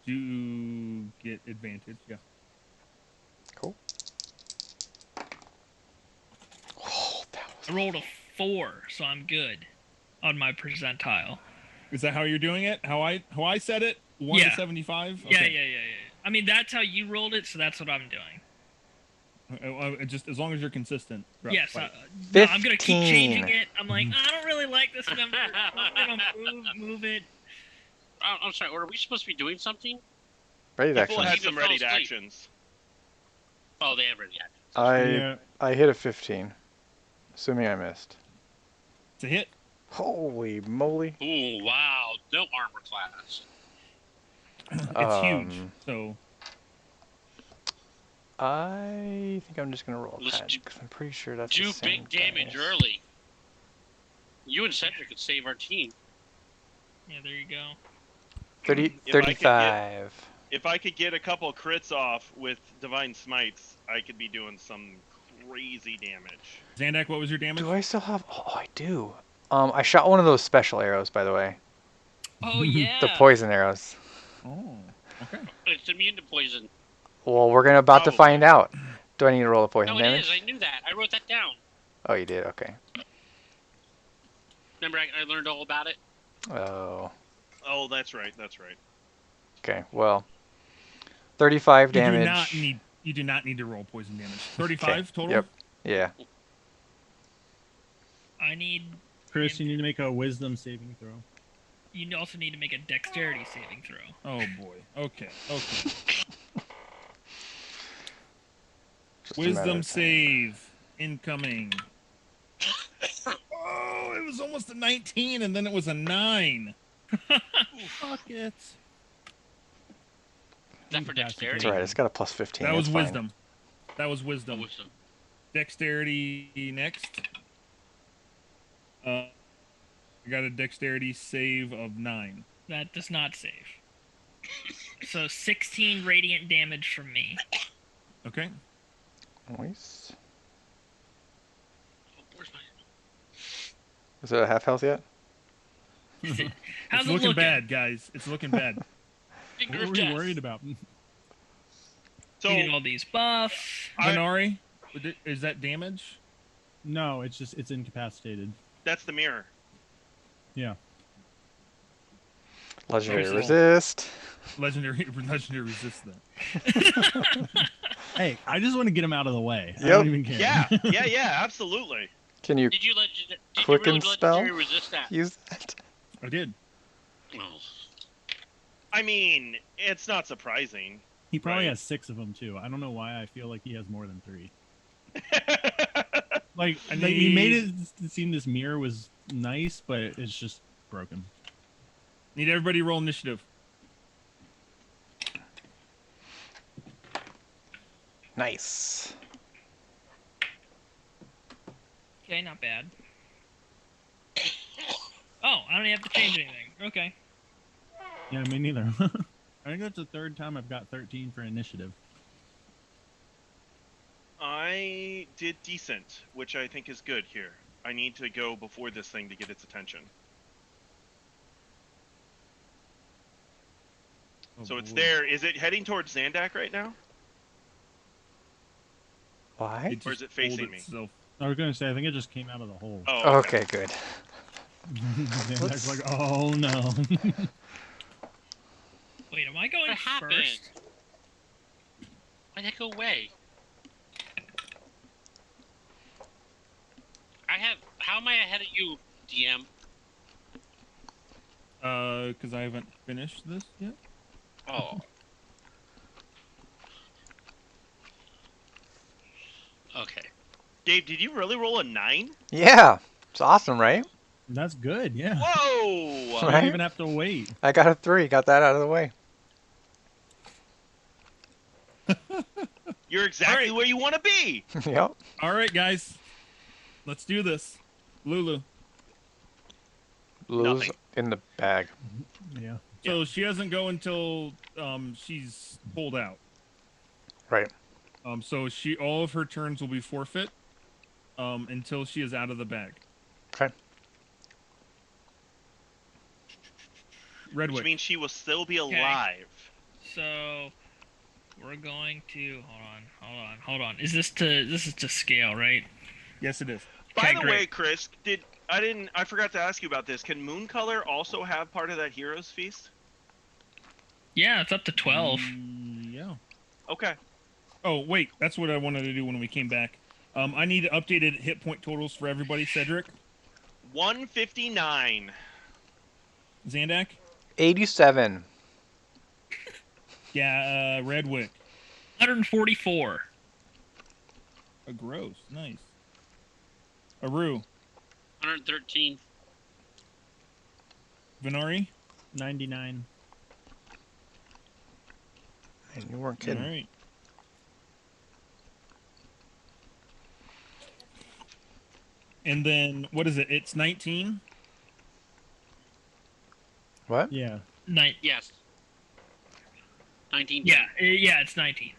do get advantage, yeah. Cool. Oh, that was... I rolled a 4, so I'm good on my percentile. Is that how you're doing it? How I said it? 1 Yeah. to 75? Yeah, Okay. yeah. I mean, that's how you rolled it, so that's what I'm doing. Just as long as you're consistent. throughout Yes, the fight. no, I'm gonna keep 15. changing it. I'm like, I don't really like this number. I'm gonna move it. I'm sorry. Are we supposed to be doing something? Ready to People action. had People some ready fell to asleep. actions. Oh, they have ready action. I hit a 15. Assuming I missed. It's a hit. Holy moly. Ooh, wow. No armor class. It's huge. So I think I'm just gonna roll Let's that do- because I'm pretty sure that's the Do same big damage dice. early. You and Cedric could save our team. Yeah, there you go. 30, If I could get- 35. If I could get a couple crits off with Divine Smites, I could be doing some crazy damage. Zandak, what was your damage? Do I still have? Oh, I do. I shot one of those special arrows, by the way. Oh yeah. The poison arrows. Oh, okay. It's immune to poison. Well, we're about to Oh. find out. Do I need to roll a poison No, it damage? is. I knew that. I wrote that down. Oh, you did. Okay. Remember, I learned all about it. Oh. Oh, that's right. That's right. Okay. Well, 35 You do damage. not need to roll poison damage. Okay. 35 total. Yep. Yeah. I need. Chris, you need to make a wisdom saving throw. You also need to make a dexterity saving throw. Oh boy. Okay. Okay. Just a matter Wisdom of time. save incoming. Oh, it was almost a 19, and then it was a 9. Fuck it. Is that for Incapacitated. dexterity? That's right. It's got a plus 15. That was it's fine. wisdom. That was Oh, wisdom. wisdom. Dexterity next. I got a dexterity save of 9. That does not save. So 16 radiant damage from me. Okay. Nice. Oh, where's my... Is it a half health yet? How's It's it looking looking? bad, guys. It's looking bad. Finger What of were you death. worried about? So Eating all these buffs. Minari, is that damage? No, it's incapacitated. that's the mirror. Yeah. Legendary Crystal. resist. Legendary resist that. Hey, I just want to get him out of the way. I Yep. don't even care. Yeah, absolutely. Can you Did you Quicken really spell? legendary resist that? use that? I did. Oh. I mean, it's not surprising. He probably Right. has 6 of them too. I don't know why I feel like he has more than 3. Like, I he made need- it seem this mirror was nice, but it's just broken. Need everybody roll initiative. Nice. Okay, not bad. Oh, I don't even have to change anything. Okay. Yeah, me neither. I think that's the 3rd time I've got 13 for initiative. I did decent, which I think is good here. I need to go before this thing to get its attention. So it's there. Is it heading towards Zandak right now? Why? Or is it facing pulled me? itself. I was gonna say I think it just came out of the hole. Oh, Okay, good. Xandak's like, oh no. Wait, am I going What happened? first? Why'd that go away? How am I ahead of you, DM? Because I haven't finished this yet. Oh. Okay. Dave, did you really roll a 9? Yeah. It's awesome, right? That's good, yeah. Whoa! You Right? don't even have to wait. I got a 3. Got that out of the way. You're exactly Alright. where you want to be. Yep. All right, guys. Let's do this. Lulu. Lulu's Nothing. in the bag. Yeah. So she doesn't go until she's pulled out. Right. So all of her turns will be forfeit until she is out of the bag. Okay. Redwick. Which means she will still be Okay. alive. So we're going to hold on. This is to scale, right? Yes, it is. By Okay, the great. way, Chris, I forgot to ask you about this. Can Mooncolor also have part of that Hero's Feast? Yeah, it's up to 12. Yeah. Okay. Oh, wait. That's what I wanted to do when we came back. I need updated hit point totals for everybody. Cedric, 159. Zandak, 87. yeah, Redwick. 144. Gross. Nice. Aru, 113. Venari. 99. And you weren't All kidding. right. And then what is it? It's 19. What? Yeah. Yes. 19. Yeah, it's 19.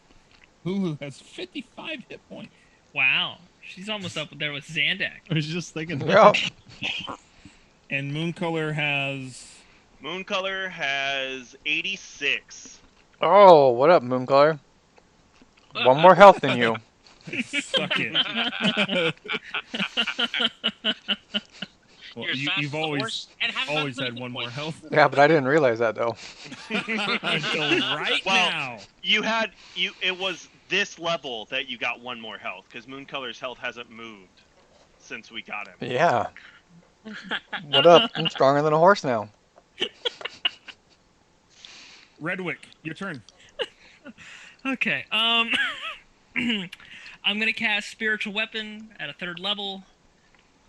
Hulu has 55 hit points. Wow, she's almost up there with Zandak. I was just thinking Yep. And Mooncolor has Mooncolor has 86. Oh, what up, Mooncolor? One more health than you. Suck it. Well, You're as fast you've as a always horse and have always about had one more points. health Yeah, but I didn't realize that though. until right Well, now. It was this level that you got one more health because Mooncolor's health hasn't moved since we got him. Yeah. What up? I'm stronger than a horse now. Redwick, your turn. Okay. I'm gonna cast Spiritual Weapon at a 3rd level,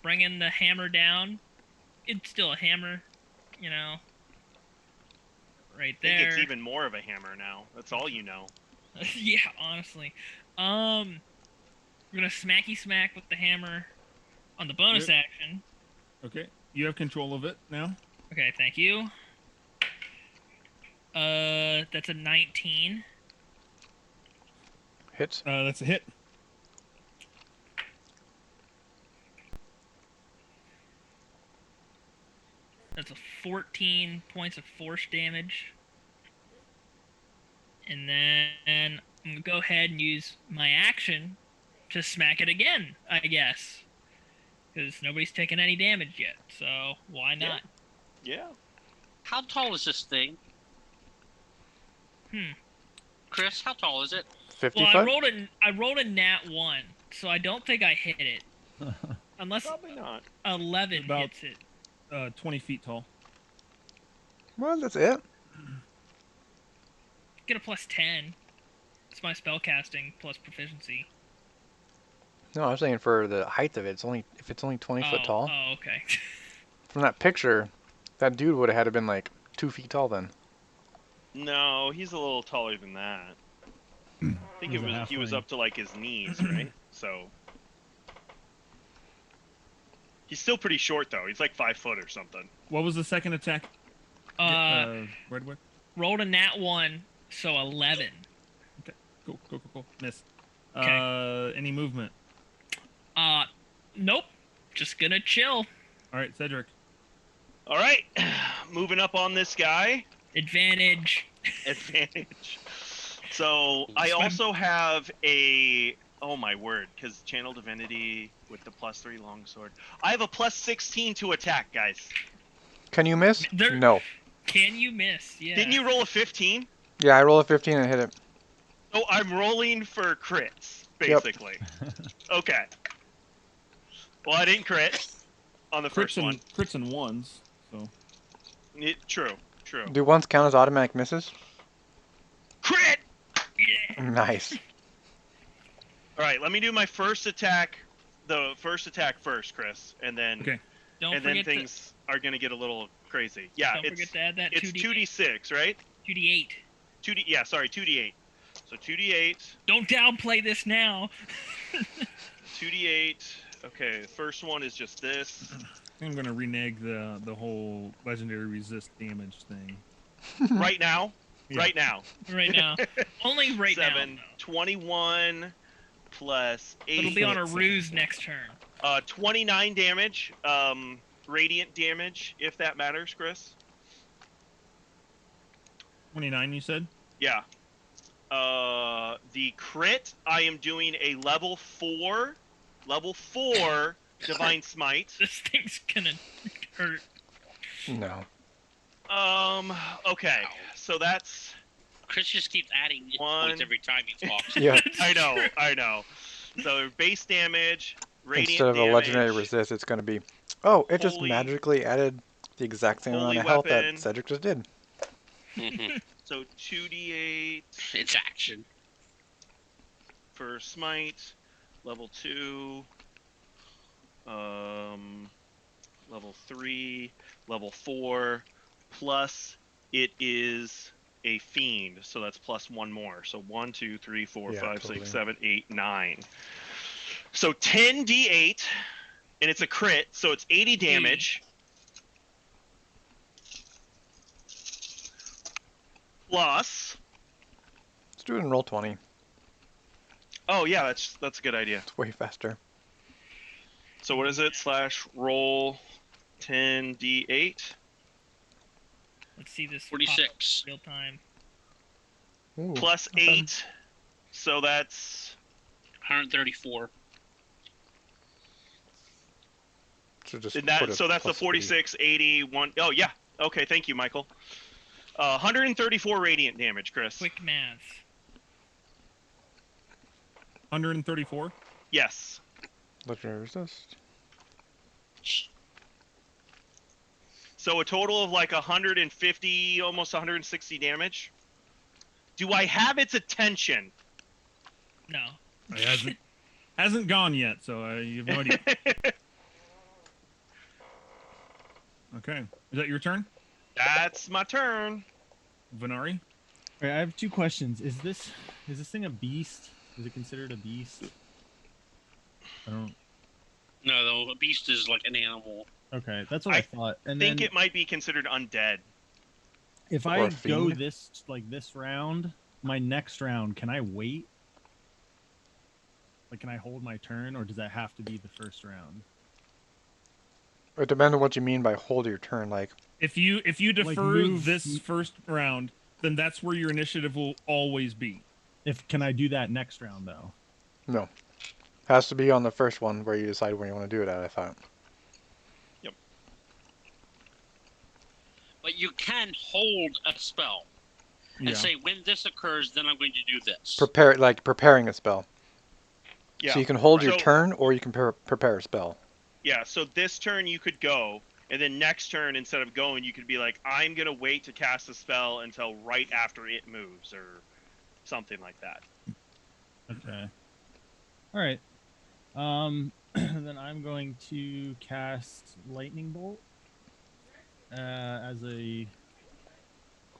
bringing the hammer down. It's still a hammer, you know. Right I think there. it's even more of a hammer now. That's all you know. Yeah, honestly. We're gonna smacky smack with the hammer on the bonus Yep. action. Okay, you have control of it now. Okay, thank you. That's a 19. Hits. That's a hit. That's a 14 points of force damage. And then I'm gonna go ahead and use my action to smack it again, I guess. Because nobody's taken any damage yet, so why not? Yeah. How tall is this thing? Chris, how tall is it? 50 Well, foot? I rolled a nat 1, so I don't think I hit it. Unless Probably not. 11 About- hits it. 20 feet tall. Well, that's it. Get a plus 10. It's my spellcasting plus proficiency. No, I was saying for the height of it. If it's only 20 foot tall. Oh, okay. From that picture, that dude would have had to been like 2 feet tall then. No, he's a little taller than that. I think He's a he was halfling. up to like his knees, right? So he's still pretty short though. He's like 5 foot or something. What was the second attack? Redwick. Rolled a nat 1, so 11. Go. Miss. Okay. Any movement? Nope. Just gonna chill. All right, Cedric. All right, moving up on this guy. Advantage. Advantage. So I Swim. also have a. Oh my word! Because channel divinity with the +3 longsword. I have a +16 to attack, guys. Can you miss? There- No. Can you miss? Yeah. Didn't you roll a 15? Yeah, I roll a 15 and hit it. Oh, I'm rolling for crits, basically. Okay. Well, I didn't crit on the first one. Crits and ones. So True. Do ones count as automatic misses? Crit! Yeah. Nice. All right, let me do my first attack. The first attack first, Chris, and then okay. Don't and then forget things are gonna get a little crazy. Yeah, don't forget to add that it's 2d6, right? 2d8. 2d8. So 2d8, Don't downplay this now. 2d8. Okay, the first one is just this. I'm gonna renege the whole legendary resist damage thing. Right now. Yeah. Right now. Right now. Only right 7, now. 21 plus 8. It'll be on a ruse next turn. 29 damage. Radiant damage, if that matters, Chris. 29, you said? Yeah. The crit, I am doing a level 4 Divine Smite. This thing's gonna hurt. No. Okay. So that's Chris just keeps adding One. points every time he talks. Yeah. I know. So base damage, radiant Instead of a damage, legendary resist, it's going to be. Oh, it just Holy- magically added the exact same amount Holy of health weapon. that Cedric just did. Mhm. So 2d8 It's action. for smite, level 2, level 3, level 4, plus it is a fiend, so that's plus 1 more. So 1, 2, 3, 4, Yeah, 5, totally. 6, 7, 8, 9. So 10d8, and it's a crit, so it's 80 damage. Plus, Let's do it in roll 20. oh yeah, that's a good idea. It's way faster. So what is it? /roll 10d8. Let's see this. 46. Real time. Ooh, Plus not bad. 8. So that's 134. So just And put a so that's the plus 80. 46, 81. Oh, yeah. Okay, thank you, Michael. 134 radiant damage, Chris. Quick math. 134. Yes. Legendary resist. So a total of like 150, almost 160 damage. Do I have its attention? No. It hasn't gone yet, so you have no idea. Okay. Is that your turn, That's my turn. Venari? All right, I have 2 questions. Is this thing a beast? Is it considered a beast? I don't. No, a beast is like an animal. Okay, that's what I thought. And I think then it might be considered undead. if Or I a go fiend? this round, my next round, can I wait? Like, can I hold my turn, or does that have to be the first round? It depends on what you mean by hold your turn. Like, If you defer move- this first round, then that's where your initiative will always be. Can I do that next round though? no. Has to be on the first one where you decide when you want to do it at, I thought. But you can hold a spell and Yeah. say, when this occurs, then I'm going to do this. Preparing a spell. Yeah. So you can hold your So- turn, or you can prepare a spell. Yeah, so this turn you could go, and then next turn, instead of going, you could be like, I'm going to wait to cast a spell until right after it moves, or something like that. Okay. All right. Then I'm going to cast Lightning Bolt as a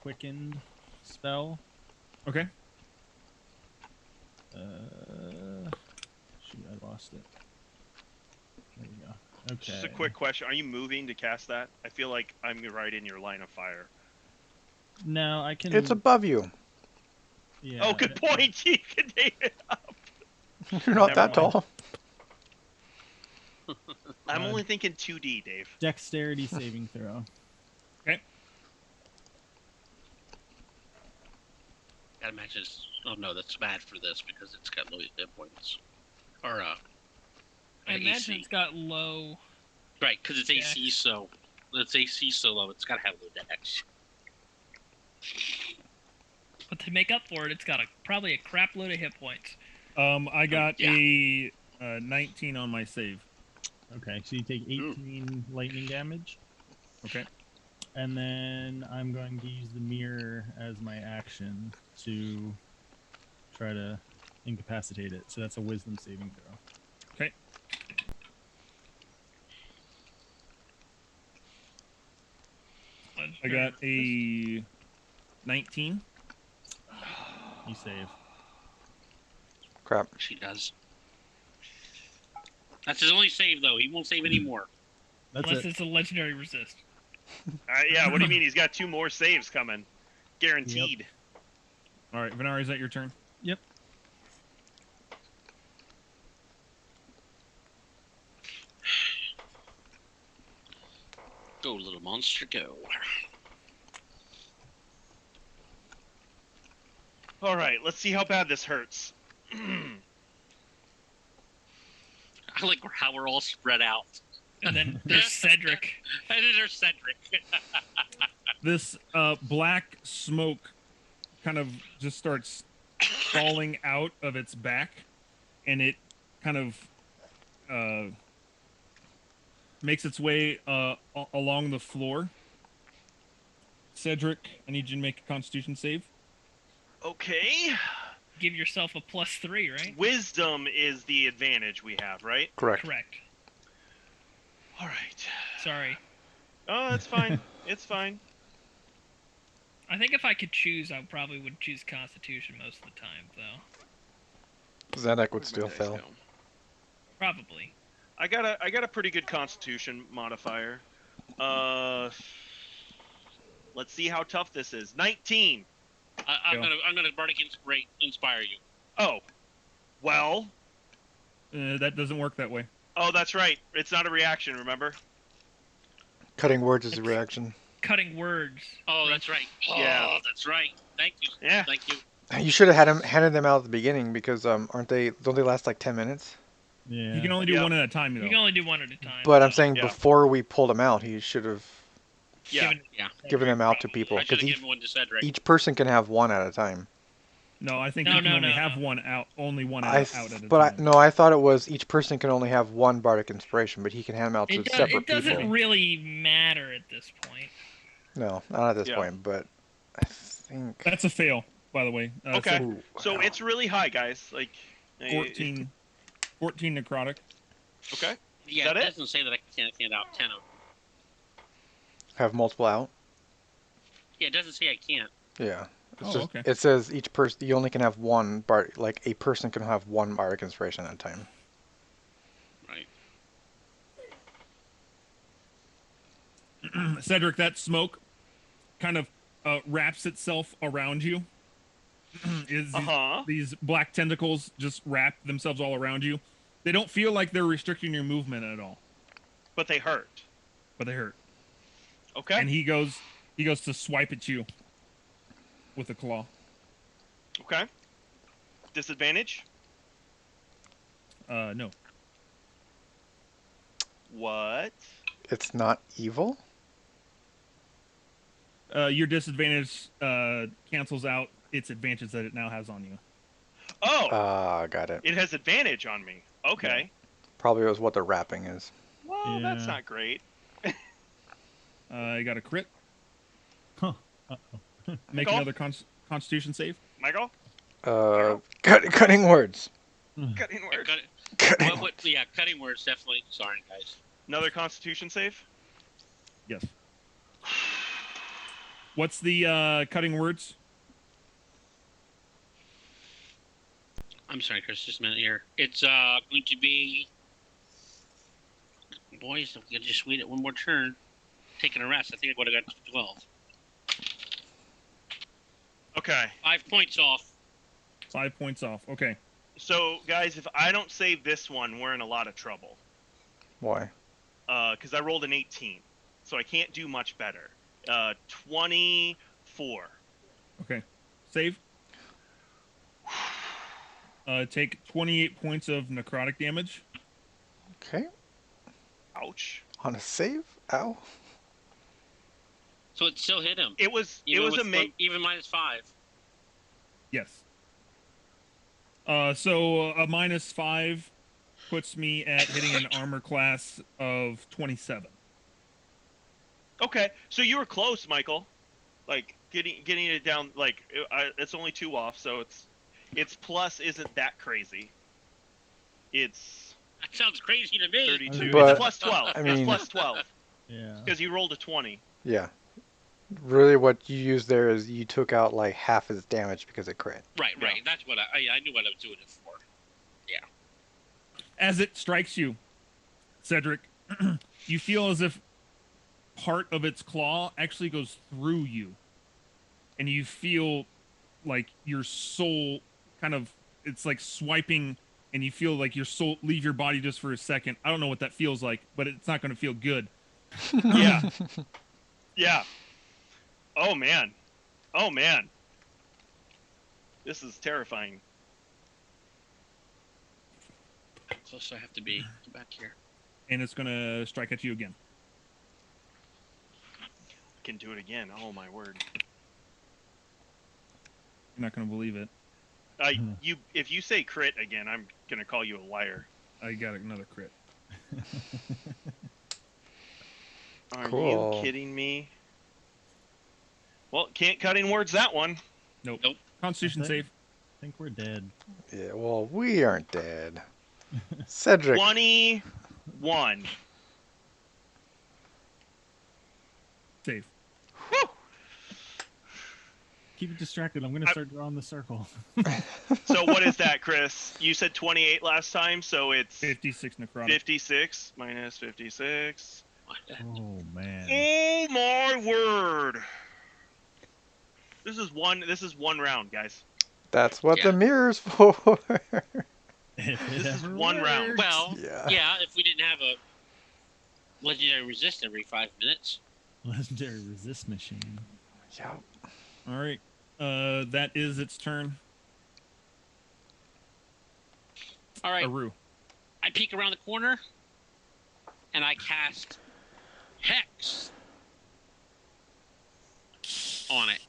quickened spell. Okay. Shoot, I lost it. There we go. Okay. Just a quick question. Are you moving to cast that? I feel like I'm right in your line of fire. No, I can. It's above you. Yeah. Oh, good point. You can take it up. You're not Never that mind. tall. I'm only thinking 2D, Dave. Dexterity saving throw. Okay. Gotta imagine. Oh no, that's bad for this because it's got low hit points. Or I imagine it's got low. right, because it's AC, Dex. so it's AC so low. It's gotta have low dex. But to make up for it, it's got probably a crap load of hit points. I got Yeah. a 19 on my save. Okay, so you take 18 lightning damage. Okay. And then I'm going to use the mirror as my action to try to incapacitate it. So that's a wisdom saving throw. Okay. I got a 19. You save. Crap. She does. That's his only save, though. He won't save anymore. That's Unless it. it's a legendary resist. Yeah, what do you mean? He's got 2 more saves coming. Guaranteed. All right, Venari, is that your turn? Yep. Go, little monster, go. All right, let's see how bad this hurts. I like how we're all spread out. And then there's Cedric. And then there's Cedric. This black smoke kind of just starts falling out of its back, and it kind of makes its way along the floor. Cedric, I need you to make a Constitution save. Okay. Give yourself a +3, right? Wisdom is the advantage we have, right? Correct. Correct. All right. Sorry. Oh, it's fine. It's fine. I think if I could choose, I probably would choose Constitution most of the time, though. Zedek would Where'd my still dice fail. go? Probably. I got a pretty good Constitution modifier. Let's see how tough this is. 19. I'm gonna bardic inspire you. Oh, well. That doesn't work that way. Oh, that's right. It's not a reaction. Remember? Cutting words is a reaction. Cutting words. Oh, that's right. Yeah. Oh, that's right. Thank you. Yeah. Thank you. You should have handed them out at the beginning because aren't they? Don't they last like 10 minutes? Yeah. You can only do Yeah. one at a time, You though. can only do one at a time. But I'm so saying Yeah. before we pulled them out, he should have Yeah. given them out to Probably. people I should because have given one to Cedric. each person can have one at a time. No, I think No, you can no, only no, have no. one out, only one I out at a but time. I thought it was each person can only have one bardic inspiration, but he can hand them out to it separate doesn't people. really matter at this point. No, not at this Yeah. point, but I think. That's a fail, by the way. Okay. Ooh, So wow. it's really high, guys. Like 14 necrotic. Okay. Yeah, that it it? doesn't say that I can't hand out 10 of them. Have multiple out. Yeah, it doesn't say I can't. Yeah. It's Oh, just, okay. It says each person you only can have one like a person can have one bardic inspiration at a time. Right. Cedric, that smoke kind of wraps itself around you. These black tentacles just wrap themselves all around you. They don't feel like they're restricting your movement at all, But they hurt. but they hurt. Okay. And he goes to swipe at you with a claw. Okay. Disadvantage? No. What? It's not evil. Your disadvantage cancels out its advantage that it now has on you. Oh, Got it. it has advantage on me. Okay. Probably was what the wrapping is. Well, that's Yeah. not great. I got a crit. Huh. Uh-oh. Make Michael? another Constitution save. Michael? Cutting words. Cutting Yeah, word. cutting words definitely. Sorry, guys. Another Constitution save? Yes. What's the cutting words? I'm sorry, Chris. Just a minute here. It's going to be. Boys, if we could just wait it one more turn. Taking a rest. I think I would have got to 12. Okay. 5 points off. 5 points off. Okay. So, guys, if I don't save this one, we're in a lot of trouble. Why? Because I rolled an 18. So I can't do much better. 24. Okay. Save. Take 28 points of necrotic damage. Okay. Ouch. On a save? Ow. So it still hit him. It was Even a with even -5. Yes. So a -5 puts me at hitting an armor class of 27. Okay, so you were close, Michael. Like getting it down. Like it's only 2 off, so its plus isn't that crazy. It's That sounds crazy to me. 32. But, it's plus 12. I mean- it's plus 12 Yeah. because you rolled a 20. Yeah. Really, what you used there is you took out like half his damage because it crit. Right. Yeah. That's what I knew what I was doing it for. As it strikes you, Cedric, you feel as if part of its claw actually goes through you. And you feel like your soul kind of, it's like swiping, and you feel like your soul leave your body just for a second. I don't know what that feels like, but it's not going to feel good. Yeah. Yeah. Oh man. This is terrifying. How close do I have to be? Come back here. And it's going to strike at you again. I can do it again. Oh my word. You're not going to believe it. If you say crit again, I'm gonna call you a liar. I got another crit. Are Cool. you kidding me? Well, can't cutting words that one. Nope. Nope. Constitution Okay. save. I think we're dead. Yeah, well, we aren't dead. Cedric. 21. Save. Whew. Keep it distracted. I'm gonna start drawing the circle. So what is that, Chris? You said 28 last time, so it's 56 necrotic. 56 minus 56. Oh man. Oh my word! This is one round, guys. That's what Yeah. the mirror's for. If it This is ever one round. works. Well, Yeah. yeah, if we didn't have a legendary resist every 5 minutes. Legendary resist machine. Yeah. All right. That is its turn. All right. Aru. I peek around the corner, and I cast Hex on it.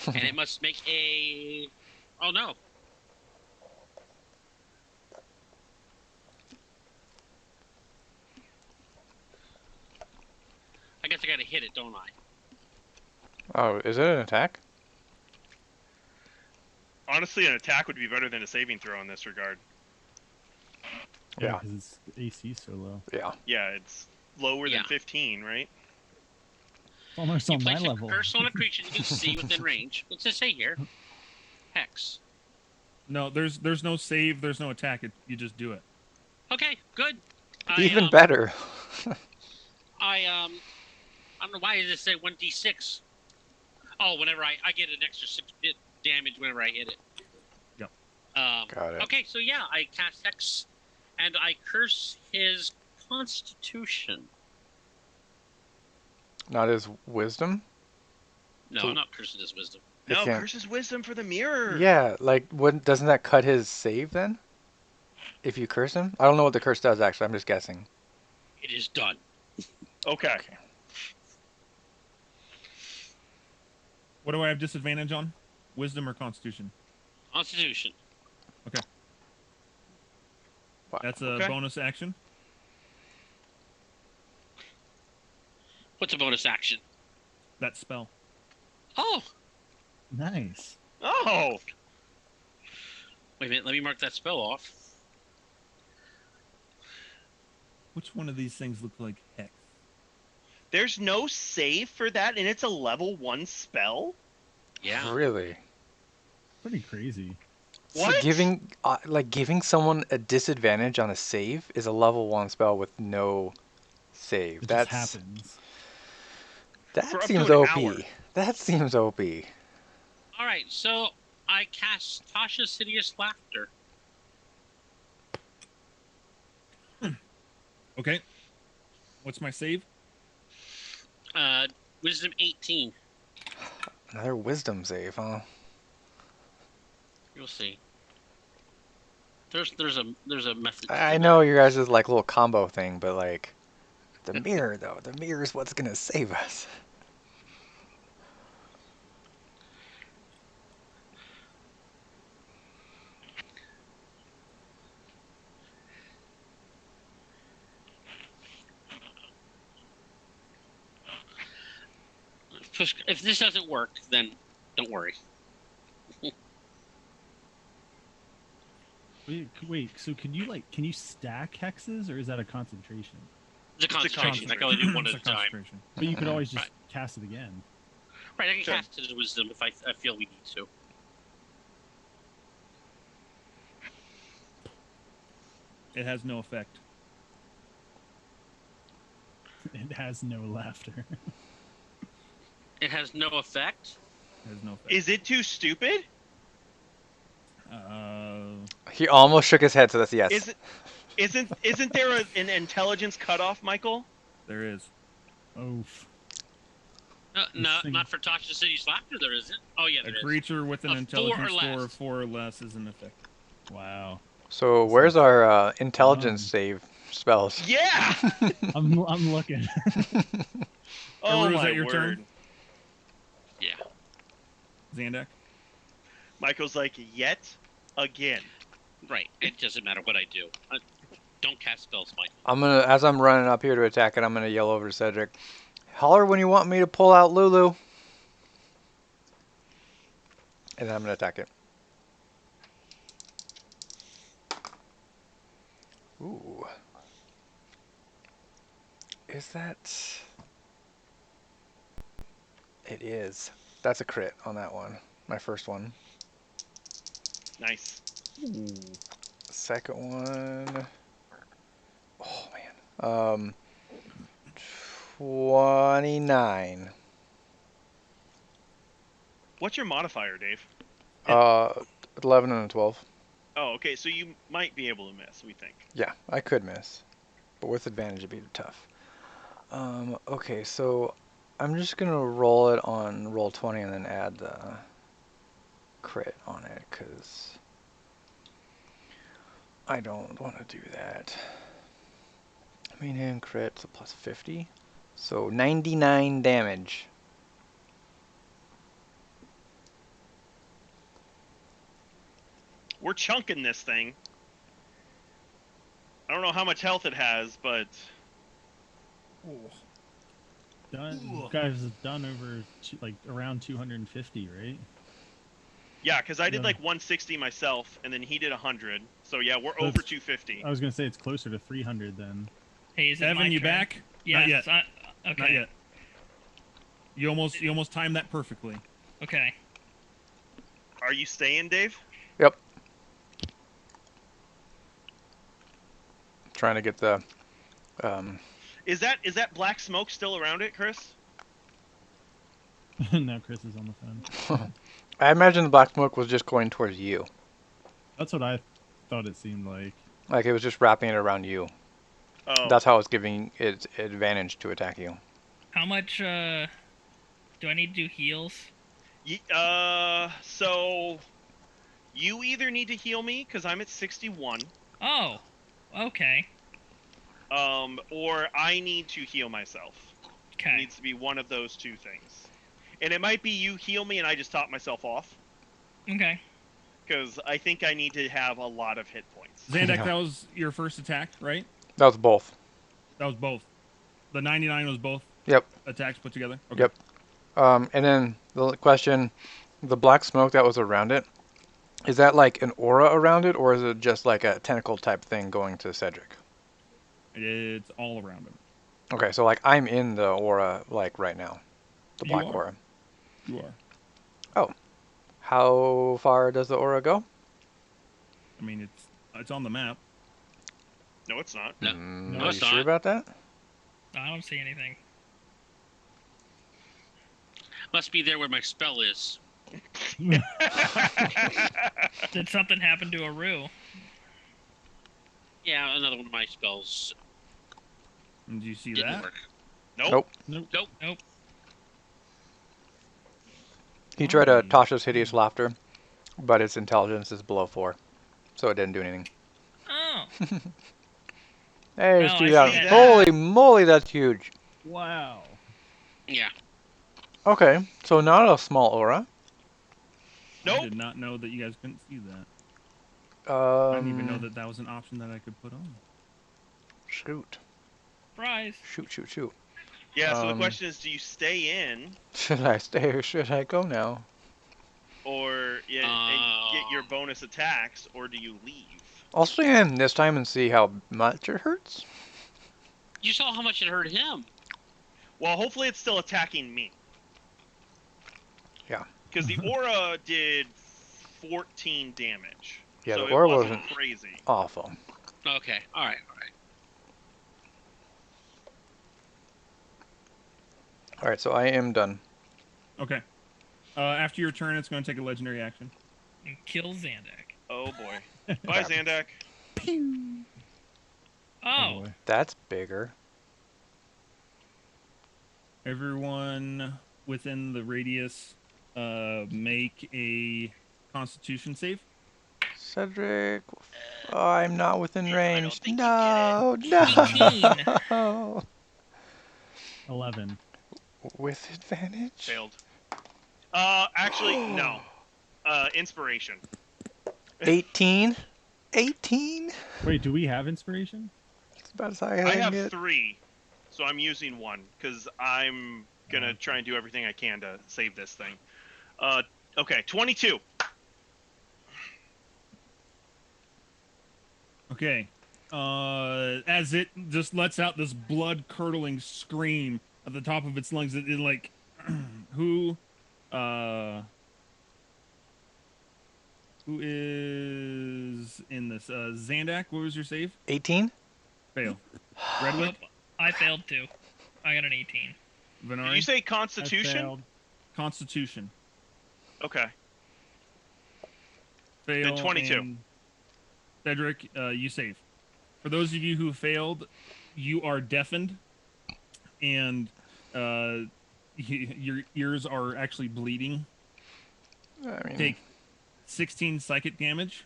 And it must make a... Oh, no. I guess I gotta hit it, don't I? Oh, is it an attack? Honestly, an attack would be better than a saving throw in this regard. Yeah. because its AC is so low. Yeah. Yeah, it's lower Yeah. than 15, right? It's almost You on my place level. a curse on a creature you can see within range. What's it say here? Hex. No, there's no save. There's no attack. You just do it. Okay, good. Even better. I don't know why does it say 1d6. Oh, whenever I get an extra 6 bit damage whenever I hit it. Yep. Got it. Okay, so yeah, I cast Hex, and I curse his Constitution. Not his wisdom? No, So- I'm not cursing his wisdom. You No, can't- curses wisdom for the mirror. Yeah, like, doesn't that cut his save then? If you curse him? I don't know what the curse does, actually. I'm just guessing. It is done. Okay. What do I have disadvantage on? Wisdom or Constitution? Constitution. Wow. That's a Okay. bonus action. What's a bonus action? That spell. Oh, Nice. Oh, wait a minute. Let me mark that spell off. Which one of these things look like hex? there's no save for that, and it's a level 1 spell? Yeah. Really? Pretty crazy. What? So giving someone a disadvantage on a save is a level 1 spell with no save. It That's just happens. That For up to seems an OP. hour. That seems OP. All right, so I cast Tasha's Hideous Laughter. Okay. What's my save? Wisdom 18. Another wisdom save, huh? You'll see. There's a method. to I do know that. your guys' like little combo thing, but like the mirror though, the mirror is what's gonna save us. If this doesn't work, then don't worry. Wait. So can you stack hexes, or is that a concentration? It's a concentration. I concentration. can only do one It's at a a time. concentration. But you could always just Right. cast it again. Right, I can Sure. cast it as wisdom if I feel we need to. It has no effect. It has no laughter. It has no effect. It has no effect. Is it too stupid? He almost shook his head, so that's a yes. Is it? Isn't there an intelligence cutoff, Michael? There is. Oof. No, thing- not for Tasha's Hideous Laughter. There isn't. Oh yeah, A there is. creature with an A 4 or intelligence score less. of 4 or less is an effect. Wow. So where's our intelligence Um, save spells? Yeah. I'm looking. Oh Aru, is my that your word. turn? Yeah. Zandak? Michael's like, yet again. Right. It doesn't matter what I do. Don't cast spells, Michael. As I'm running up here to attack it, I'm gonna yell over to Cedric. Holler when you want me to pull out Lulu. And then I'm gonna attack it. Ooh. Is that... It is. That's a crit on that one. My first one. Nice. Second one... Oh, man. 29. What's your modifier, Dave? 11 and a 12. Oh, okay. So you might be able to miss. We think. Yeah, I could miss. But with advantage, it'd be tough. Okay, so I'm just going to roll it on roll 20 and then add the crit on it because I don't want to do that. I mean, and crit, so plus 50. So 99 damage. We're chunking this thing. I don't know how much health it has, but You guys have done over around 250, right? yeah, because I did Yeah. like 160 myself, and then he did 100. So yeah, we're So over it's- 250. I was gonna say it's closer to 300 then. Hey, is it Evan, my you turn? back? Yes. Not yet. Okay. Not yet. You almost timed that perfectly. Okay. Are you staying, Dave? Yep. Trying to get the Is that black smoke still around it, Chris? Now Chris is on the phone. I imagine the black smoke was just going towards you. That's what I thought it seemed like. Like it was just wrapping it around you. Oh, That's how it's giving it advantage to attack you. How much do I need to do heals? So you either need to heal me because I'm at 61, Oh. Okay. or I need to heal myself. It Okay. needs to be one of those two things. And it might be you heal me and I just top myself off, Okay. because I think I need to have a lot of hit points. Zandak, Yeah. that was your first attack, right? That was both. That was both. The 99 was both Yep. attacks put together? Okay. Yep. And then the question, the black smoke that was around it, is that like an aura around it, or is it just like a tentacle type thing going to Cedric? It's all around him. Okay, so like I'm in the aura like right now. The You black are. aura. You are. How far does the aura go? I mean, it's on the map. No, it's not. No. Are No, you it's sure not. about that? I don't see anything. Must be there where my spell is. Did something happen to Aru? Yeah, another one of my spells And do you see didn't that? work. Nope. Nope. Nope. He tried to Why? Tasha's hideous laughter, but its intelligence is below 4, so it didn't do anything. Oh. Hey, Oh, let's I do see that. that. Holy moly, that's huge. Wow. Yeah. Okay, so not a small aura. I Nope. did not know that you guys couldn't see that. I didn't even know Um, that that was an option that I could put on. shoot. Surprise. Shoot. Yeah, so the Um, question is, do you stay in Should I stay or should I go now? or and get your bonus attacks, or do you leave? I'll stay in this time and see how much it hurts. You saw how much it hurt him. Well, hopefully it's still attacking me. Yeah. Because the aura did 14 damage. Yeah, so the aura it wasn't wasn't crazy. awful. Okay. All right. Alright, so I am done. Okay. After your turn, it's going to take a legendary action. And kill Zandak. Oh boy. Bye, Zandak. Oh. Boy. That's bigger. Everyone within the radius make a Constitution save. Cedric, I'm not within range. think you No, 18. no. 11. With advantage? Failed. Actually, no. Inspiration. 18? 18? Wait, do we have inspiration? It's about as high as I I can have get. 3, so I'm using 1, because I'm gonna try and do everything I can to save this thing. Okay, 22. Okay. As it just lets out this blood-curdling scream at the top of its lungs, it like, who is in this? Zandak, what was your save? 18? Fail. Redwood? Nope. I failed too. I got an 18. Did Venari? you say I Constitution? failed. Constitution. Okay. Fail. Then 22. and Cedric, you save. For those of you who failed, you are deafened, and your ears are actually bleeding. I mean, Take 16 psychic damage.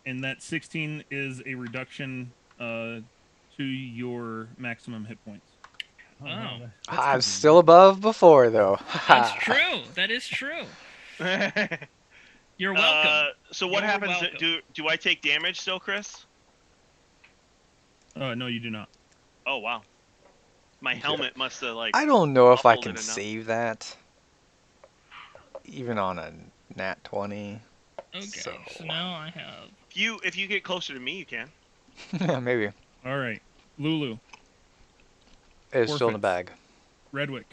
And that 16 is a reduction to your maximum hit points. Oh, Oh. that's I'm convenient. still above before, though. That's true. That is true. You're welcome. So what You're happens? welcome. Do I take damage still, Chris? No, you do not. Oh wow. My helmet must have like. I don't know if I muffled it can enough. save that. Even on a nat 20. Okay, So, so now I have. If you get closer to me, you can. yeah, maybe. All right. Lulu, It's still in the Forfeits. bag. Redwick.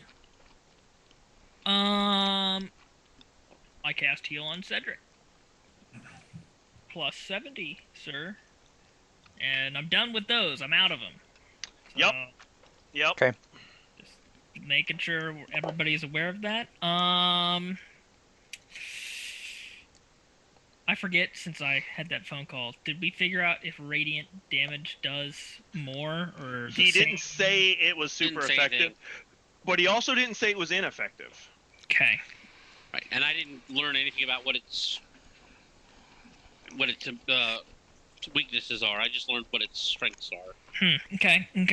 I cast heal on Cedric. Plus 70, sir. And I'm done with those. I'm out of them. So, Yep. Okay. just making sure everybody's aware of that. I forget, since I had that phone call. Did we figure out if radiant damage does more or the He same? didn't say it was super Didn't say effective, anything. but he also didn't say it was ineffective. Okay. Right, and I didn't learn anything about what its weaknesses are. I just learned what its strengths are. Okay. You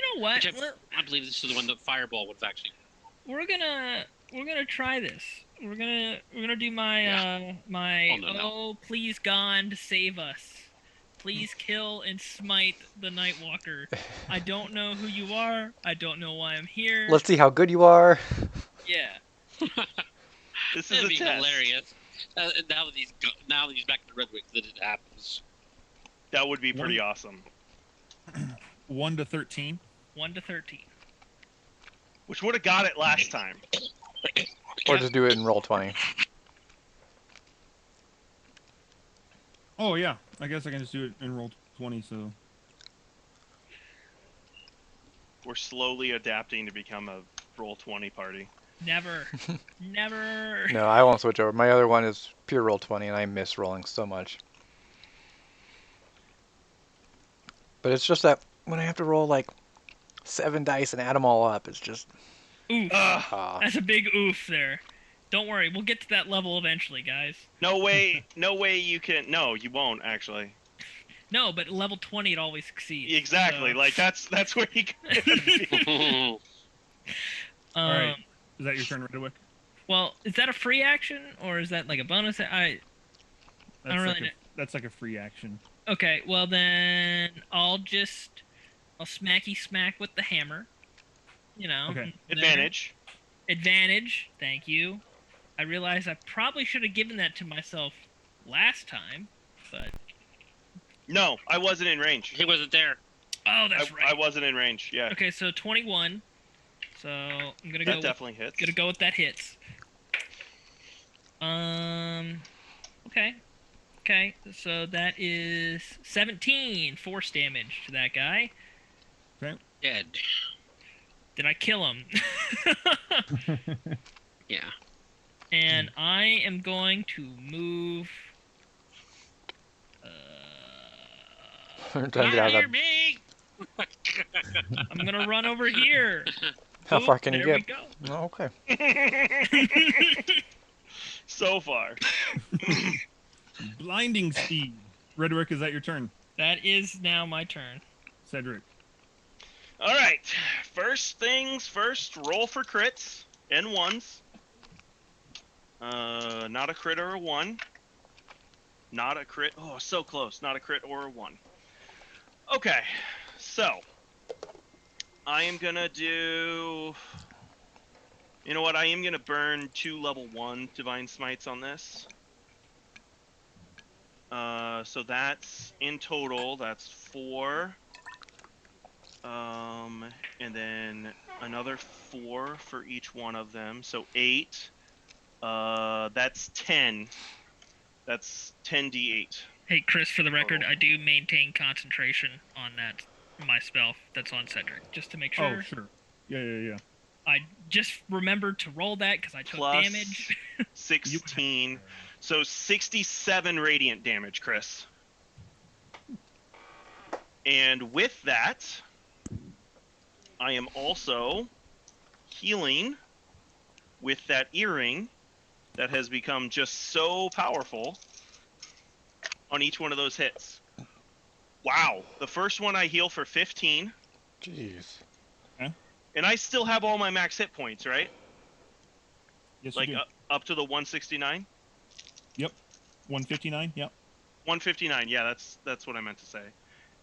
know what? Which I believe this is the one that Fireball would have actually. We're gonna try this. We're gonna do my Yeah. my Oh, no. please God save us. Please kill and smite the Nightwalker. I don't know who you are. I don't know why I'm here. Let's see how good you are. Yeah. This is That'd a be test. hilarious. Now that he's back to Redwick, that it happens. That would be pretty awesome. 1 to 13. 1 to 13. Which would have got it last time. Or just do it in roll 20. Oh, yeah. I guess I can just do it in roll 20, so... We're slowly adapting to become a roll 20 party. Never. Never. No, I won't switch over. My other one is pure roll 20, and I miss rolling so much. But it's just that when I have to roll like 7 dice and add them all up, it's just... Oof. ah. That's a big oof there. Don't worry, we'll get to that level eventually, guys. No way you can. No, you won't actually. No, but level 20 it always succeeds. Exactly. So. Like that's where you can. All right. Is that your turn, Redwick? Well, is that a free action or is that like a bonus? I don't really know. That's like a free action. Okay, well then I'll smacky smack with the hammer. You know. Okay. Advantage. Advantage. Thank you. I realize I probably should have given that to myself last time, but No, I wasn't in range. He wasn't there. oh, that's right. I wasn't in range. Yeah. Okay, so 21. So I'm gonna That definitely hits. Gonna go with that hits. Okay. Okay, so that is 17 force damage to that guy. Okay. Dead. Did I kill him? Yeah. And I am going to move. Trying to get out of Hear that. me! I'm gonna run over here. How far can you there get? we go. Oh, okay. So far. Blinding speed. Redwick, is that your turn? That is now my turn. Cedric. All right. First things first. Roll for crits and ones. Not a crit or a 1. Not a crit. Oh, so close. Not a crit or a 1. Okay. So I am gonna do. You know what? I am gonna burn 2 level 1 divine smites on this. So that's in total. That's 4. And then another 4 for each one of them. So 8. That's 10. That's 10d8. Hey, Chris, for the record, Oh. I do maintain concentration on my spell that's on Cedric, just to make sure. Oh, sure. Yeah. I just remembered to roll that because I took Plus damage. 16. So 67 radiant damage, Chris. And with that, I am also healing with that earring that has become just so powerful on each one of those hits. Wow. The first one I heal for 15. Jeez. And I still have all my max hit points, right? Yes, Like you do. up to the 169? Yep. 159. Yep. 159. Yeah, that's what I meant to say.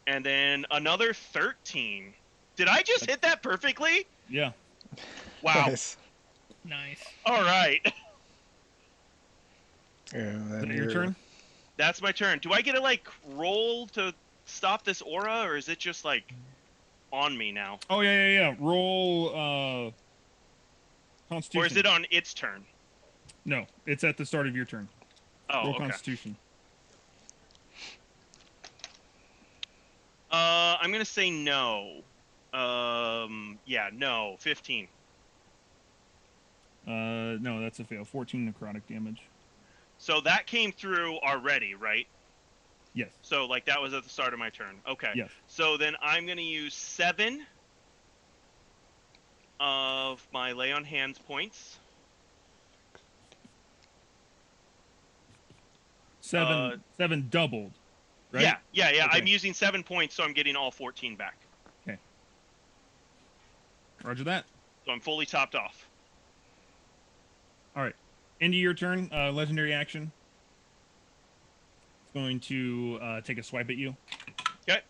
And then another 13. Did I just hit that perfectly? Yeah. Wow. Nice. Nice. All right. And Is then that your turn? That's my turn. Do I get to like roll to stop this aura, or is it just like on me now? Oh yeah. Roll Constitution. Or is it on its turn? No, it's at the start of your turn. Oh, Roll okay. Constitution. I'm gonna say no. Yeah, no. 15. No, that's a fail. 14 necrotic damage. So that came through already, right? Yes. So like that was at the start of my turn. Okay. Yes. So then I'm gonna use 7 of my lay on hands points. 7 doubled. Right? Yeah. Okay. I'm using 7 points, so I'm getting all 14 back. Okay. Roger that. So I'm fully topped off. All right. End of your turn. Legendary action. It's going to take a swipe at you. Okay.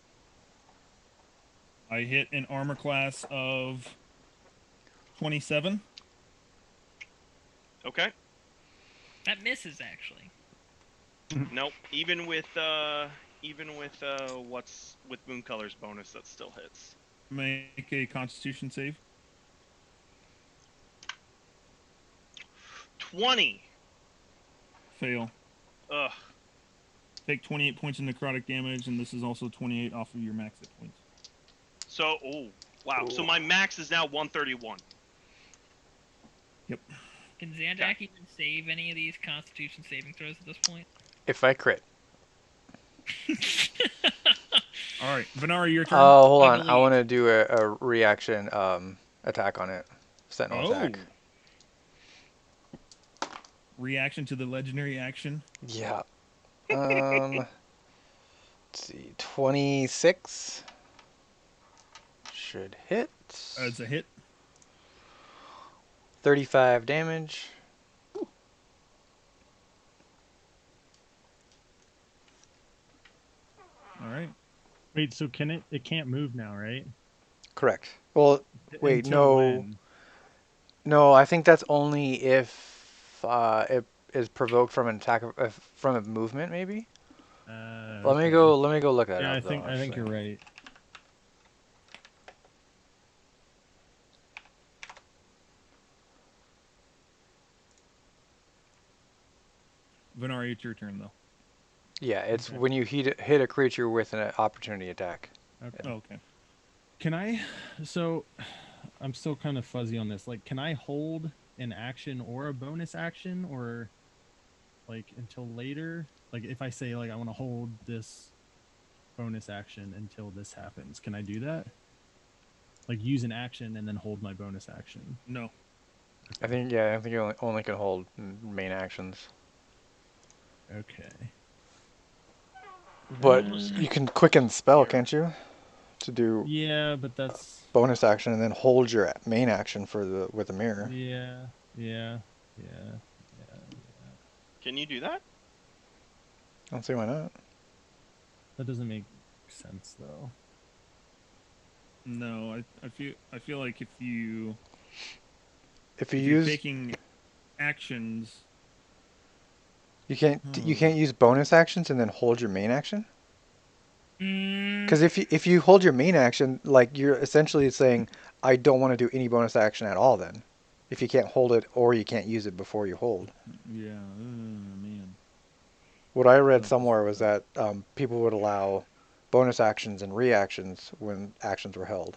I hit an armor class of 27. Okay. That misses actually. Nope. Even with what's with Moon Color's bonus, that still hits. Make a Constitution save. 20. Fail. Ugh. Take 28 points of necrotic damage, and this is also 28 off of your max hit points. So, wow. So my max is now 131. Yep. Can Zandak even save any of these Constitution saving throws at this point? If I crit. All right, Venari, your turn. Oh, hold I on. I believe. want to do a reaction attack on it. Sentinel attack. Reaction to the legendary action. Yeah. Let's see. 26 should hit. It's a hit. 35 damage. All right. Wait, so it can't move now, right? Correct. Well, wait, Until no. when? No, I think that's only if it is provoked from an attack from a movement, maybe. Let me Okay. go look that Yeah, up. I think actually. you're right. Venari, it's your turn, though. Yeah, it's Okay. when you hit a creature with an opportunity attack. Okay. Oh, okay. Can I? So, I'm still kind of fuzzy on this. Like, can I hold an action or a bonus action, or like until later? Like, if I say like I want to hold this bonus action until this happens, can I do that? Like, use an action and then hold my bonus action. No. I think you only can hold main actions. Okay. But you can quicken spell, Here. can't you? To do Yeah, but that's bonus action and then hold your main action with the mirror. yeah. Can you do that? I don't see why not. That doesn't make sense though. No, I feel like if you're use taking actions, you can't use bonus actions and then hold your main action. Because if you hold your main action, like you're essentially saying, I don't want to do any bonus action at all. Then, if you can't hold it or you can't use it before you hold. yeah, man. What I read somewhere was that people would allow bonus actions and reactions when actions were held.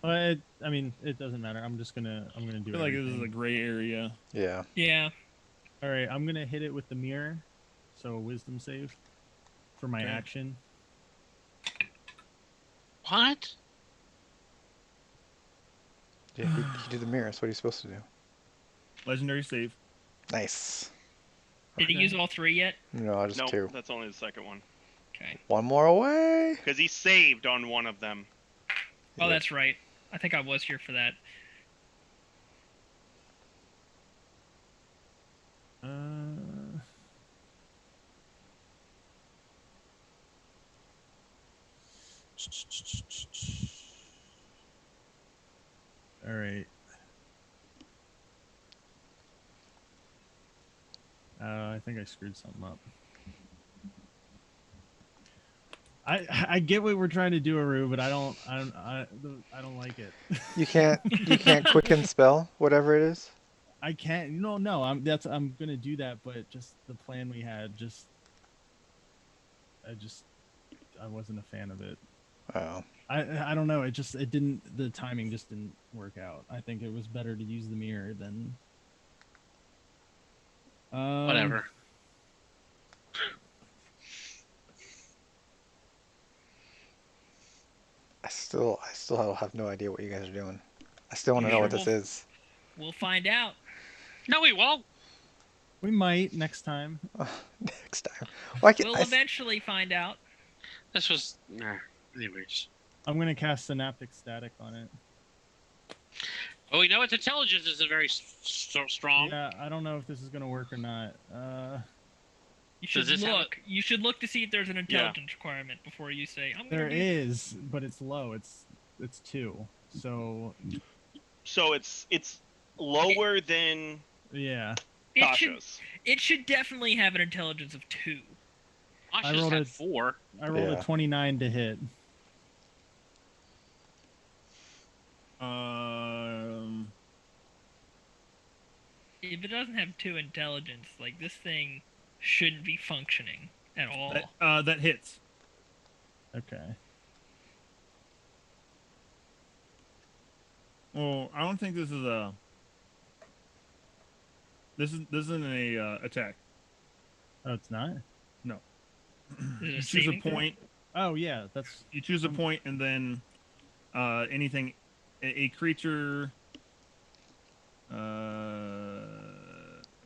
I mean, it doesn't matter. I'm gonna do I it. feel like this is a gray area. Yeah. Yeah. All right, I'm gonna hit it with the mirror. So a wisdom save for my Okay. action. What? Yeah, he did the mirror. That's what he's supposed to do. Legendary save. Nice. Did he Okay. use all 3 yet? No, just Nope, 2. that's only the second one. Okay. One more away. Because he saved on one of them. Oh, Yep. that's right. I think I was here for that. All right. I think I screwed something up. I get what we're trying to do, Aru, but I don't like it. You can't quicken spell whatever it is. I can't. No, I'm gonna do that, but just the plan we had, I wasn't a fan of it. Oh. I don't know. It didn't. The timing just didn't work out. I think it was better to use the mirror than. Whatever. I still have no idea what you guys are doing. I still want to You know sure what this will? is. We'll find out. No, we won't. We might next time. Next time. Well, We'll eventually find out. This was. Anyways. I'm gonna cast Synaptic Static on it. Oh, we know its intelligence isn't very strong. Yeah, I don't know if this is gonna work or not. You should this have look. You should look to see if there's an intelligence requirement before you say, "I'm gonna There do is, but it's low. It's 2. So So it's lower than It yeah, should. Tasha's. It should definitely have an intelligence of 2. I I just rolled had a- 4. I rolled Yeah. a 29 to hit. If it doesn't have 2 intelligence, like this thing shouldn't be functioning at all. That hits. Okay. Well, I don't think this is a. This isn't a attack. Oh, it's not. No. Is it You a choose a saving throw? point. Oh yeah, that's You choose a point, and then anything, a creature. What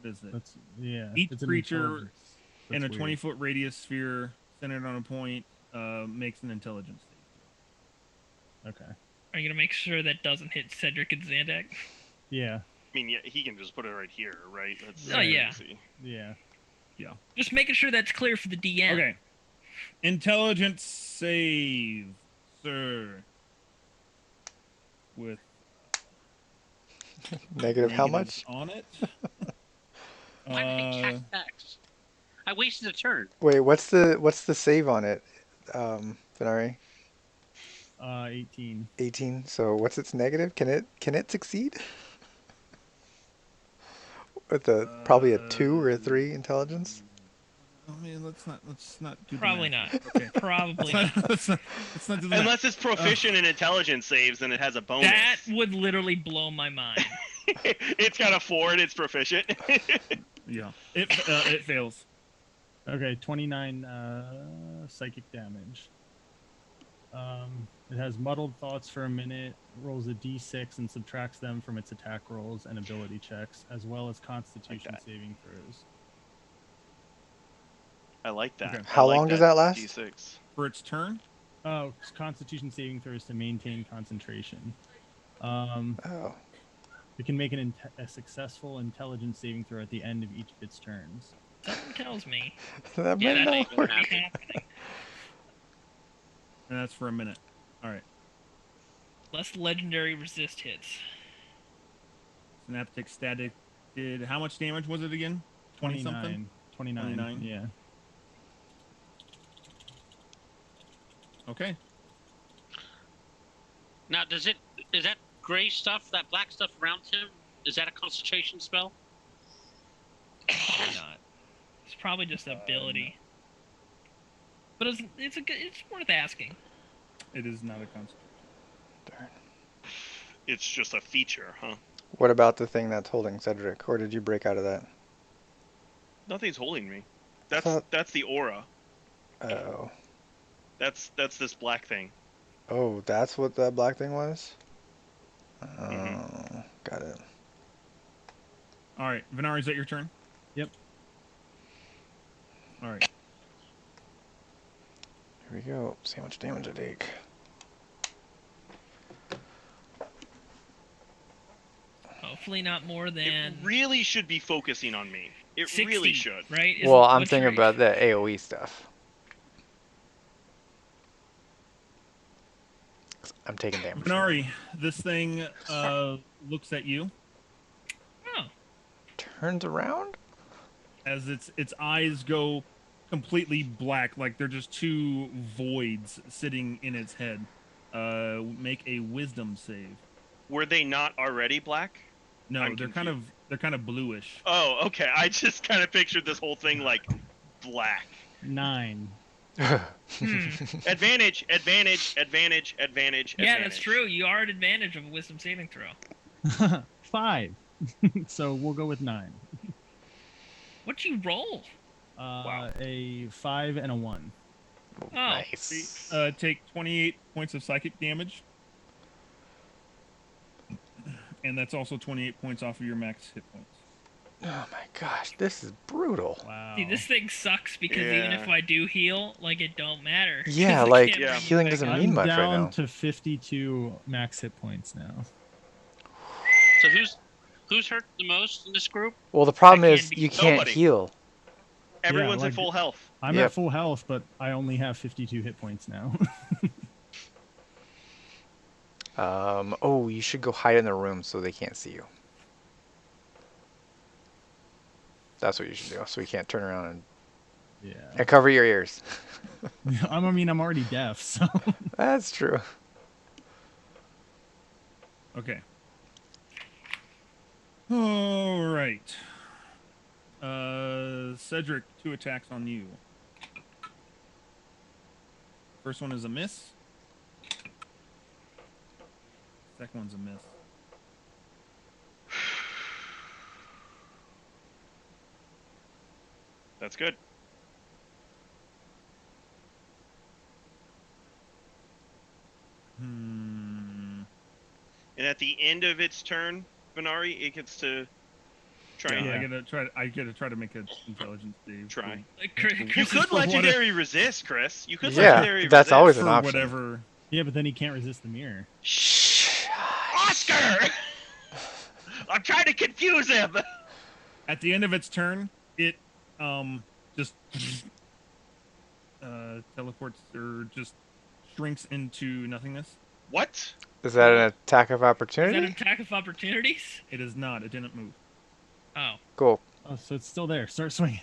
is it? that's yeah. Each it's an creature intelligence. In a That's 20-foot radius sphere centered on a point makes an intelligence save. weird. Okay. Are you gonna make sure that doesn't hit Cedric and Zandak? Yeah. I mean, yeah, he can just put it right here, right? That's Oh, yeah. easy. Yeah. Just making sure that's clear for the DM. Okay. Intelligence save, sir. With Negative how negatives much? on it? Why did I cast X? I wasted a turn. Wait, what's the save on it? Venari? 18. 18. So what's its negative? Can it succeed? With probably a 2 or a 3 intelligence? I mean, let's not do the Probably math. not. Okay. Probably not. let's not do the math. Unless it's proficient in intelligence saves, then it has a bonus. That would literally blow my mind. It's got a 4 and it's proficient. Yeah. It fails. Okay, 29 psychic damage. It has muddled thoughts for a minute, rolls a d6 and subtracts them from its attack rolls and ability checks, as well as Constitution that. saving throws. I like that. Okay. I How like long does that that last? D6. For its turn? Oh, Constitution saving throws to maintain concentration. Um, Oh. it can make a successful intelligence saving throw at the end of each of its turns. Something tells me That Yeah, might that not ain't gonna work. happen. happening. And that's for a minute. All right. Less legendary resist hits. Synaptic static did how much damage was it again? 20 something? 29. 29? Yeah. Okay. Now, is that gray stuff, that black stuff around him, is that a concentration spell? Probably not. It's probably just an ability. But it's worth asking. It is not a concentration. Darn. It's just a feature, huh? What about the thing that's holding Cedric? Or did you break out of that? Nothing's holding me. I thought- That's the aura. Oh. That's this black thing. Oh, that's what that black thing was? Got it. All right, Venari, is that your turn? Yep. All right. Here we go. See how much damage I take. Hopefully not more It than really should be focusing on me. It 60, really should. right? Well, I'm What's thinking your about the AoE stuff. I'm taking damage. Venari, this thing looks at you Oh, Turns around? as its eyes go completely black, like they're just two voids sitting in its head. Make a wisdom save. Were they not already black? No, I'm they're kind of bluish. Oh, okay. I just kind of pictured this whole thing like black. 9. Advantage, advantage, advantage, advantage. yeah, that's true. You are at advantage of a wisdom saving throw. 5. So we'll go with 9. What'd you roll? Wow. A 5 and a 1. Oh, Nice. Take 28 points of psychic damage. And that's also 28 points off of your max hit points. Oh my gosh, this is brutal. Wow. see, this thing sucks because even if I do heal, like it don't matter. 'cause Yeah, I like can't bring it healing back doesn't up. mean I'm much right down now. to 52 max hit points now. So who's hurt the most in this group? Well, the problem can't is be- you can't Nobody. heal. Everyone's like- at full health. I'm Yep. at full health, but I only have 52 hit points now. Oh, you should go hide in the room so they can't see you. That's what you should do, so you can't turn around yeah. and cover your ears. I mean, I'm already deaf, so. That's true. Okay. All right. Cedric, 2 attacks on you. First one is a miss. Second one's a miss. That's good. Hmm. And at the end of its turn, Venari, it gets to try Yeah, and I gotta try to make an intelligence save. try. Like, Chris You is could for what legendary resist, Chris. You could Yeah, legendary that's resist. always an for option. whatever. Yeah, but then he can't resist the mirror. Shh. Oscar! I'm trying to confuse him. At the end of its turn, it just teleports or just shrinks into nothingness. What? Is that an attack of that an opportunity? attack of opportunities? It is not. It didn't move. Oh, Cool. Oh, so it's still there. Start swinging.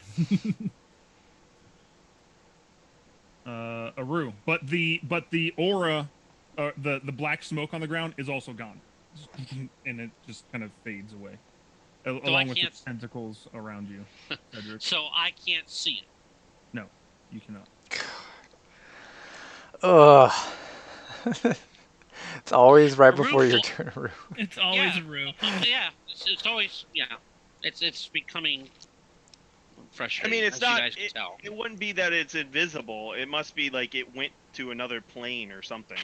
Aru. But the aura, the black smoke on the ground is also gone, and it just kind of fades away, along with the can't- tentacles around you, Cedric. So I can't see it. No, you cannot. Ugh. It's always right A before your roof- turn. Ru. it's always Yeah. a room. Yeah, it's always It's becoming I frustrating. mean, it's as not. You guys can tell. It wouldn't be that it's invisible. It must be like it went to another plane or something.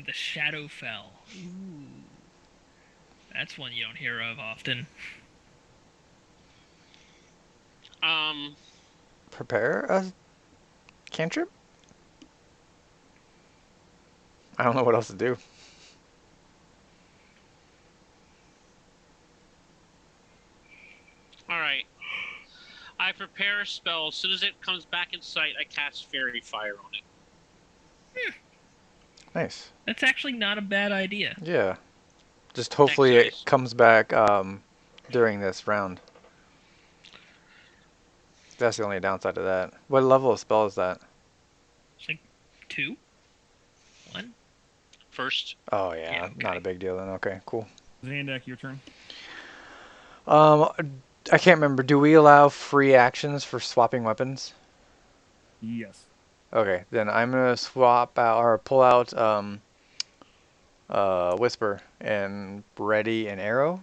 The shadow fell. Ooh, that's one you don't hear of often. Prepare a cantrip? I don't know what else to do. All right. I prepare a spell. As soon as it comes back in sight, I cast Fairy Fire on it. Nice. That's actually not a bad idea. Yeah. Just hopefully Thanks, it guys. comes back during this round. That's the only downside to that. What level of spell is that? It's like 2, 1. First, Oh yeah, Yeah, not okay. a big deal then. Okay, cool. Zandak, your turn. I can't remember. Do we allow free actions for swapping weapons? Yes. Okay, then I'm gonna swap out or pull out Whisper and ready an arrow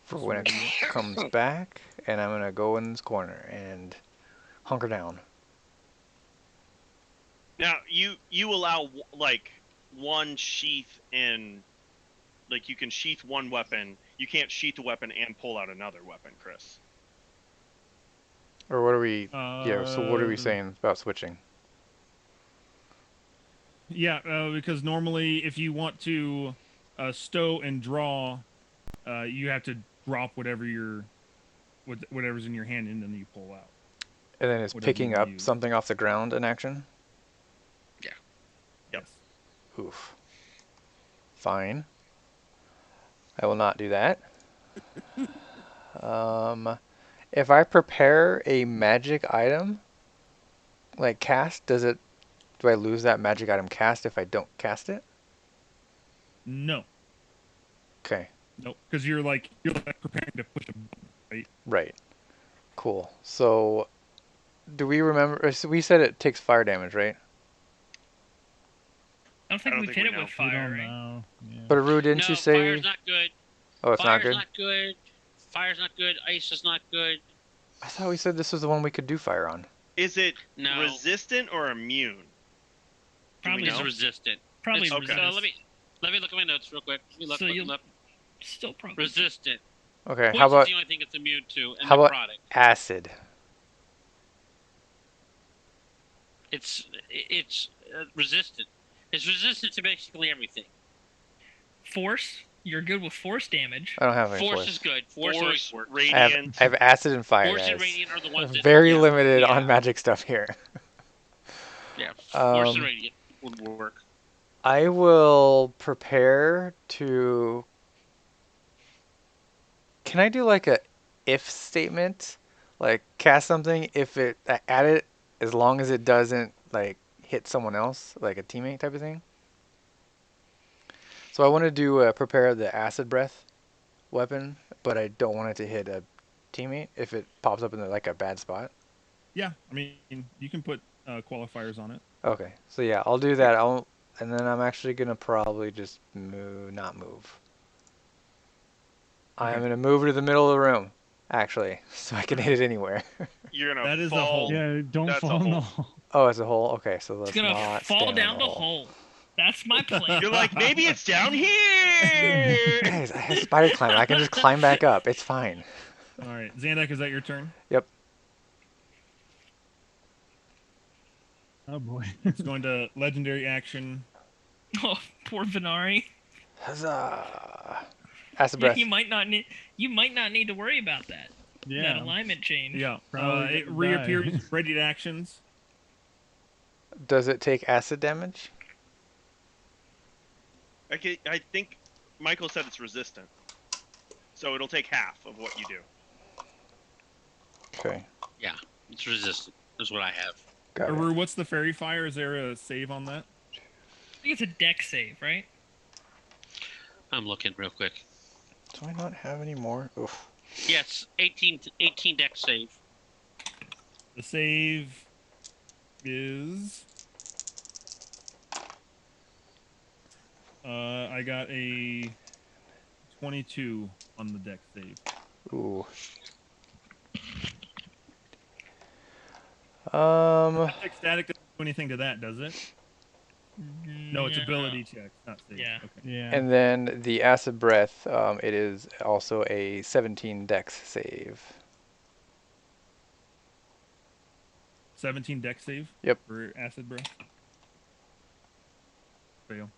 for when it comes back, and I'm gonna go in this corner and hunker down. Now you allow like one sheath in like you can sheath one weapon. You can't sheath a weapon and pull out another weapon, Chris. Or what are we? Yeah. So what are we saying about switching? Yeah, because normally if you want to stow and draw, you have to drop whatever's in your hand and then you pull out. And then is Whatever picking you up use. something off the ground an action? Yep. Yes. Oof. Fine. I will not do that. If I prepare a magic item, like cast, do I lose that magic item cast if I don't cast it? No. Okay. Nope. Because you're like preparing to push a button, right? Right. Cool. So, do we remember? So we said it takes fire damage, right? I don't think don't we've think hit we it know. with We fire, don't right? know. Yeah. But Aru, didn't No, you say? fire's not good. Oh, it's Fire's not good. not good. Fire's not good. Ice is not good. I thought we said this was the one we could do fire on. Is it No. resistant or immune? Do we Probably know? It's resistant. Probably It's, okay. resist. let me look at my notes real quick. Let me look, So look, you'll- look. Still probably Resistant. Okay. Poison's How about the only thing it's immune to, and how about necrotic. acid? It's resistant. It's resistant to basically everything. force. You're good with force damage. I don't have any Force is good. Force always works. radiant. I have acid and fire, Force and guys. radiant are the ones that Very yeah, limited yeah, on magic stuff here. Yeah, force and Um, radiant would work. I will prepare to. Can I do like a if statement? Like cast something if it add it as long as it doesn't like hit someone else, like a teammate type of thing. So I want to do prepare the acid breath weapon, but I don't want it to hit a teammate if it pops up in like a bad spot. Yeah. I mean, you can put qualifiers on it. Okay, so yeah, I'll do that. And then I'm actually gonna probably just not move. I'm Okay. gonna move to the middle of the room, actually, so I can hit it anywhere. You're gonna That is a fall. hole. Yeah, don't That's a fall in the hole. hole. Oh, as a hole. Okay, so let's It's gonna not fall stand down on the hole. That's my plan. You're like, maybe it's down here. Guys, I have spider climb. I can just climb back up. It's fine. All right, Zandak, is that your turn? Yep. Oh boy. It's going to legendary action. Oh, poor Venari. Huzzah! Acid Yeah, breath. you might not need to worry about that. That Yeah. alignment change. Yeah. Probably It gonna reappears. die. Ready to actions. Does it take acid damage? Okay, I think Michael said it's resistant, so it'll take half of what you do. Okay. Yeah, it's resistant. Is what I have. Got it. Aru, what's the fairy fire? Is there a save on that? I think it's a deck save, right? I'm looking real quick. Do I not have any more? Oof. Yes, 18 deck save. The save is. I got a 22 on the deck save. Ooh. Deck static doesn't do anything to that, does it? No, it's ability check, not save. Yeah. Okay. Yeah. And then the acid breath, it is also a 17 dex save. 17 deck save. Yep. For acid breath. Fail.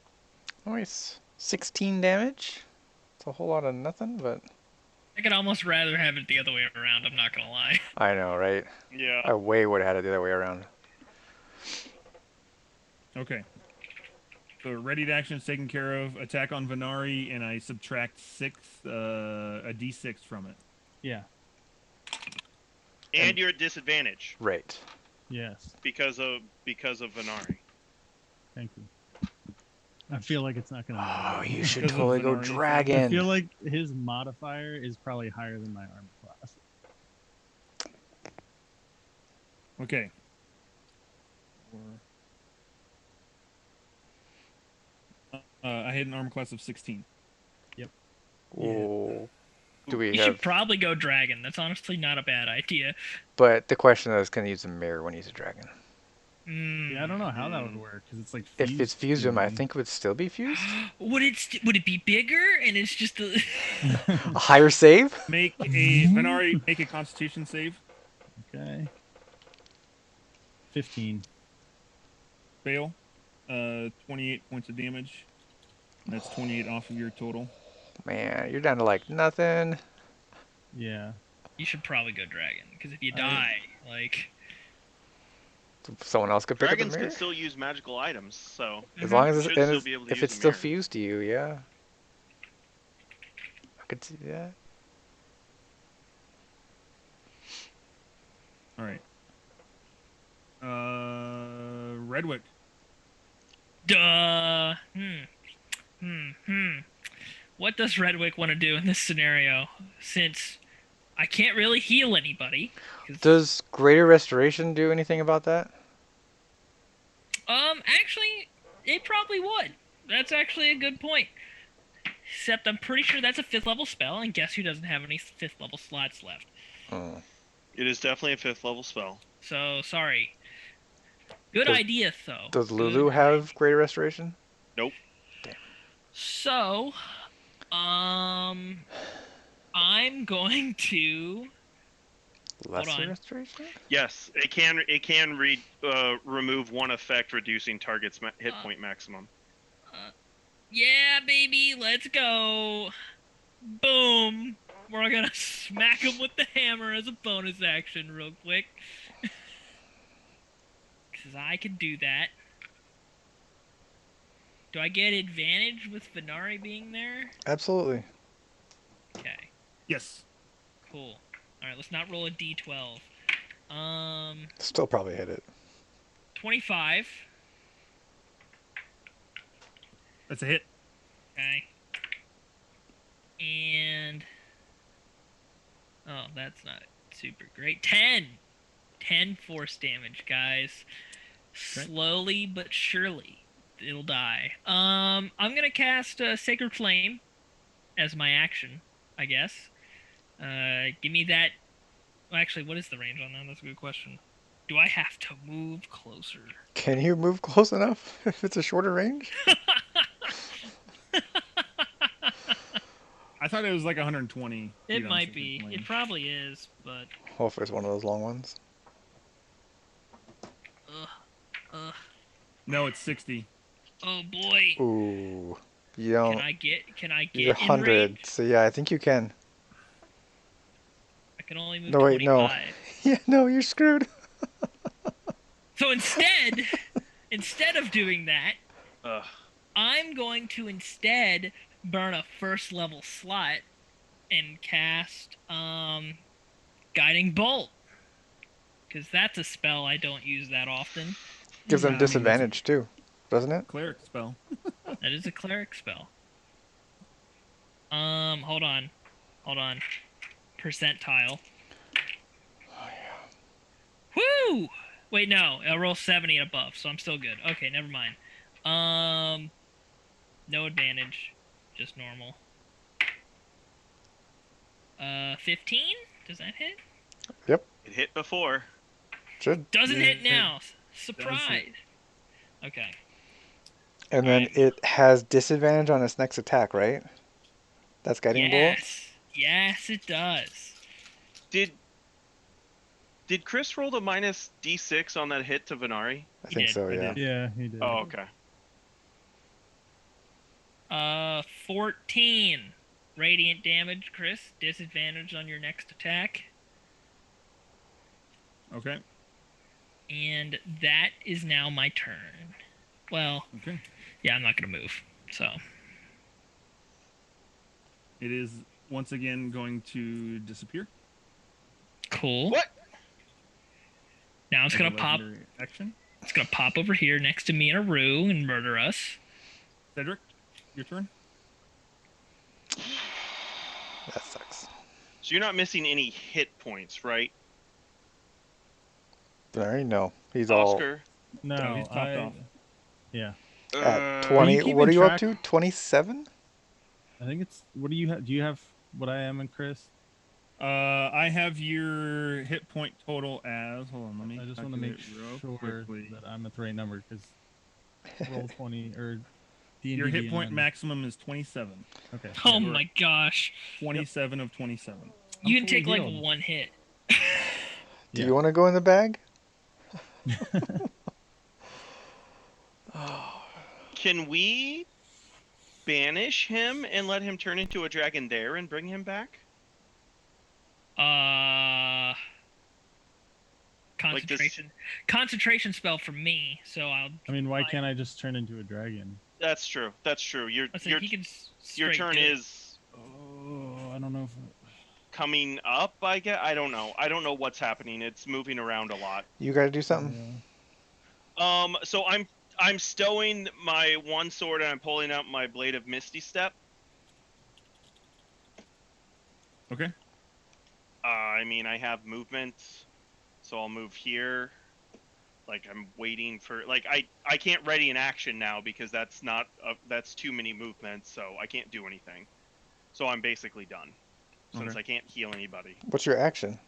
Nice. 16 damage. It's a whole lot of nothing, but I could almost rather have it the other way around. I'm not gonna lie. I know, right? Yeah. I way would have had it the other way around. Okay. So ready to action is taken care of. Attack on Venari, and I subtract 6, a d6 from it. Yeah. And you're at disadvantage Right. Yes. because of Venari. Thank you. I feel like it's not gonna matter. Oh, you should Because of totally go Venari. I dragon. feel like his modifier is probably higher than my armor class. Okay. I had an armor class of 16. Ooh. Do we You have? should probably go dragon. That's honestly not a bad idea. But the question is, can I use a mirror when he's a dragon? Yeah, I don't know how that would work because it's like If it's fused to him, I him. think it would still be fused. Would it be bigger and it's just a A higher save? Make a Venari make a Constitution save. Okay. 15. Fail. 28 points of damage. That's 28 off of your total. Man, you're down to like nothing. Yeah. You should probably go dragon because if you I- die, like Someone else could pick up Dragons the mirror. can still use magical items, so As long as should still be able to if use it's a still mirror. fused to you, yeah. I could see that. All right. Redwick. duh. What does Redwick want to do in this scenario? Since I can't really heal anybody. Does Greater Restoration do anything about that? Actually, it probably would. That's actually a good point. Except I'm pretty sure that's a 5th level spell, and guess who doesn't have any 5th level slots left? Oh. It is definitely a 5th level spell. So, sorry. Good Does- idea, though. Does Good Lulu have Greater Restoration? Nope. So, I'm going to... Lesser on. Restoration? Yes, it can remove one effect, reducing target's hit point maximum. Yeah, baby, let's go. Boom. We're gonna smack him with the hammer as a bonus action real quick. Because I can do that. Do I get advantage with Venari being there? Absolutely. Okay, Yes. cool. Alright, let's not roll a d12. Still probably hit it. 25. That's a hit. Okay. And... oh, that's not super great. 10! 10 force damage, guys. Okay. Slowly but surely, it'll die. I'm gonna cast Sacred Flame as my action, I guess. Give me that... well, actually, what is the range on that? That's a good question. Do I have to move closer? Can you move close enough if it's a shorter range? I thought it was like 120. It feet on might Sacred be. Flame. It probably is, but... Hopefully it's one of those long ones. Ugh. No, it's 60. Oh boy. Ooh. You don't. Can I get You're in 100, range? so yeah, I think you can. I can only move No, wait, 25. no. Yeah, no, you're screwed. So instead of doing that, Ugh. I'm going to instead burn a 1st level slot and cast Guiding Bolt. Because that's a spell I don't use that often. Gives them Yeah, I mean, it's a disadvantage too, doesn't it? cleric spell. That is a cleric spell. Hold on. Percentile. Oh yeah. Woo! Wait, no. I'll roll 70 and above, so I'm still good. Okay, never mind. No advantage. Just normal. 15? Does that hit? Yep. It hit before. Should. Doesn't Yeah, hit now. Does Surprise. Okay. And then Alright. it has disadvantage on its next attack, right? That's guiding bolt. Yes, it does. Did Chris roll the minus d6 on that hit to Venari? I He think did. so, I yeah. did. Yeah, he did. Oh, okay. 14 radiant damage, Chris. Disadvantage on your next attack. Okay. And that is now my turn. Well, Okay. yeah, I'm not gonna move. So It is once again going to disappear. cool. What? Now it's as a gonna pop. legendary action. It's gonna pop over here next to me and Aru and murder us. Cedric, your turn. That sucks. So you're not missing any hit points, right? Very no. He's all Oscar? No, he's topped off. Yeah, at Are 20. you What are keeping you up track? to? 27? I think it's. What do you have? Do you have what I am and Chris? I have your hit point total as. Hold on, let me. I just want to make calculate real sure quickly. that I'm at the right number because roll 20 or D&D Your hit point Beyond. maximum is 27. Okay. Oh yeah. my gosh. 27 of 27. You I'm can take fully like healed. one hit. Do Yeah. you want to go in the bag? Can we banish him and let him turn into a dragon there and bring him back? Concentration spell for me. So I'll. I mean, why can't I just turn into a dragon? That's true. That's true. Your He can your straight turn do it. is Oh, I don't know if. coming up. I guess. I don't know. I don't know what's happening. It's moving around a lot. You got to do something. So I'm stowing my one sword and I'm pulling out my blade of Misty Step. Okay. I mean, I have movement, so I'll move here. Like I'm waiting for I can't ready an action now because that's not that's too many movements, so I can't do anything. So I'm basically done since Okay. I can't heal anybody. What's your action?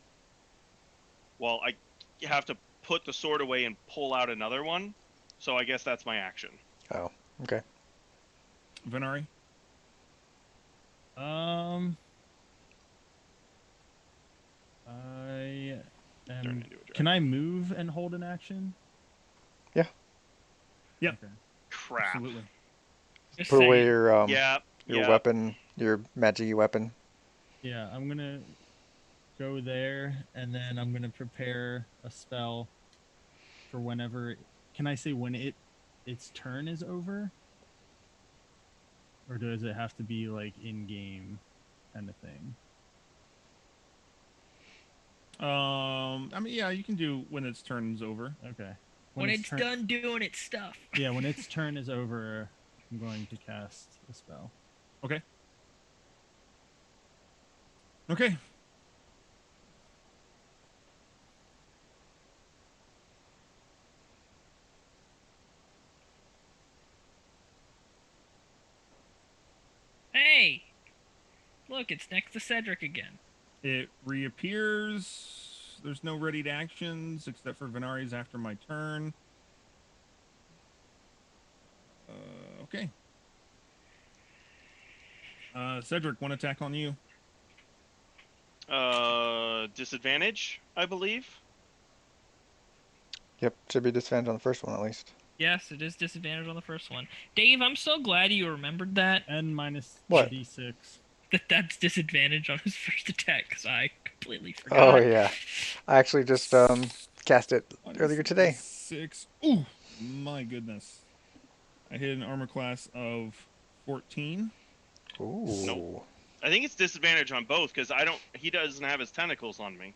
Well, I have to put the sword away and pull out another one, so I guess that's my action. Oh, okay. Venari? I Turn am. into a Can dragon. I move and hold an action? Yeah. Yeah. Okay. Crap. Absolutely. Just Put away saying. your Yeah. weapon, your magic weapon. Yeah, I'm gonna go there, and then I'm gonna prepare a spell for whenever. Can I say when its turn is over, or does it have to be like in game, kind of thing? I mean, yeah, you can do when its turn's over. Okay. When it's done doing its stuff. Yeah, when its turn is over, I'm going to cast a spell. Okay. Okay. Hey, look, it's next to Cedric again. It reappears. There's no readied actions except for Venari's after my turn. Okay. Cedric, one attack on you. Disadvantage, I believe. Yep, should be disadvantage on the first one at least. Yes, it is disadvantage on the first one. Dave, I'm so glad you remembered that. And minus What? D6. That's disadvantage on his first attack, because I completely forgot. Oh yeah, I actually just cast it earlier today. 6. Ooh, my goodness. I hit an armor class of 14. Ooh. Nope. I think it's disadvantage on both because he doesn't have his tentacles on me.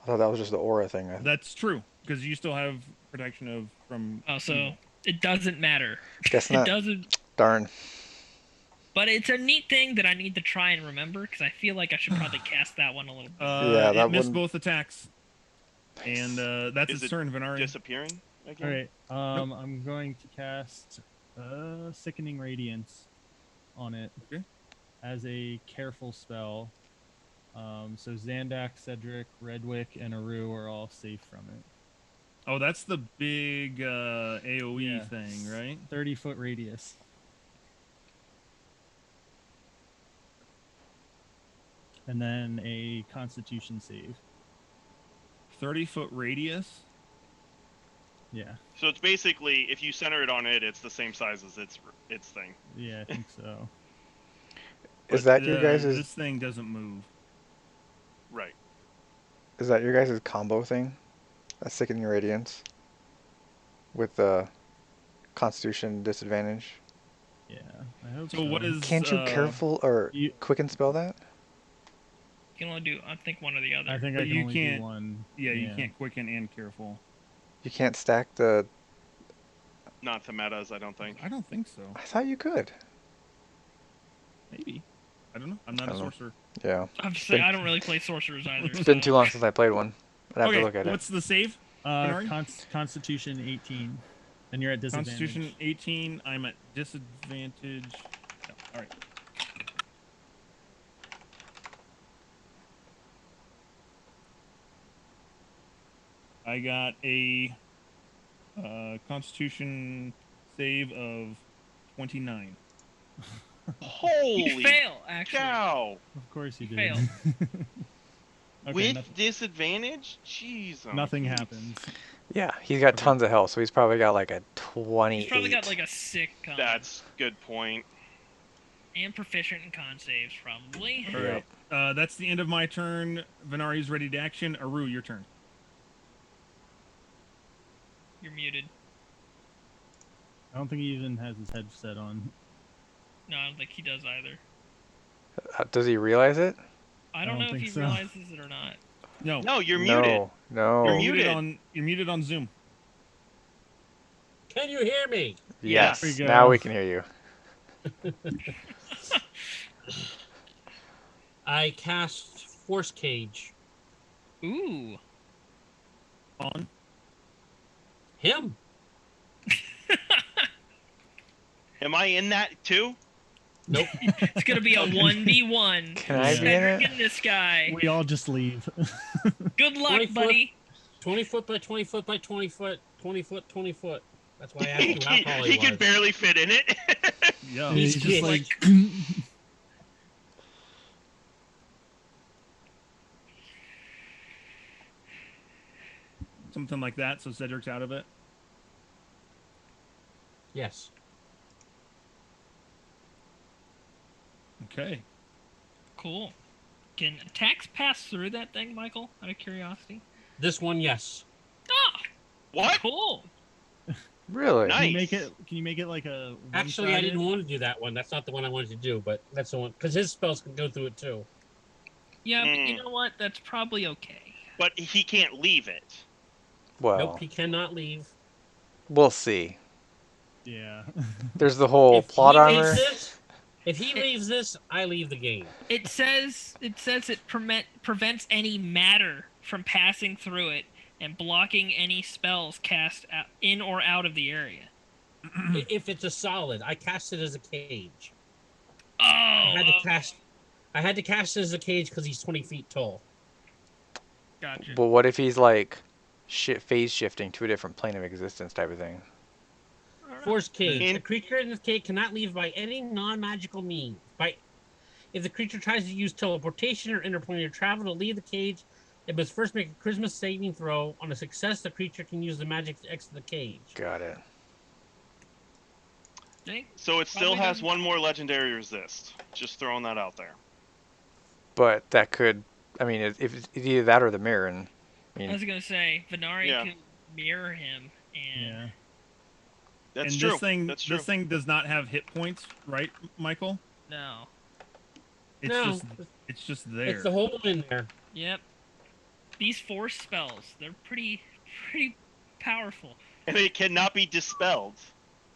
I thought that was just the aura thing. That's true because you still have protection from. Oh, so evil. it doesn't matter. Guess not. It doesn't. Darn. But it's a neat thing that I need to try and remember because I feel like I should probably cast that one a little bit. Yeah, it that missed one- both attacks, and that's Is its it turn, Venari. Disappearing again? All right. Nope. I'm going to cast Sickening Radiance on it Okay. as a careful spell. So Zandak, Cedric, Redwick, and Aru are all safe from it. Oh, that's the big AOE Yeah. thing, right? 30-foot radius. And then a Constitution save. 30-foot radius. Yeah. So it's basically if you center it on it, it's the same size as its thing. Yeah, I think so. Is But, that your guys' This thing doesn't move. Right. Is that your guys' combo thing? A Sickening Radiance with the Constitution disadvantage. Yeah, I hope So what is? Can't you careful or You- quicken spell that? You can only do, I think, one or the other. I think But I can you only can't- do one. Yeah, you can't quicken and careful. You can't stack the. Not the metas, I don't think. I don't think so. I thought you could. Maybe. I don't know. I'm not I a don't know. sorcerer. Yeah. I'm just saying, I don't really play sorcerers either. It's been too long since I played one. I'd have to look at it. What's the save? Venari? Constitution 18, and you're at disadvantage. Constitution 18. I'm at disadvantage. No, all right. I got a Constitution save of 29. You Holy fail, actually. cow! Of course you You did. failed. Okay, With disadvantage? Jeez. nothing Pete. happens. Yeah, he's got Okay. tons of health, so he's probably got like a He's probably 28. got like a sick con. That's good point. And proficient in con saves, probably. All Yep. right. That's the end of my turn. Venari's ready to action. Aru, your turn. You're muted. I don't think he even has his headset on. No, I don't think he does either. Does he realize it? I don't know if think he so. realizes it or not. No, No, you're muted. No, no. you're muted. muted on Zoom. Can you hear me? Yes. There we go. Now we can hear you. I cast Force Cage. Ooh. On. Him. Am I in that too? Nope. It's gonna be a 1v1. Can I be in Cedric it? and this guy. We all just leave. Good luck, 20 foot. buddy. 20 foot by 20 foot by 20 foot. 20 foot, 20 foot. That's why I asked you how tall he he can was. barely fit in it. Yeah. He's just just like. Something like that. So Cedric's out of it. Yes. Okay. Cool. Can attacks pass through that thing, Michael? Out of curiosity. This one, yes. Oh, What? cool. Really? Nice. Can you make it? Can you make it like a? Actually, I didn't one-sided? want to do that one. That's not the one I wanted to do, but that's the one. Because his spells can go through it too. Yeah, but you know what? That's probably okay. But he can't leave it. Well, Nope, he cannot leave. we'll see. Yeah. There's the whole If plot he armor. leaves this, if he leaves this, I leave the game. It says it prevents any matter from passing through it and blocking any spells cast in or out of the area. If it's a solid, I cast it as a cage. Oh, I had to cast it as a cage because he's 20 feet tall. gotcha. But what if he's like phase shifting to a different plane of existence type of thing? Force cage. In- A creature in this cage cannot leave by any non-magical means. If the creature tries to use teleportation or interplanar travel to leave the cage, it must first make a charisma saving throw. On a success, the creature can use the magic to exit the cage. Got it. So it still Probably has doesn't- one more legendary resist. Just throwing that out there. But that could, I mean, if it's either that or the mirror, and I I mean, was gonna say Venari Yeah. could mirror him, and Yeah. That's and true. this thing, That's true. this thing does not have hit points, right, Michael? no. It's just there. It's the hole in there. Yep. These force spells, they're pretty powerful And it cannot be dispelled.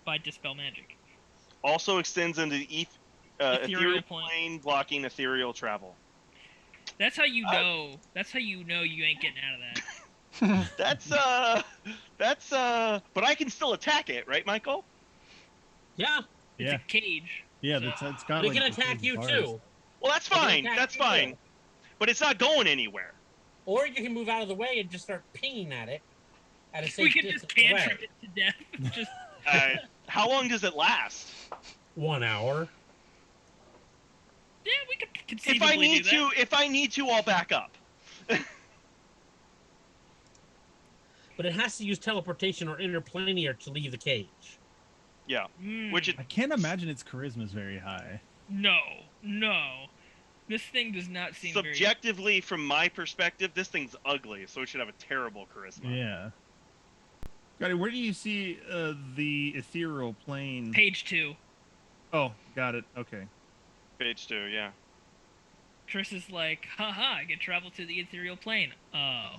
by dispel magic. Also extends into the ethereal plane. plane, blocking ethereal travel. That's how you know. That's how you know you ain't getting out of that. But I can still attack it, right, Michael? Yeah, It's Yeah. a cage. Yeah. So- It's got. we like, can the attack big you bars. too. Well, that's We can fine. attack That's you, fine. too. But it's not going anywhere. Or you can move out of the way and just start pinging at it at a We safe could just distance away. cantrip it to death. Just How long does it last? 1 hour. yeah, we could If conceivably I need do that. if I need to, I'll back up. But it has to use teleportation or interplanar to leave the cage. Yeah. Mm, Which it I can't imagine its charisma is very high. no. This thing does not seem subjectively, from my perspective, this thing's ugly, so it should have a terrible charisma. Yeah. Got it. Where do you see the ethereal plane? very. Page 2. Oh, got it. Okay. Page 2, yeah. Chris is like, haha, I can travel to the ethereal plane. Oh.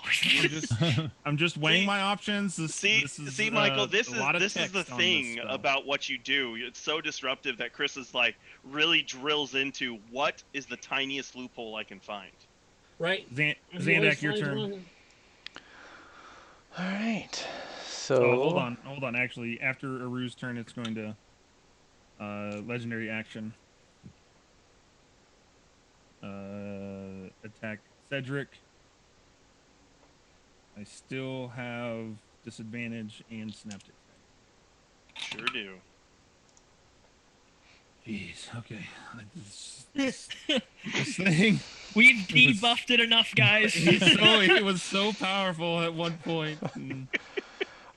I'm just weighing See- my options. See, Michael, this a lot of is the text on this thing spell. about what you do. It's so disruptive that Chris is like really drills into what is the tiniest loophole I can find. Right? Zandak, your turn. all right. So Oh, hold on. Actually, after Aru's turn, it's going to legendary action. Attack Cedric. I still have disadvantage and synaptic. Sure do. Jeez. Okay. This thing. We've It was- debuffed it enough, guys. He was so powerful at one point.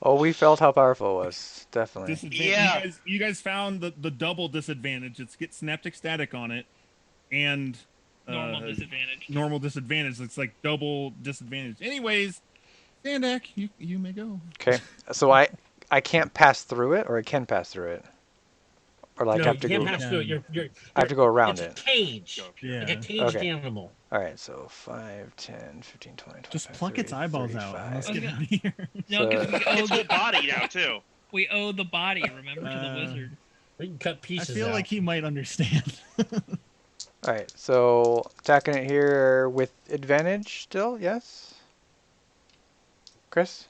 Oh, we felt how powerful it was. Definitely. Yeah. You guys found the double disadvantage. It's get synaptic static on it, and Normal disadvantage. normal disadvantage. It's like double disadvantage. Anyways, Sandak, you may go. Okay. So I can't pass through it, or I can pass through it, or like No, I have you to can't go. pass through it. I have to go around it's it. a cage. Go up here. Like Yeah. a caged Okay. animal. All right. So 5, 10, 15, 20, 25, Just pluck 30, its eyeballs out and let's 35. get out of here. No, because So- we owe Its whole the body now too. we owe the body. Remember to the wizard. We can cut I pieces feel out. like he might understand. All right. So attacking it here with advantage still. Yes. Chris.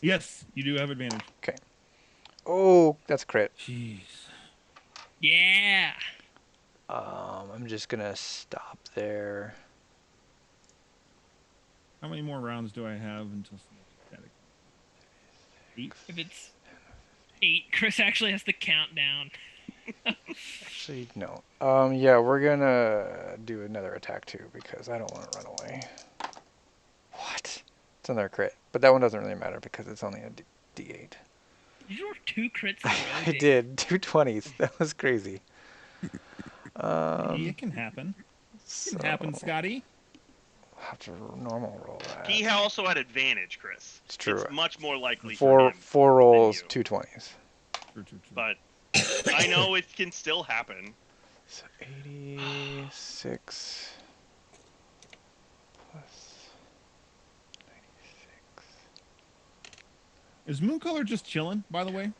Yes, you do have advantage. Oh, that's a crit. Jeez. Yeah. I'm just gonna stop there. How many more rounds do I have until synaptic static? 8. If it's 8, Chris actually has to count down. Actually, no. Yeah, we're gonna do another attack too because I don't want to run away. What? It's another crit, but that one doesn't really matter because it's only a D8. Did you roll 2 crits in a row? I Dave? did 2 20s. That was crazy. It can happen. It So can happen, Scotty. I'll have to normal roll that. He also had advantage, Chris. It's true. It's much more likely Four for him. rolls, you. 2 20s. True. But I know it can still happen. So 86 plus 96. Is Mooncolor just chilling, by the way?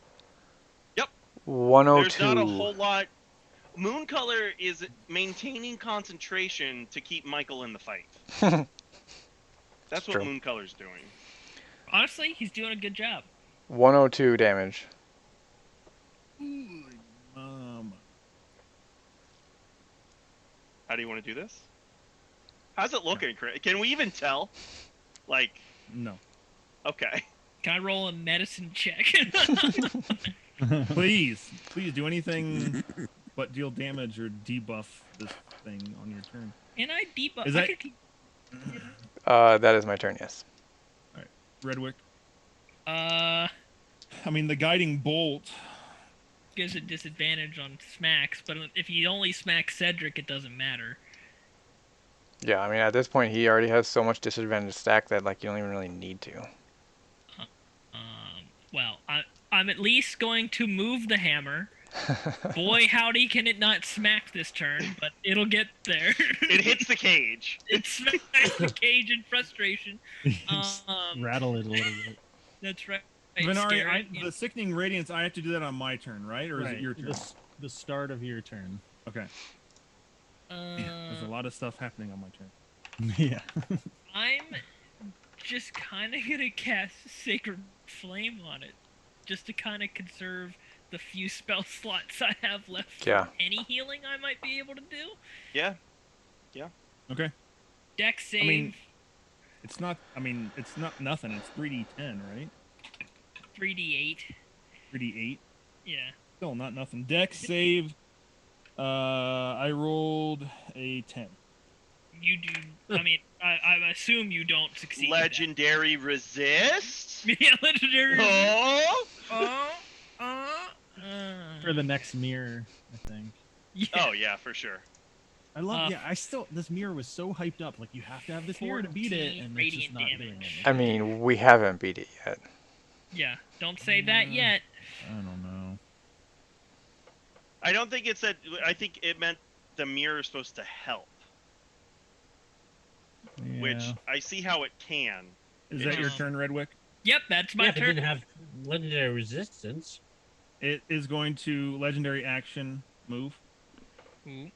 102. There's not a whole lot. Mooncolor is maintaining concentration to keep Michael in the fight. That's what True. Mooncolor's doing. Honestly, he's doing a good job. 102 damage. How do you want to do this? How's it looking, Chris? Can we even tell? Like, No. okay. Can I roll a medicine check? Please do anything but deal damage or debuff this thing on your turn. And I debuff. Is I that- could keep- That is my turn, yes. Redwick. Uh, I mean, the guiding bolt. gives a disadvantage on smacks, but if you only smack Cedric, it doesn't matter. Yeah, I mean, at this point, he already has so much disadvantage stack that, like, you don't even really need to. Well, I'm at least going to move the hammer. Boy, howdy, can it not smack this turn, but it'll get there. It hits the cage. It smacks the cage in frustration. Just Um, rattle it a little bit. That's right. Venari, Scare it, yeah. the sickening radiance. I have to do that on my turn, right? Or is it your turn? The start of your turn. Okay. There's a lot of stuff happening on my turn. Yeah. I'm just kind of gonna cast Sacred Flame on it, just to kind of conserve the few spell slots I have left for Yeah. any healing I might be able to do. Yeah. Okay. Dex save. mean, it's not. I mean, it's not nothing. It's 3d10, right? 3d8. 3d8. Yeah. Still not nothing. Dex save. I rolled a 10. You do. I mean, I assume you don't succeed. with that. Legendary resist. Yeah, legendary. Oh. For the next mirror, I think. Yeah. Oh yeah, for sure. I love. I still. This mirror was so hyped up. Like you have to have this mirror to beat it, 14 and it's just radiant not doing damage. it. I mean, we haven't beat it yet. Yeah. Don't say that yet. I don't know. I don't think it said. I think it meant the mirror is supposed to help, which Yeah. I see how it can. Is that your Um, turn, Redwick? Yep, that's my Yeah, if it turn. didn't have legendary resistance. It is going to legendary action move. Ooh.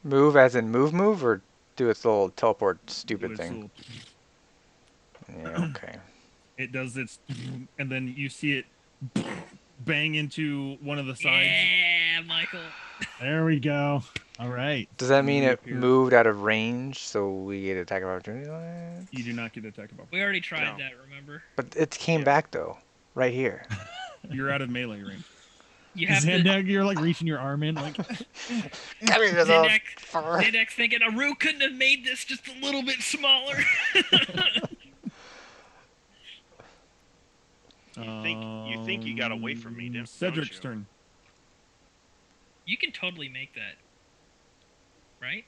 Move as in move, or do its little teleport stupid Do its thing? little- Yeah, okay. It does its, and then you see it bang into one of the sides. Yeah, Michael. There we go. All right. Does that mean it Reappear. moved out of range, so we get attack of opportunity on it? You do not get attack of opportunity. We already tried No. that, remember? But it came Yeah. back though, right here. You're out of melee range. You have to. Zandak, you're like reaching your arm in, like. Come here, little Zandak, fur. Zandak's thinking, Aru couldn't have made this just a little bit smaller. You think you got away from me, don't Cedric's you? turn. You can totally make that, right?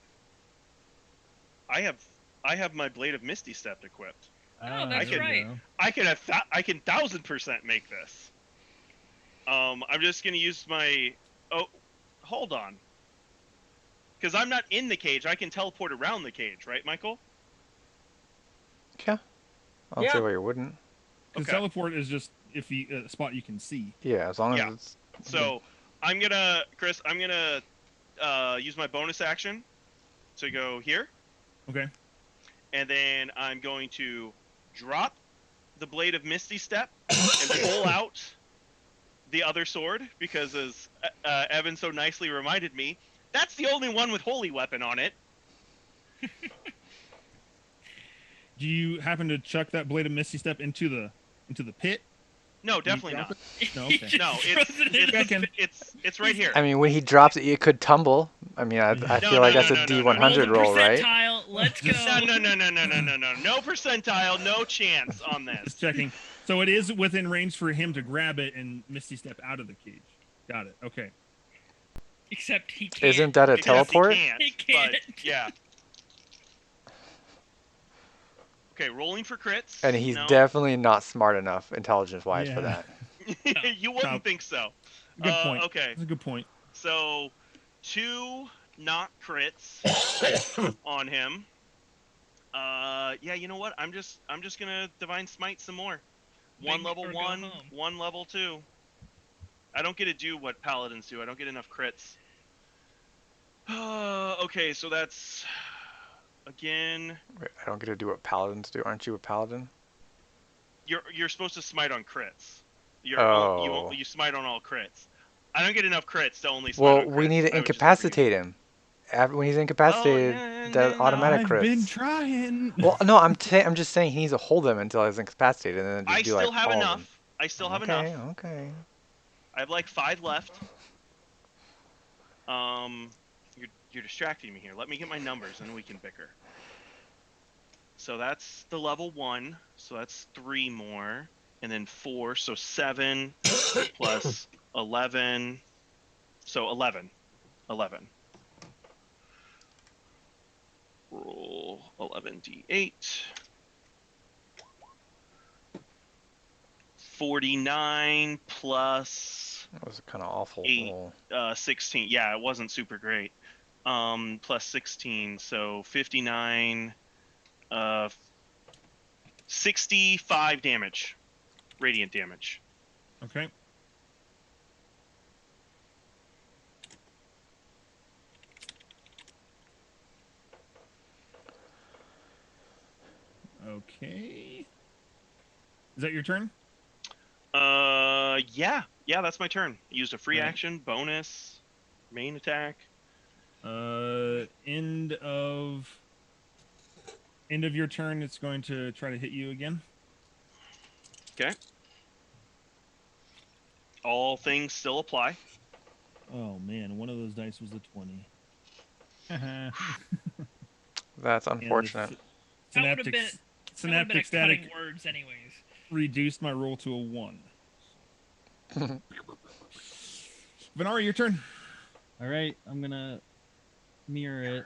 I have my Blade of Misty Step equipped. Oh, that's there you right. I can 1000% make this. I'm just gonna use my. Oh, hold on. Because I'm not in the cage, I can teleport around the cage, right, Michael? Yeah. I don't see Yeah. why you wouldn't. Because Okay. teleport is just if you a spot you can see. Yeah, as long as Yeah. it's. So I'm gonna use my bonus action to go here, Okay. and then I'm going to drop the Blade of Misty Step and pull out the other sword, because as Evan so nicely reminded me, that's the only one with Holy Weapon on it. Do you happen to chuck that blade of Misty Step into the pit? No, Do you definitely drop not. it? No, He okay. just No, throws it in Checking. It's right here. I mean, when he drops it, it could tumble. I mean, I No, feel like no, that's no, a no, no, no. D100 Roll the roll, right? percentile. Let's go. Just- No percentile, no chance on Just this. checking. So it is within range for him to grab it and Misty Step out of the cage. Got it. Okay. Except he can't. Isn't that a Except teleport? He can't. But yeah. Okay, rolling for crits. And he's no. definitely not smart enough, intelligence-wise, for Yeah. that. You wouldn't No. think so. Good point. Okay, That's a good point. so 2 not crits on him. Yeah, you know what? I'm just gonna Divine Smite some more. One Big level or go 1, home. 1 level 2. I don't get to do what paladins do. I don't get enough crits. Okay, so that's again. Wait, I don't get to do what paladins do. Aren't you a paladin? You're supposed to smite on crits. Oh. You smite on all crits. I don't get enough crits to only smite Well, on crits. we need to I would just have to incapacitate him. When he's incapacitated, that no. automatic I've been crits. trying. Well, no, I'm just saying he needs to hold him until he's incapacitated, and then just I do still like have all of them. enough. I still have Okay, enough. okay. I have like 5 left. You're distracting me here. Let me get my numbers, and we can bicker. So that's the level 1. So that's 3 more, and then 4. So 7 plus 11. So 11. 11. Roll 11d8. 49 plus That was a kind of awful 8. roll. 16. Yeah, it wasn't super great. Plus 16, so 59. 65 damage, radiant damage. Okay. Okay. Is that your turn? Yeah, that's my turn. Used a free Right. action, bonus, main attack. End of your turn. It's going to try to hit you again. Okay. All things still apply. Oh man, one of those dice was a 20. That's And the unfortunate. That would have been. Synaptic cutting static words, anyways. reduced my roll to a 1. Venari, your turn. All right, I'm gonna mirror it.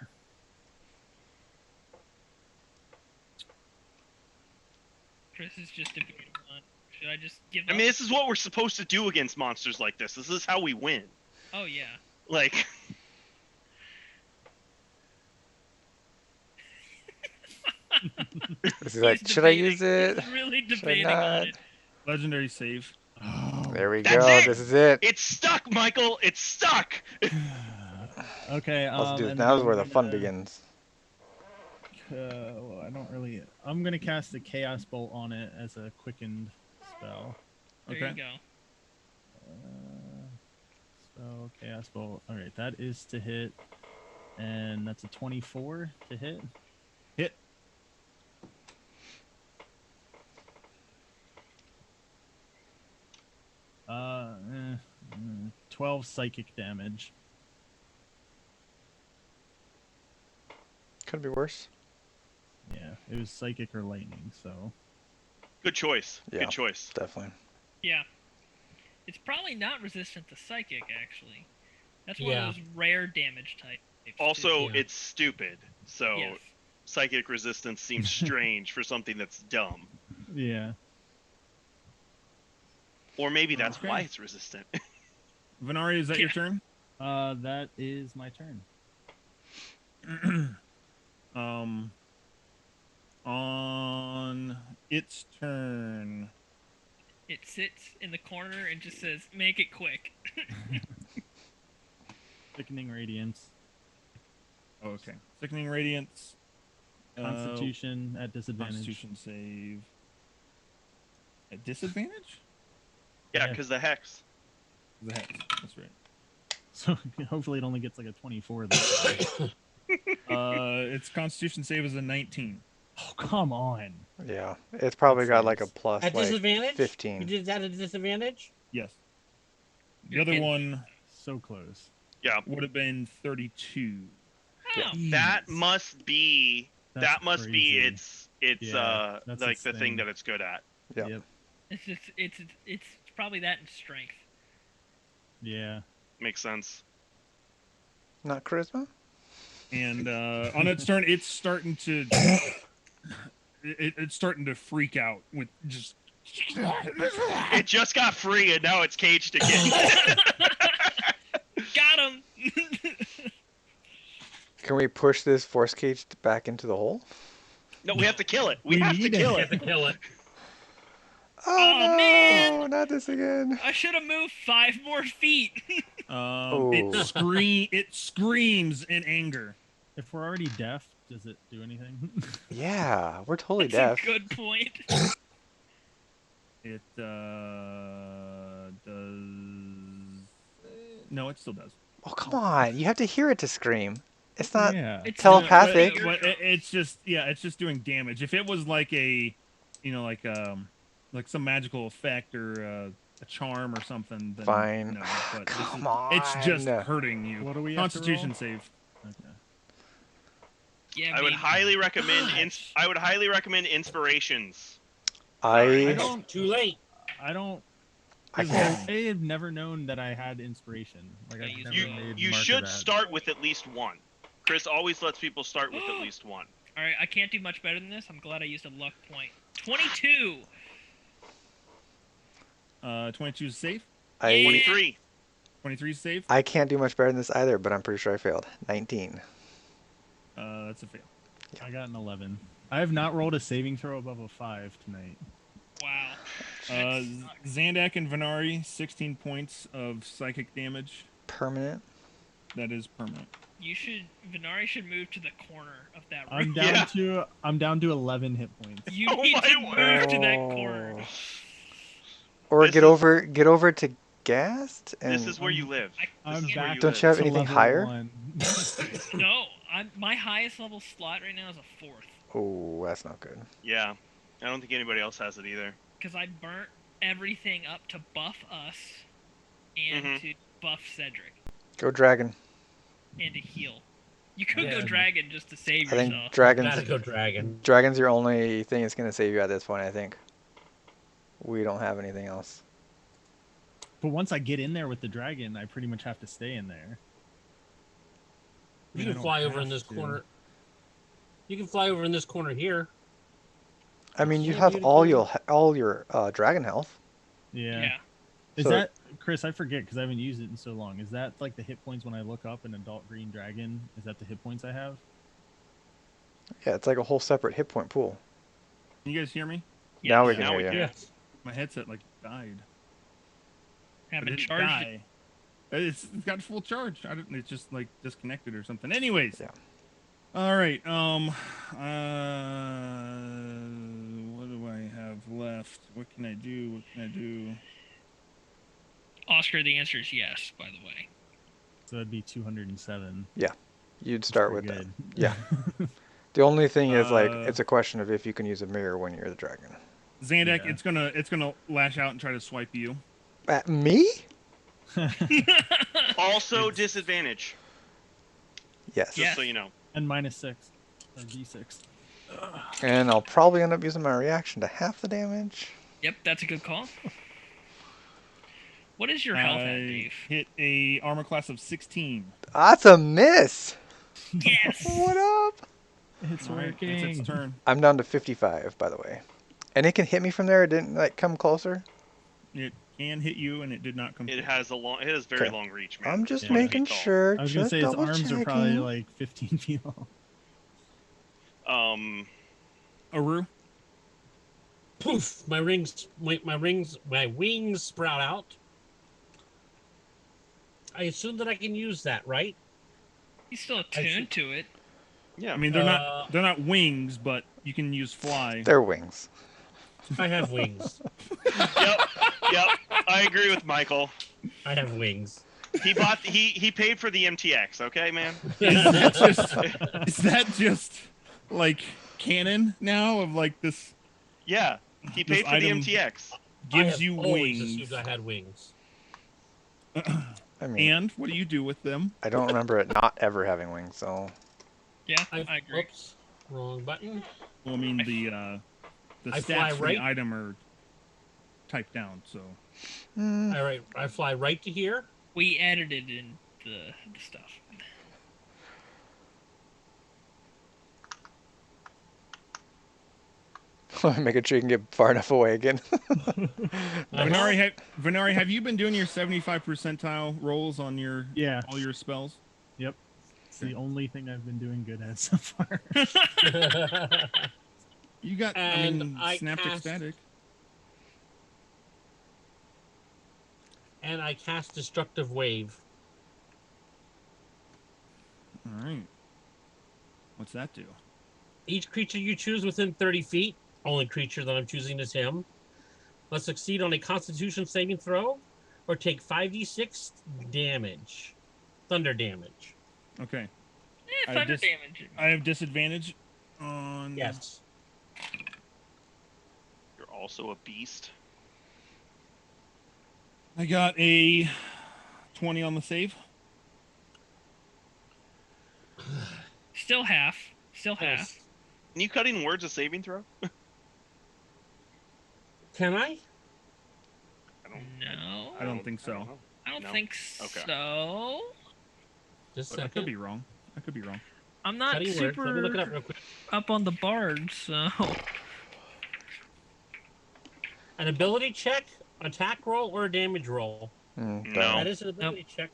Chris is just a beauty one. Should I just give I up? mean, this is what we're supposed to do against monsters like this. This is how we win. Oh yeah. Like, He's like, should I use it? He's really Should I debating on not? it. Legendary save. Oh. There we That's go. it! This is it. it's stuck, Michael. It's stuck. Okay. Let's do this. And Now then is where I'm the fun gonna, begins. Well, I don't really. I'm gonna cast a chaos bolt on it as a quickened spell. There Okay. you go. So chaos bolt. All right, that is to hit. And that's a 24 to hit. Hit. 12 psychic damage. Could be worse. Yeah, it was psychic or lightning, so. Good choice. Yeah. Good choice. Definitely. Yeah. It's probably not resistant to psychic, actually. That's one Yeah. of those rare damage types. Also, Yeah. it's stupid. So Yes. psychic resistance seems strange for something that's dumb. Yeah. Or maybe that's Okay. why it's resistant. Venari, is that your Yeah. turn? That is my turn. On its turn. It sits in the corner and just says, "Make it quick." Thickening Radiance. Oh, okay. Sickening Radiance. Constitution at disadvantage. Constitution save. At disadvantage? Yeah, Yeah. because the hex. The hex. That's right. So hopefully it only gets like a 24 this time. Its Constitution save is a 19. Oh, come on. Yeah. It's probably got like a saves. plus At like disadvantage? You 15. did that at disadvantage? Yes. The You're other kidding. one So close. Yeah. would have been 32. Yeah. Oh, That must be That's that must be crazy. its Yeah, that's like its the thing thing. that it's good at. Yeah. Yep. it's probably that in strength. Yeah. Makes sense. Not charisma? And on its turn, it's starting to it's starting to freak out with just It just got free and now it's caged again. Got him. Can we push this force cage back into the hole? No, we have to kill it. We We have to need kill You it. have to kill it. Oh, Oh, no! man! Not this again. I should have moved 5 more feet. Oh. it screams in anger. If we're already deaf, does it do anything? Yeah, we're totally That's deaf. a good point. It does. No, it still does. Oh, come on. You have to hear it to scream. It's not Yeah. It's telepathic. But it's just it's just doing damage. If it was like a, like some magical effect or a charm or something, then Fine. no. But Come it's just on. hurting you. What do we have to Constitution roll? save. Okay. Yeah, I would baby. highly recommend Gosh. I would highly recommend inspirations. I I don't. Too late. I don't. I 'cause can't. I have never known that I had inspiration. Like Yeah, I've you never do. made You mark of should that. start with at least one. Chris always lets people start with at least one. All right, I can't do much better than this. I'm glad I used a luck point. 22. 22 is safe. I 23. 23 is safe. I can't do much better than this either, but I'm pretty sure I failed. 19. That's a fail. I got an 11. I have not rolled a saving throw above a 5 tonight. Wow. Zandak and Venari, 16 points of psychic damage. Permanent. That is permanent. Venari should move to the corner of that I'm room. down Yeah. I'm down to 11 hit points. You Oh need my to word. move to that corner. Oh. Or This get is- over to Gast and This is where you live. I'm This is where back. you Don't live. you have to anything level higher? 1. No, my highest level slot right now is a 4th. Oh, that's not good. Yeah. I don't think anybody else has it either. Because I burnt everything up to buff us and Mhm. to buff Cedric Go dragon. and to heal. You could Yeah. go dragon just to save I think yourself. Gotta dragon's go dragon. dragon's your only thing that's gonna save you at this point. I think. We don't have anything else. But once I get in there with the dragon, I pretty much have to stay in there. I You mean, I can don't fly over in have this to. corner. You can fly over in this corner here. I mean, you Yeah, have beautiful. all your dragon health. Yeah. Yeah. Is So- that Chris? I forget because I haven't used it in so long. Is that like the hit points when I look up an adult green dragon? Is that the hit points I have? Yeah, it's like a whole separate hit point pool. Can you guys hear me? Now we Yes. can Now hear we you. can. Yes. My headset died. I Haven't didn't charged die. It's got full charge. It's just like disconnected or something. Anyways. Yeah. All right. What do I have left? What can I do? Oscar, the answer is yes, by the way. So that'd be 207. You'd start with Pretty that. good. Yeah. The only thing is like Uh, it's a question of if you can use a mirror when you're the dragon. Zandak, Yeah. it's gonna lash out and try to swipe you. At me? Also It's- disadvantage, Yes. just so you know. And -6. Or D6. And I'll probably end up using my reaction to half the damage. Yep, that's a good call. What is your health at, I Dave? hit a armor class of 16. That's a miss. Yes. What up? It's All right, working. it's its turn. I'm down to 55, by the way. And it can hit me from there. It didn't like come closer. It can hit you, and it did not come. It close. has very Okay. long reach, man. I'm just Yeah. making 20 feet tall. sure. I was gonna Just say his double arms are probably checking. like 15 feet long. Aru. Poof! My wings sprout out. I assume that I can use that, right? He's still see. attuned to it. Yeah. I mean, they're not wings, but you can use fly. They're wings. I have wings. Yep. I agree with Michael. I have wings. He paid for the MTX. Okay, man. Is that just like canon now of like this Yeah. He This paid for the item- MTX. gives I you have always wings? assumed I had wings. I mean, And what do you do with them? I don't remember it not ever having wings, so Yeah, I agree. Oops, wrong button. Well, I mean the I fly stats for right- the item are typed down, so mm, All right, I fly right to here. We edited in the stuff. making sure you can get far enough away again. Venari, have you been doing your 75 percentile rolls on your Yeah. all your spells? Yep. It's the only thing I've been doing good at so far. You got, And I Synaptic cast- Static. And I cast Destructive Wave. All right. What's that do? Each creature you choose within 30 feet, only creature that I'm choosing is him, must succeed on a Constitution saving throw or take 5d6 damage. Thunder damage. Okay. Eh, I thunder just- damage. I have disadvantage on. Yes. You're also a beast. I got a 20 on the save. Still half. Still half. Yes. Can you cutting words a saving throw? Can I? No. I don't think so. know. I don't No? think Okay. so. Just a But I second. could be wrong. I could be wrong. I'm not Cutting words. Let me look it up super real quick. up on the bard, so An ability check, attack roll, or a damage roll. No. That is an ability check.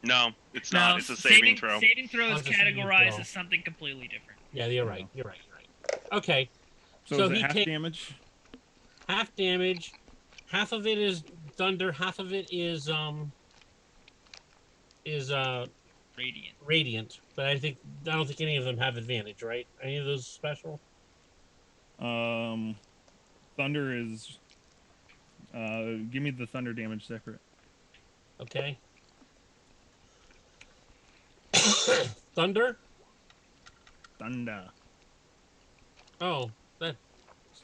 No, it's no. not. It's a saving throw. Saving throw Oh, is it's a saving categorized throw. as something completely different. Yeah, you're right. You're right. You're right. Okay. So, So is it he half take- damage? Half damage. Half of it is thunder. Half of it is Radiant. radiant. But I don't think any of them have advantage, right? Any of those special? Thunder is. Give me the thunder damage separate. Okay. Thunder. Thunder. Oh, that's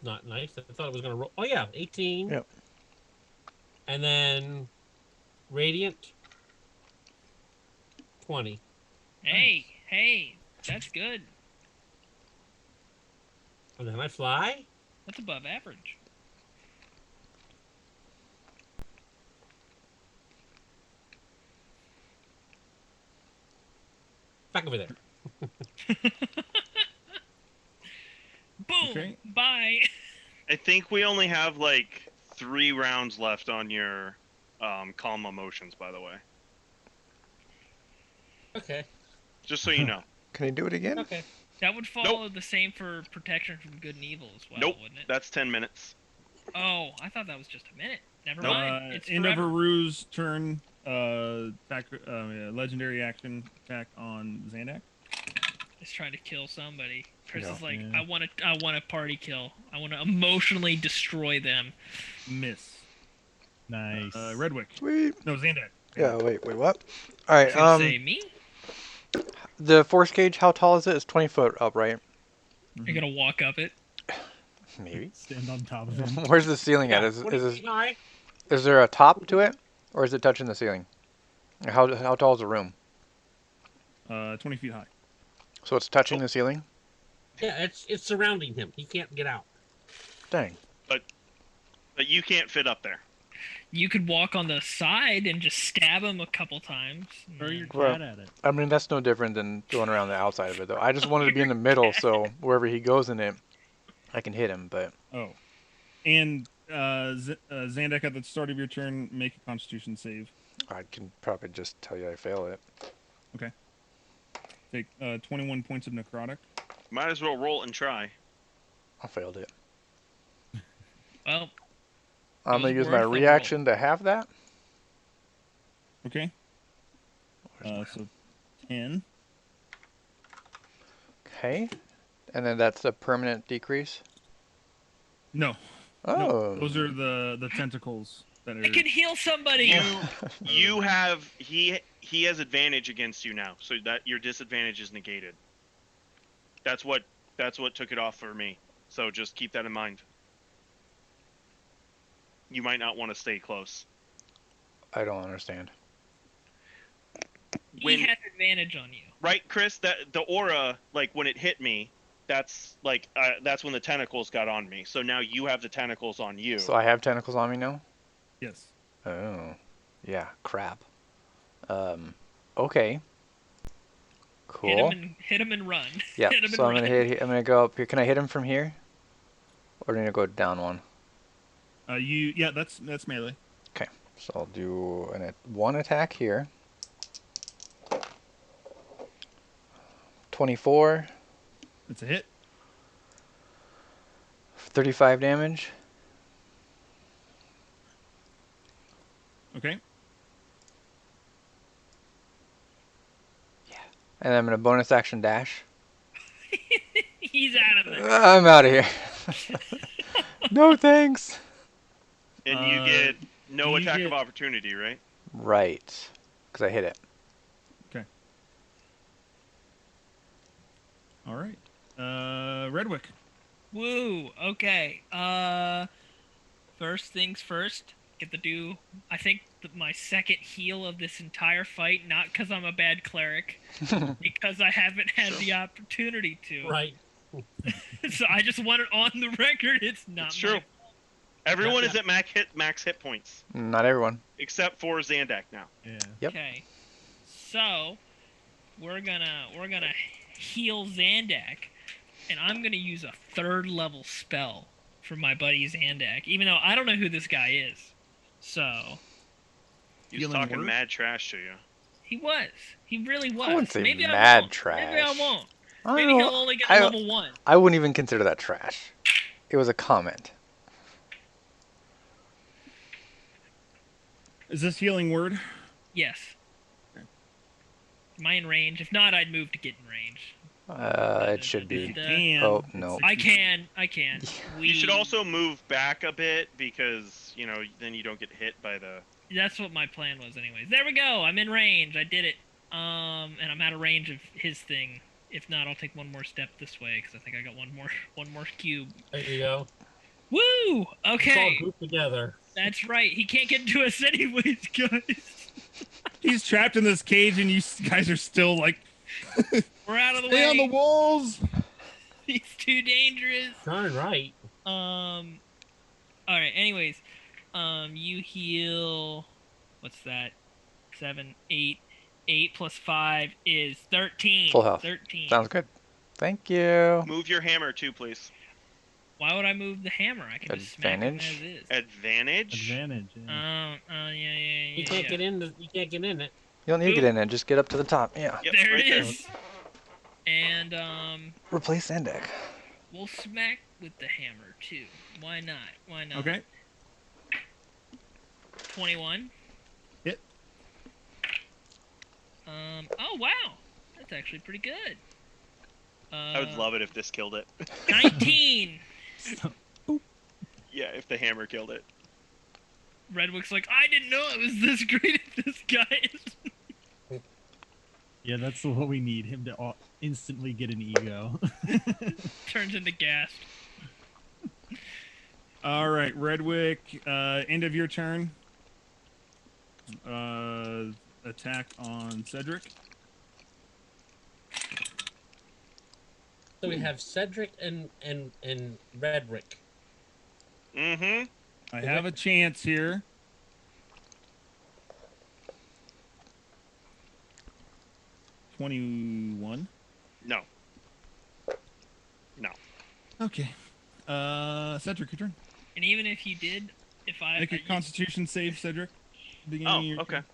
not nice. I thought it was gonna roll. Oh yeah, 18. Yep. And then radiant. 20. Hey, that's good. And then I fly. That's above average. Back over there. Boom. Okay. Bye. I think we only have like 3 rounds left on your calm emotions. By the way, Okay. just so you know. Can he do it again? Okay. That would follow the same for protection from good and evil as well, Nope. wouldn't it? That's 10 minutes. Oh, I thought that was just a minute. Never Nope. mind. It's End of forever. Aru's turn. Legendary action attack on Zandak. Is trying to kill somebody. Chris Yeah. is like, Yeah. I want a party kill. I want to emotionally destroy them. Miss. Nice. Redwick. Sweet. No, Zandak. Yeah. Wait. What? All I right. was gonna say me. The force cage, how tall is it? It's 20 foot up, right? You're gonna walk up it. Maybe. Stand on top of him. Where's the ceiling at? Yeah, 20 feet high. Is there a top to it, or is it touching the ceiling? How tall is the room? 20 feet high. So it's touching the ceiling? Yeah, it's surrounding him. He can't get out. Dang. But you can't fit up there. You could walk on the side and just stab him a couple times. Throw your Well, cat at it. I mean, that's no different than going around the outside of it, though. I just wanted to be in the middle, so wherever he goes in it, I can hit him, but... Oh. And Zandak, at the start of your turn, make a Constitution save. I can probably just tell you I fail it. Okay. Take 21 points of necrotic. Might as well roll and try. I failed it. Well, I'm going to was use my worth the reaction to have that. Okay. So 10. Okay. And then that's a permanent decrease? No. Oh. No, those are the tentacles that are. I can heal somebody. You have he has advantage against you now, so that your disadvantage is negated. That's what took it off for me. So just keep that in mind. You might not want to stay close. I don't understand. When- He has advantage on you. Right, Chris? That the aura, like when it hit me, that's when the tentacles got on me. So now you have the tentacles on you. So I have tentacles on me now? Yes. Oh. Yeah, crap. Okay. Cool. Hit him and run. Yeah, Hit him so I'm and gonna run. hit. I'm gonna go up here. Can I hit him from here? Or do I need to go down one? Yeah, that's melee. Okay, so I'll do one attack here. 24, It's a hit. 35 damage. Okay. And I'm gonna bonus action dash. He's out of there. I'm out of here. No thanks. And you get no you attack get- of opportunity, right? Right, because I hit it. Okay. All right. Redwick. Woo. Okay. First things first. Get to do. I think my second heal of this entire fight, not because I'm a bad cleric, because I haven't had the opportunity to. Right. So I just want it on the record. It's not. It's true. my- Everyone Yeah. is at max hit points, Not everyone. except for Zandak now. Yeah. Yep. Okay. So we're gonna heal Zandak, and I'm gonna use a 3rd level spell for my buddy Zandak, even though I don't know who this guy is. So He's Healing talking word? mad trash to you. he was. He really was. I wouldn't say Maybe I mad won't. trash. Maybe I won't. I Maybe don't he'll know. only get I- level 1. I wouldn't even consider that trash. It was a comment. Is this healing word? Yes. Am I in range? If not, I'd move to get in range. It should be. Can. Oh, It's no. 60 I can. I can. You should also move back a bit because then you don't get hit by the. That's what my plan was, anyways. There we go. I'm in range. I did it. And I'm out of range of his thing. If not, I'll take one more step this way because I think I got one more cube. There you go. Woo! It's all Okay, grouped together. that's right. He can't get to us anyways, guys. He's trapped in this cage, and you guys are still like, We're out of the stay way. on the walls. He's too dangerous. Darn right. All right. Anyways, you heal. What's that? 7, 8. 8 plus 5 is 13. Full health. 13. Sounds good. Thank you. Move your hammer too, please. Why would I move the hammer? I can just smack him Advantage? as is. Advantage. Advantage. Yeah. Yeah. You can't get in. You can't get in it. You don't need to get in there. Just get up to the top. Yeah. Yep, There right it is. And Replace Sandak. we'll smack with the hammer too. Why not? Why not? Okay. 21. Hit. Oh wow, that's actually pretty good. I would love it if this killed it. 19. Yeah, if the hammer killed it. Redwick's like, I didn't know it was this great at this guy. Yeah, that's what we need. Him to instantly get an ego. Turns into gas. All right, Redwick. End of your turn. Attack on Cedric. So we have Cedric and Redrick. Mm-hmm. I have a chance here. $21. No. No. Okay. Cedric, your turn. And even if you did, if I Make a Constitution save, Cedric. Beginning of your okay. turn.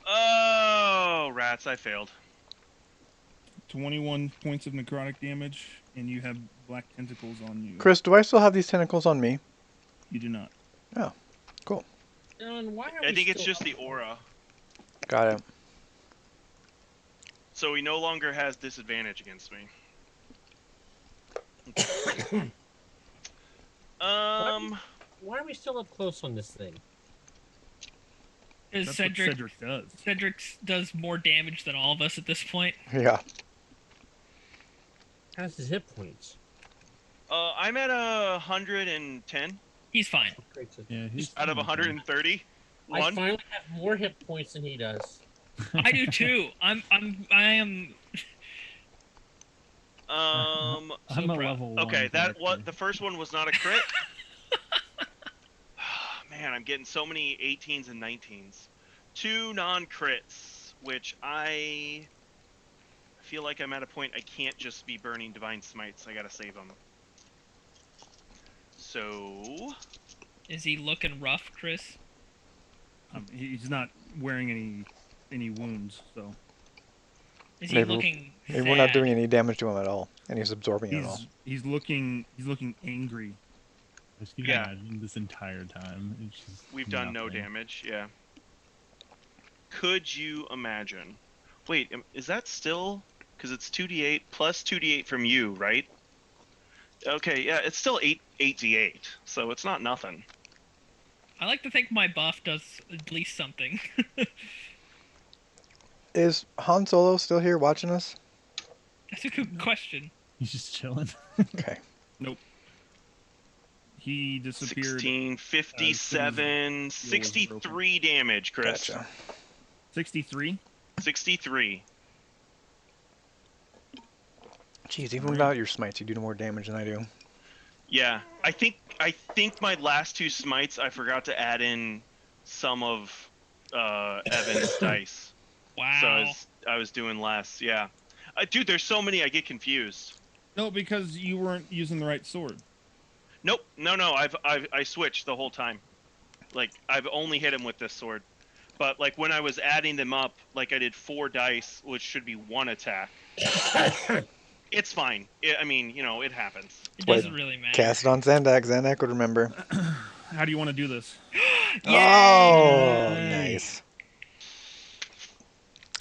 Oh, rats! I failed. 21 points of necrotic damage, and you have black tentacles on you. Chris, do I still have these tentacles on me? You do not. Oh, cool. And why are I we think it's still just the aura. Got it. So he no longer has disadvantage against me. Why are we still up close on this thing? Because That's what Cedric does. Cedric does more damage than all of us at this point. Yeah. How's his hit points? I'm at 110 He's fine. Yeah, he's out of 130. I One. finally have more hit points than he does. I do too. I am. I'm a proud. level 1 Okay, that character. what the first one was not a crit. Man, I'm getting so many 18s and 19s. 2 non-crits, which I feel like I'm at a point I can't just be burning divine smites. I gotta save them. So Is he looking rough, Chris? He's not wearing any wounds, so Is he Maybe- looking? Maybe we're not sad? doing any damage to him at all, and he's absorbing it all. he's looking angry. Just can Yeah. imagine this entire time. It's just we've done no nothing. damage. Yeah. Could you imagine? Wait, is that still? Because it's 2d8 plus 2d8 from you, right? Okay, yeah, it's still 8d8, so it's not nothing. I like to think my buff does at least something. Is Han Solo still here watching us? That's a good question. He's just chilling. Okay. Nope. He disappeared. 16, 57, 63 damage, Chris. Gotcha. 63. 63. Jeez, even without your smites, you do more damage than I do. Yeah, I think my last 2 smites I forgot to add in some of Evan's dice. Wow. So I was doing less. Yeah, dude, there's so many I get confused. No, because you weren't using the right sword. Nope, no, I switched the whole time. Like I've only hit him with this sword, but like when I was adding them up, like I did 4 dice, which should be 1 attack. It's fine. I mean, it happens. It Wait, doesn't really matter. Cast it on Zandak. Zandak would remember. How do you want to do this? Oh, Yay! nice.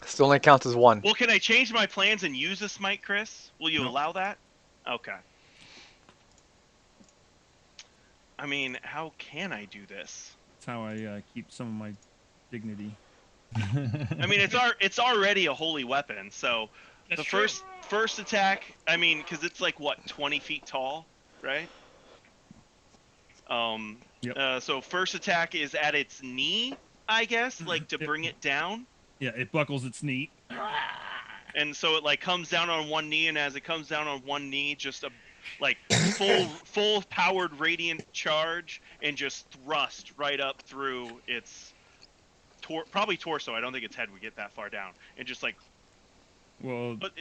Still only counts as 1. Well, can I change my plans and use a smite, Chris? Will you No. allow that? Okay. I mean, how can I do this? That's how I keep some of my dignity. I mean, it's already a holy weapon, so That's the true. first attack. I mean, because it's like what 20 feet tall, right? Yep. So first attack is at its knee, I guess, like to Yep. bring it down. Yeah, it buckles its knee. And so it like comes down on one knee, and as it comes down on one knee, just a like full powered radiant charge, and just thrust right up through its probably torso. I don't think its head would get that far down, and just like Well, But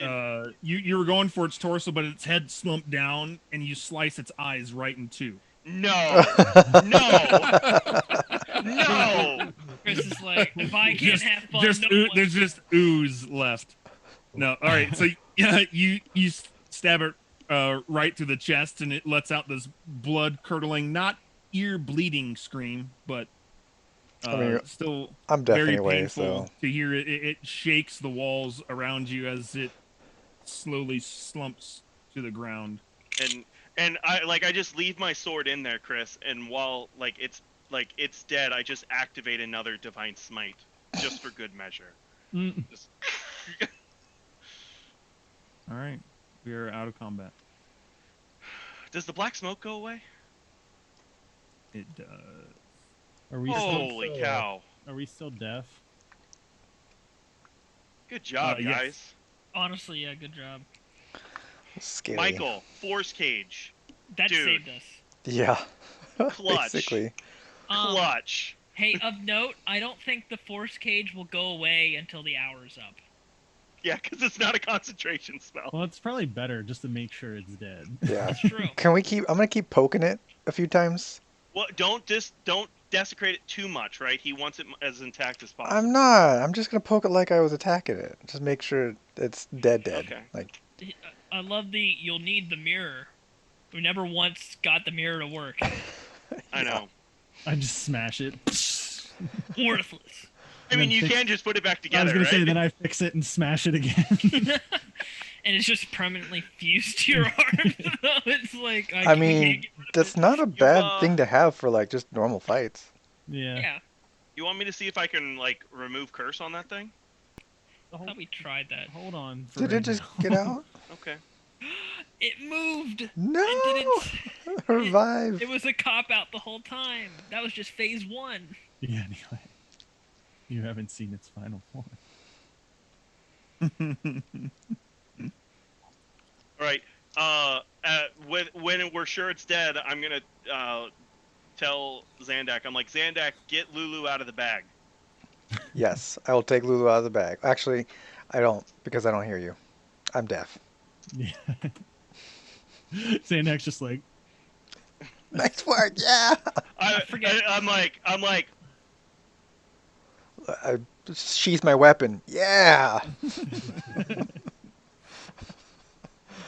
you were going for its torso, but its head slumped down, and you slice its eyes right in 2. no, no. Chris is like, if I can't have fun, Just no one- there's just ooze left. No, all right. So yeah, you stab it right through the chest, and it lets out this blood curdling, not ear bleeding scream, but I mean, still I'm deaf very anyway, painful so. to hear. It shakes the walls around you as it slowly slumps to the ground. And I just leave my sword in there, Chris, and while like it's like it's dead, I just activate another divine smite just for good measure. Mm. Just All right, we are out of combat. Does the black smoke go away? It does. Are we Holy so, cow! Are we still deaf? Good job, Yes. guys. Honestly, yeah, good job. Scary. Michael, force cage, That Dude. saved us. Yeah. Clutch. Basically. clutch. Hey, of note, I don't think the force cage will go away until the hour's up. Yeah, because it's not a concentration spell. Well, it's probably better just to make sure it's dead. Yeah. That's true. Can we keep? I'm gonna keep poking it a few times. Well, don't desecrate it too much, right? He wants it as intact as possible. I'm not. I'm just gonna poke it like I was attacking it. Just make sure it's dead. Okay. Like, I love the you'll need the mirror. We never once got the mirror to work. I know. I just smash it. Worthless. I mean, then you fix- can just put it back I together, was gonna right? say, then I fix it and smash it again. And it's just permanently fused to your arm. So it's like I mean, that's not a bad thing to have for like just normal fights. Yeah. Yeah, You want me to see if I can like remove curse on that thing? I thought we tried that. Hold on. For Did right it just now. get out? Okay. It moved. No. It didn't. Revive. It was a cop out the whole time. That was just phase 1. Yeah. Anyway, you haven't seen its final form. All right. When we're sure it's dead, I'm gonna tell Zandak. I'm like, Zandak, get Lulu out of the bag. Yes, I will take Lulu out of the bag. Actually, I don't because I don't hear you. I'm deaf. Yeah. Xandak's just like, Nice work. Yeah. I'm like, I sheath my weapon. Yeah.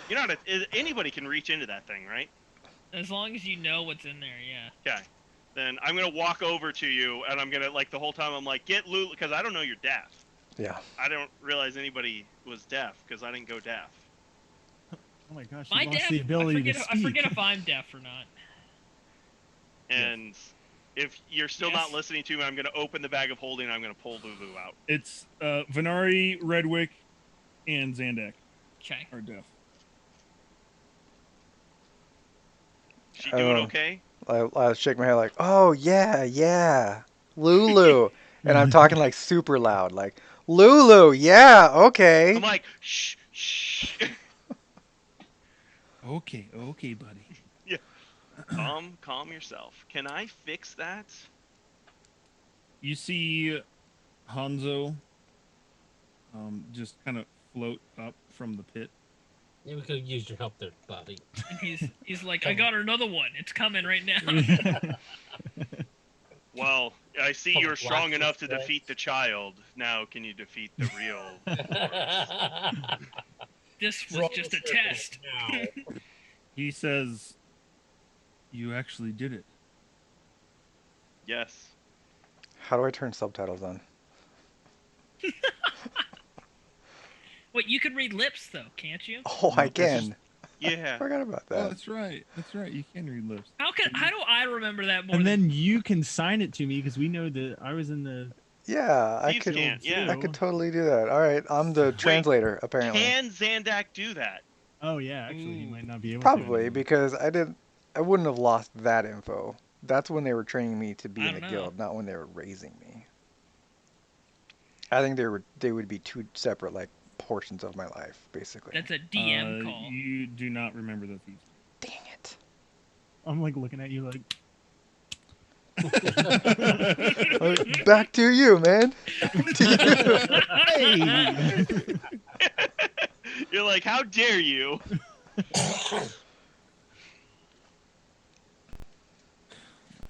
you know, anybody can reach into that thing, right? As long as you know what's in there, yeah. Okay. Then I'm gonna walk over to you, and I'm gonna like the whole time I'm like, get Lulu, because I don't know you're deaf. Yeah. I don't realize anybody was deaf because I didn't go deaf. oh my gosh, Am I you lost deaf? the ability to I speak. forget if I'm deaf or not. And if you're still Yes. not listening to me, I'm gonna open the bag of holding. And I'm gonna pull Lulu out. It's Venari, Redwick, and Zandak Okay. are deaf. She doing Oh. okay? I shake my head like, oh yeah, Lulu, and I'm talking like super loud, like Lulu, yeah, okay. I'm like, shh, shh. Okay, buddy. Calm yourself. Can I fix that? You see Hanzo just kind of float up from the pit. Yeah, we could have used your help there, Bobby. And he's like, I got another one. It's coming right now. Well, I see Couple you're strong black enough to stripes. defeat the child. Now, can you defeat the real? This was Draw just the a circle test. now. He says, "You actually did it." Yes. How do I turn subtitles on? Wait, you could read lips though, can't you? Oh, No, I it's can. just- Yeah. Forgot about Oh, that. that's right. That's right. You can read lips. How do I remember that more? And than then you can sign it to me because we know that I was in the. Yeah, I These could. can't, yeah. I could totally do that. All right, I'm the translator apparently. Can Zandak do that? Oh yeah, actually, he Ooh. might not be able to. Probably anymore. because I wouldn't have lost that info. That's when they were training me to be I in the don't know. guild, not when they were raising me. I think they would be two separate like portions of my life, basically. that's a DM call. You do not remember the thieves. Dang it. I'm like looking at you like. Back to you, man. To you. Hey. You're like, how dare you?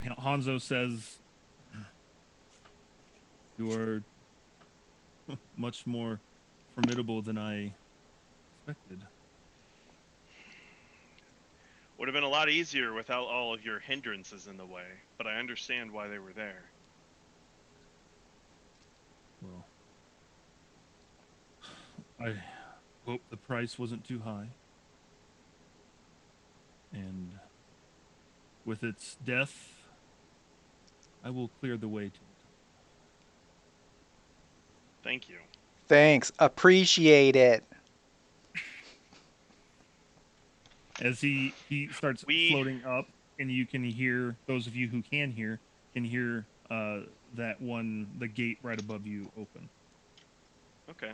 Hanzo says, "You are much more formidable than I expected." Would have been a lot easier without all of your hindrances in the way, but I understand why they were there. Well, I hope the price wasn't too high. And with its death, I will clear the way to Thank you. Thanks. Appreciate it. as he starts We- floating up, and you can hear, those of you who can hear that one, the gate right above you open. Okay.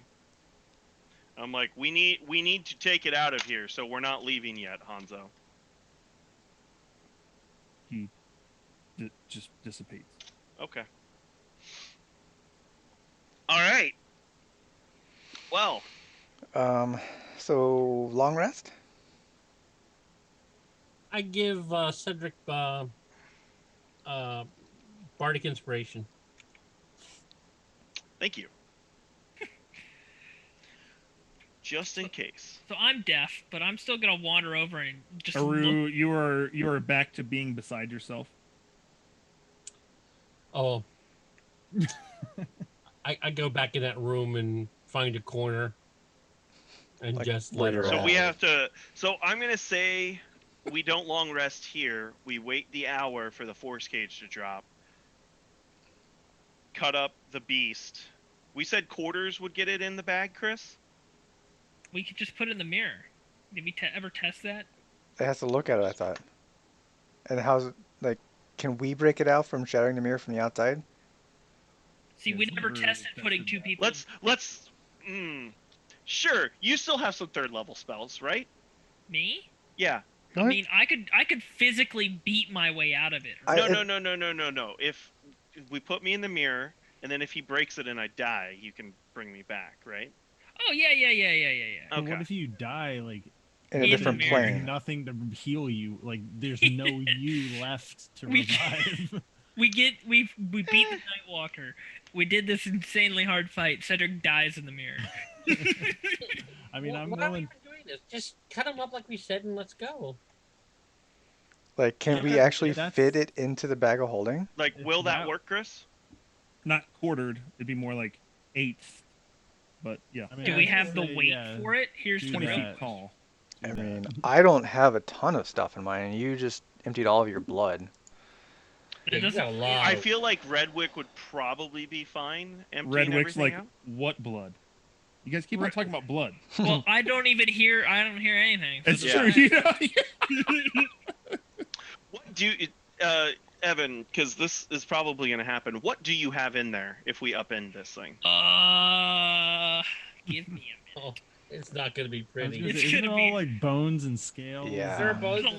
I'm like, we need to take it out of here, so we're not leaving yet, Hanzo. He just dissipates. Okay. All right. Well, So long rest? I give Cedric bardic inspiration. thank you. Just in case. So I'm deaf, but I'm still gonna wander over and just look. Aru, you are back to being beside yourself. Oh, I go back in that room and find a corner and Like, just where let her you're So at. out. we have to. So I'm gonna say we don't long rest here. We wait the hour for the force cage to drop. Cut up the beast. We said quarters would get it in the bag, Chris. We could just put it in the mirror. Did we ever test that? It has to look at it, I thought. And how's like, can we break it out from shattering the mirror from the outside? See, Yes, we never never tested putting tested two that. people. Let's. Sure, you still have some third level spells, right? Me? Yeah. I mean, I could physically beat my way out of it. No, it- no. If we put me in the mirror, and then if he breaks it and I die, you can bring me back, right? Oh yeah. But Okay. what if you die, like, In a In the different mirror. plane. nothing to heal you? Like, there's no you left to We- revive. We beat the Nightwalker. We did this insanely hard fight. Cedric dies in the mirror. I mean, I'm Why are we going. even doing this? Just cut them up like we said and let's go. Like, can Yeah, we actually that's- fit it into the bag of holding? Like, If will that that- work, Chris? Not quartered. It'd be more like eighth. But yeah, I mean, Do I we would have the say, weight yeah, for it? Here's do 20 the that. feet tall. I do mean, that. I don't have a ton of stuff in mine, and you just emptied all of your blood. But Yeah, it you doesn't. got a lot. I feel like Redwick would probably be fine emptying Redwick's everything like, out. what blood? You guys keep on talking about blood. Well, I don't hear anything. So It's Yeah. true. You know? What do you, Evan? Because this is probably going to happen. What do you have in there if we upend this thing? Give me a minute. Oh, it's not going to be I was pretty. gonna It's say, isn't it gonna all be- like bones and scales? Yeah. There are bones There's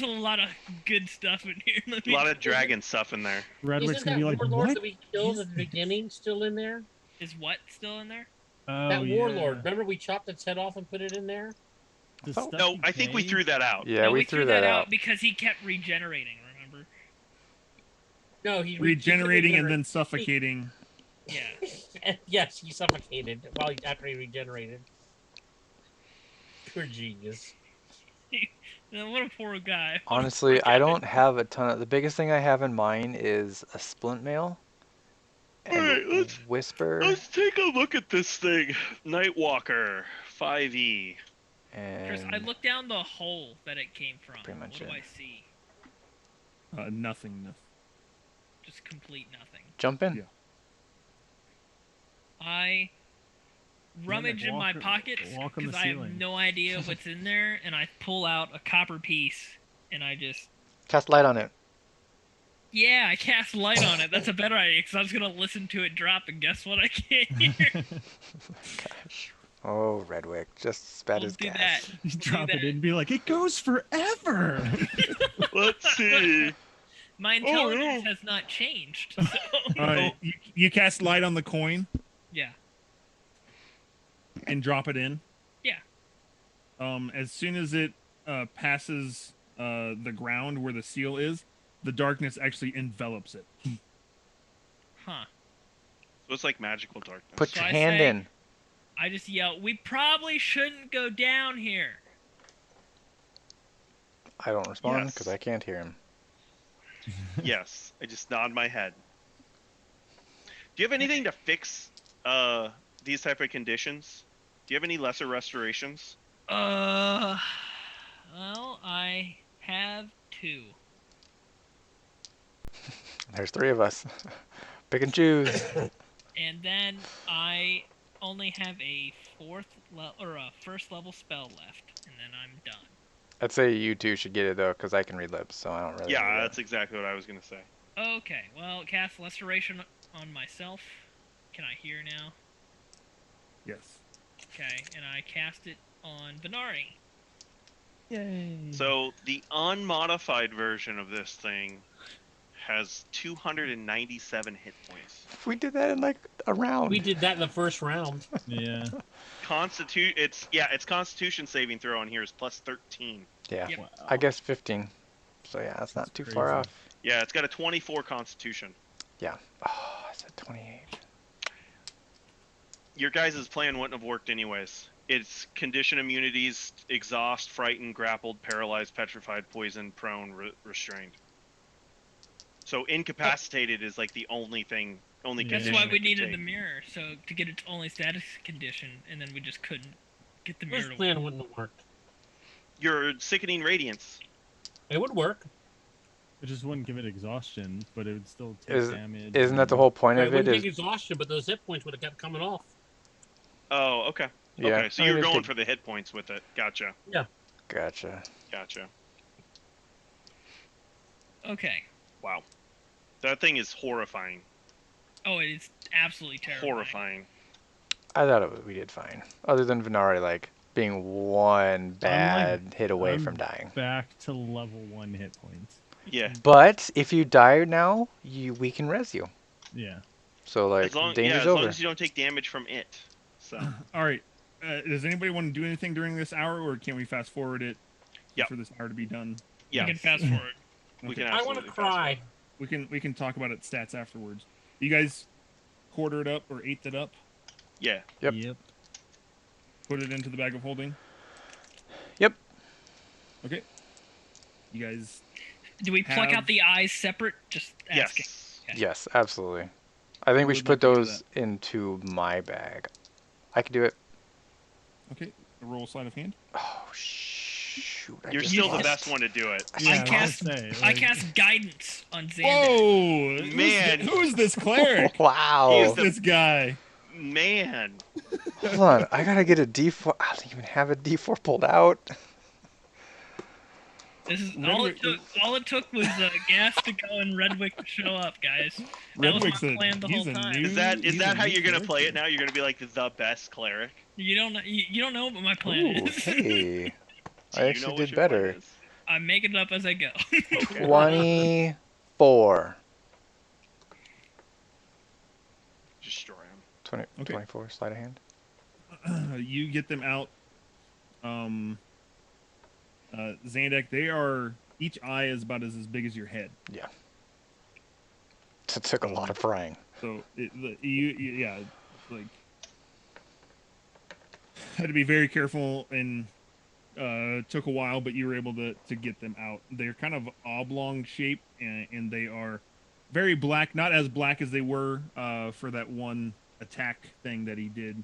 a in lot there. of good stuff in here. Let A me- lot of dragon stuff in there. Redwick's Isn't gonna that be like, warlord what? that we killed is at the this?" beginning still in there? Is what still in there? Oh, That warlord. yeah. Remember we chopped its head off and put it in there? Does Oh. stuff No, I think we decay? threw that out. Yeah, No, we we threw that out. because he kept regenerating. Remember? No, he Regenerating and then regenerated. suffocating. Yeah. Yes, he suffocated after he regenerated. Poor genius. What a poor guy. Honestly, I don't have a ton of. The biggest thing I have in mine is a splint mail and Alright, whisper Let's take a look at this thing. Nightwalker, 5e. Chris, and I looked down the hole that it came from. Pretty much What do it. I see? Nothingness. Just complete nothing. jump in. Yeah. I rummage in my walk- pockets walk on the because I have ceiling. no idea what's in there, and I pull out a copper piece, and I just Cast light on it. I cast light on it. That's a better idea because I was gonna listen to it drop, and guess what? I can't hear. Gosh. Oh, Redwick, just as bad We'll as do gas. that. We'll do Drop it that. in and be like, it goes forever. Let's see. My intelligence has not changed. So. You cast light on the coin Yeah. and drop it in. Yeah. As soon as it passes the ground where the seal is, the darkness actually envelops it. Huh. So it's like magical darkness. Put So your I hand say- in. I just yell, "We probably shouldn't go down here." I don't respond Yes. because I can't hear him. Yes, I just nod my head. Do you have anything to fix these type of conditions? Do you have any lesser restorations? Well, I have 2. There's 3 of us. Pick and choose. And then I only have a first level spell left, and then I'm done. I'd say you 2 should get it though, because I can read lips, so I don't really. Yeah, need that's exactly what I was gonna say. Okay, well, cast Restoration on myself. Can I hear now? Yes. Okay, and I cast it on Venari. Yay. So the unmodified version of this thing has 297 hit points. We did that in like a round. We did that in the first round. Yeah. It's Constitution saving throw on here is plus 13. Yeah. Yep. Wow. I guess 15. So yeah, that's not That's too far crazy. off. Yeah, it's got a 24 Constitution. Yeah. Oh, I said 28. Your guys' plan wouldn't have worked anyways. It's condition immunities, exhaust, frightened, grappled, paralyzed, petrified, poisoned, prone, restrained. So incapacitated is like the only thing, only Yeah. That's condition why it we could needed take. the mirror, so to get its only status condition, and then we just couldn't get the mirror This to plan work. wouldn't have worked. Your sickening radiance. It would work. It just wouldn't give it exhaustion, but it would still take damage. Isn't that the and- whole point Right, of it it? wouldn't Is take exhaustion, but those hit points would have kept coming off. Oh, okay. yeah. Okay, so I mean, you're it'd going take- for the hit points with it. Gotcha. Gotcha. Gotcha. Okay. Wow. That thing is horrifying. Oh, it's absolutely terrifying. Horrifying. I thought we did fine. Other than Venari, like being one bad hit away I'm from dying. Back to level 1 hit points. Yeah. But if you die now, we can res you. Yeah. So like As long, danger's as over. long as you don't take damage from it. So All right. Does anybody want to do anything during this hour, or can we fast forward it Yep. for this hour to be done? yeah, We can fast forward. we Okay. can I want absolutely to fast forward. cry. We can talk about it stats afterwards. You guys quartered up or eighth it up, Yeah. Yep. put it into the bag of holding. Yep. Okay. You guys. Do we pluck Have- out the eyes separate? Just asking. Yes. Okay. Yes, absolutely. I think Who we would should put like to do those into my bag. I can do it. Okay. Roll sleight of hand. Oh shoot! I You're just still the lost. best one to do it. Yeah, I was cast- gonna say, I like, cast guidance on Xander. Whoa! Man. Who's this cleric? Wow. He's the- This guy. Man. Hold on, I gotta get a D4. I don't even have a D4 pulled out. This is Redwick- all it took was gas to go and Redwick to show up, guys. That was Redwick's my plan the he's whole a time. new- Is that he's a how new you're gonna play it character. now? You're gonna be like the best cleric. You don't know what my plan Ooh, is. hey. Do I you actually know what did your plan better. is? I'm making it up as I go. 24. Destroy him. 20, Okay. 24, sleight of hand. You get them out. Zandak, they are, each eye is about as big as your head. It took a lot of frying. So like had to be very careful, and took a while, but you were able to get them out. They're kind of oblong shape, and they are very black, not as black as they were for that one attack thing that he did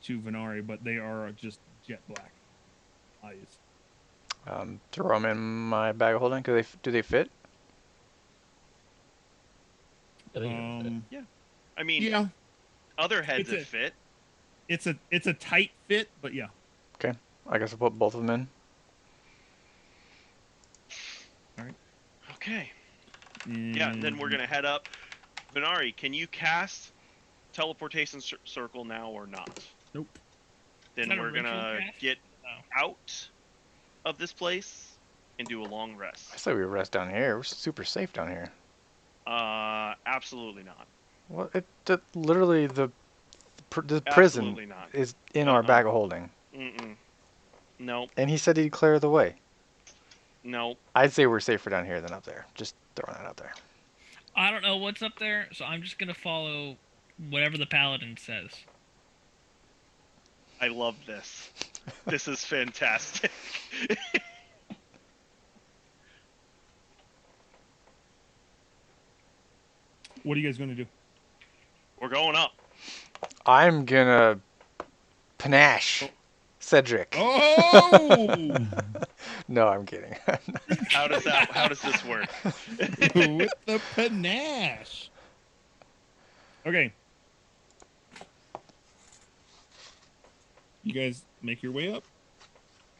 to Venari, but they are just jet black eyes. Throw them in my bag of holding. Do they fit? I think I mean, Yeah, other heads It's that fit. it's a tight fit, but yeah. I guess I'll put both of them in. Okay. Yeah, and then we're gonna head up. Venari, can you cast teleportation circle now or not? Nope. Then Is that a we're gonna ritual cast? get No. out of this place and do a long I rest. said we would rest down here. We're super safe down here. Absolutely not. Well, literally the prison Absolutely not. is in our bag of holding, Mm-mm. Nope. and he said he'd clear the way. Nope. I'd say we're safer down here than up there. Just throwing that out there. I don't know what's up there, so I'm just gonna follow whatever the paladin says. I love this. This is fantastic. What are you guys going to do? We're going up. I'm gonna panache Cedric. Oh! No, I'm kidding. How does this work? With the panache. Okay. You guys make your way up.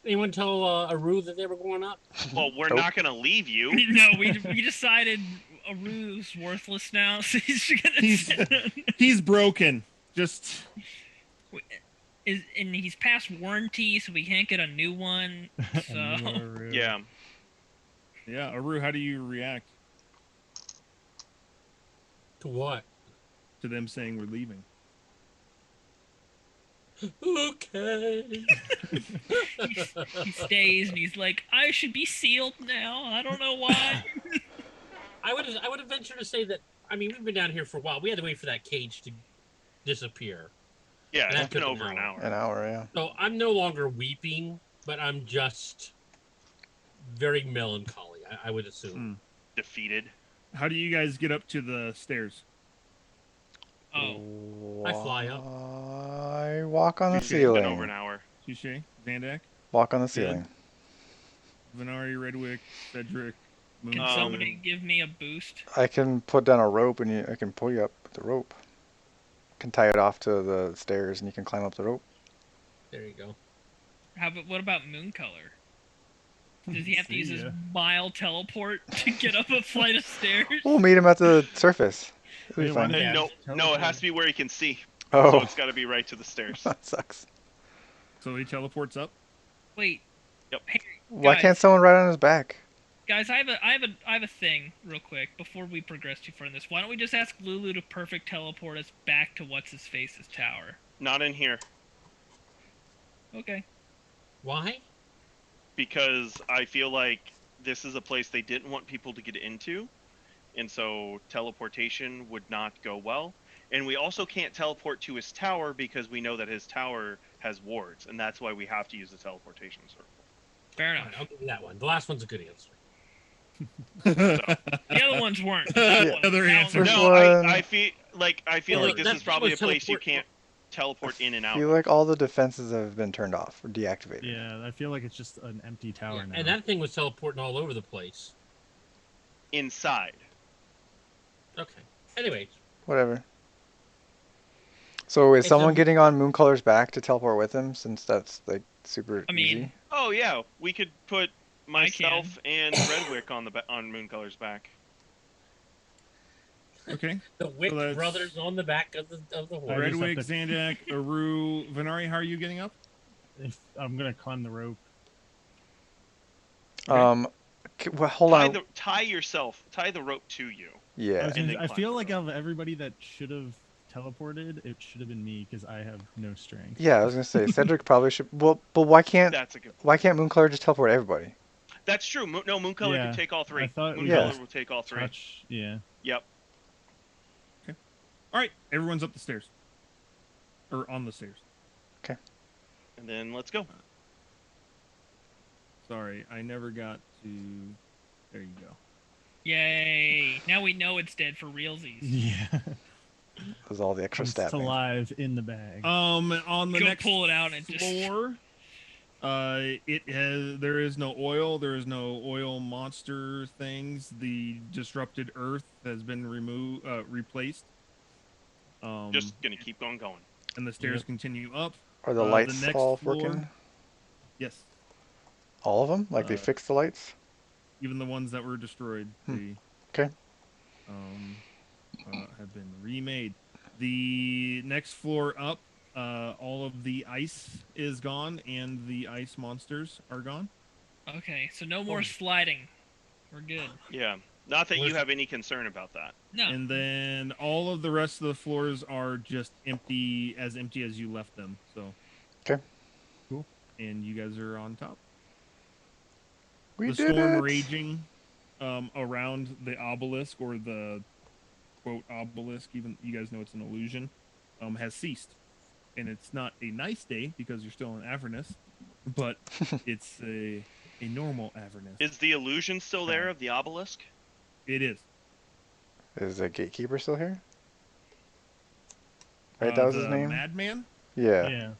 Anyone tell Aru that they were going up? Well, we're Nope. not gonna leave you. No, we decided Aru's worthless now, so he's gonna. He's broken. Just And he's past warranty, so we can't get a new one. So Yeah. yeah. Aru, how do you react To what? to them saying we're leaving? Okay. he stays, and he's like, "I should be sealed now. I don't know why." I would venture to say that. I mean, we've been down here for a while. We had to wait for that cage to disappear. Yeah, That it's been took over an hour. An hour, yeah. So I'm no longer weeping, but I'm just very melancholy. I would assume. Defeated. How do you guys get up to the stairs? Oh, I fly up. I walk on the It's been over an ceiling. hour. Touche. Zandak, Walk on the ceiling. Venari, Redwick, Cedric, Moon. can somebody give me a boost? I can put down a rope and I can pull you up with the rope. Can tie it off to the stairs and you can climb up the rope. There you go. What about Mooncolor? Does he have to See use his ya. mile teleport to get up a flight of stairs? We'll meet him at the surface. It'll be Yeah, why fine. not? Yeah, No, it has to be where he can see. Oh, So it's got to be right to the stairs. that sucks. So he teleports up. Wait. Yep. Hey, Why guys, can't someone ride on his back? Guys, I have a thing real quick before we progress too far in this. Why don't we just ask Lulu to perfect teleport us back to what's his face's tower? Not in here, Okay. Why? because I feel like this is a place they didn't want people to get into, and so teleportation would not go well. And we also can't teleport to his tower because we know that his tower has wards, and that's why we have to use the teleportation circle. Fair All enough. right, I'll give you that one. The last one's a good answer. The other ones weren't. Other answer. First No, one- I feel like Well, this that is probably a was place you teleport- can't teleport in and I out. feel like all the defenses have been turned off or deactivated. Yeah, I feel like it's just an empty tower now. And that thing was teleporting all over the place. Inside. Okay. Anyways, Whatever. So is Hey, someone so- getting on Mooncolor's back to teleport with him since that's like super I mean, easy? Oh yeah, we could put can. myself and Redwick on Mooncolor's back. Okay. the Wick that's- brothers on the back of the I just Redwick, have to- Zandak, Aru, Venari, how are you getting up? If I'm gonna climb the rope. Well, hold on. Tie the rope to you. Yeah. And then I climb feel the like rope. of everybody that should have teleported, it should have been me because I have no strength. Yeah, I was gonna say Cedric probably should. Well, but why can't That's a good. Mooncolor just teleport everybody? That's true. Mooncolor Yeah, can take all three. I thought we Mooncolor just will take all three. Touch, yeah. Yep. All right, everyone's up the stairs. Or on the stairs. And then let's go. Sorry, I never got to. There you go. Yay! Now we know it's dead for realsies. Yeah. There's all the extra Comes to stabbing. live in the bag. On the Go next pull it out and just. floor, there is no oil. There is no oil monster things. The disrupted earth has been replaced. Just gonna keep on going. And the stairs Yep. continue up. Are the the lights next all floor- working? Yes, All of them? Like they Uh, fixed the lights? even the ones that were destroyed. They, Okay. have been remade. The next floor up, all of the ice is gone, and the ice monsters are gone. Okay, so no more sliding. We're good. Yeah. Not that you Where's- have any concern about that. No. And then all of the rest of the floors are just empty as you left them. So. Okay. Cool. And you guys are on top. We The did storm it. raging around the obelisk, or the quote obelisk, even you guys know it's an illusion, has ceased. And it's not a nice day because you're still in Avernus, but it's a normal Avernus. Is the illusion still there of the obelisk? It is. Is the gatekeeper still here? Right, that was his the name? Madman. Yeah.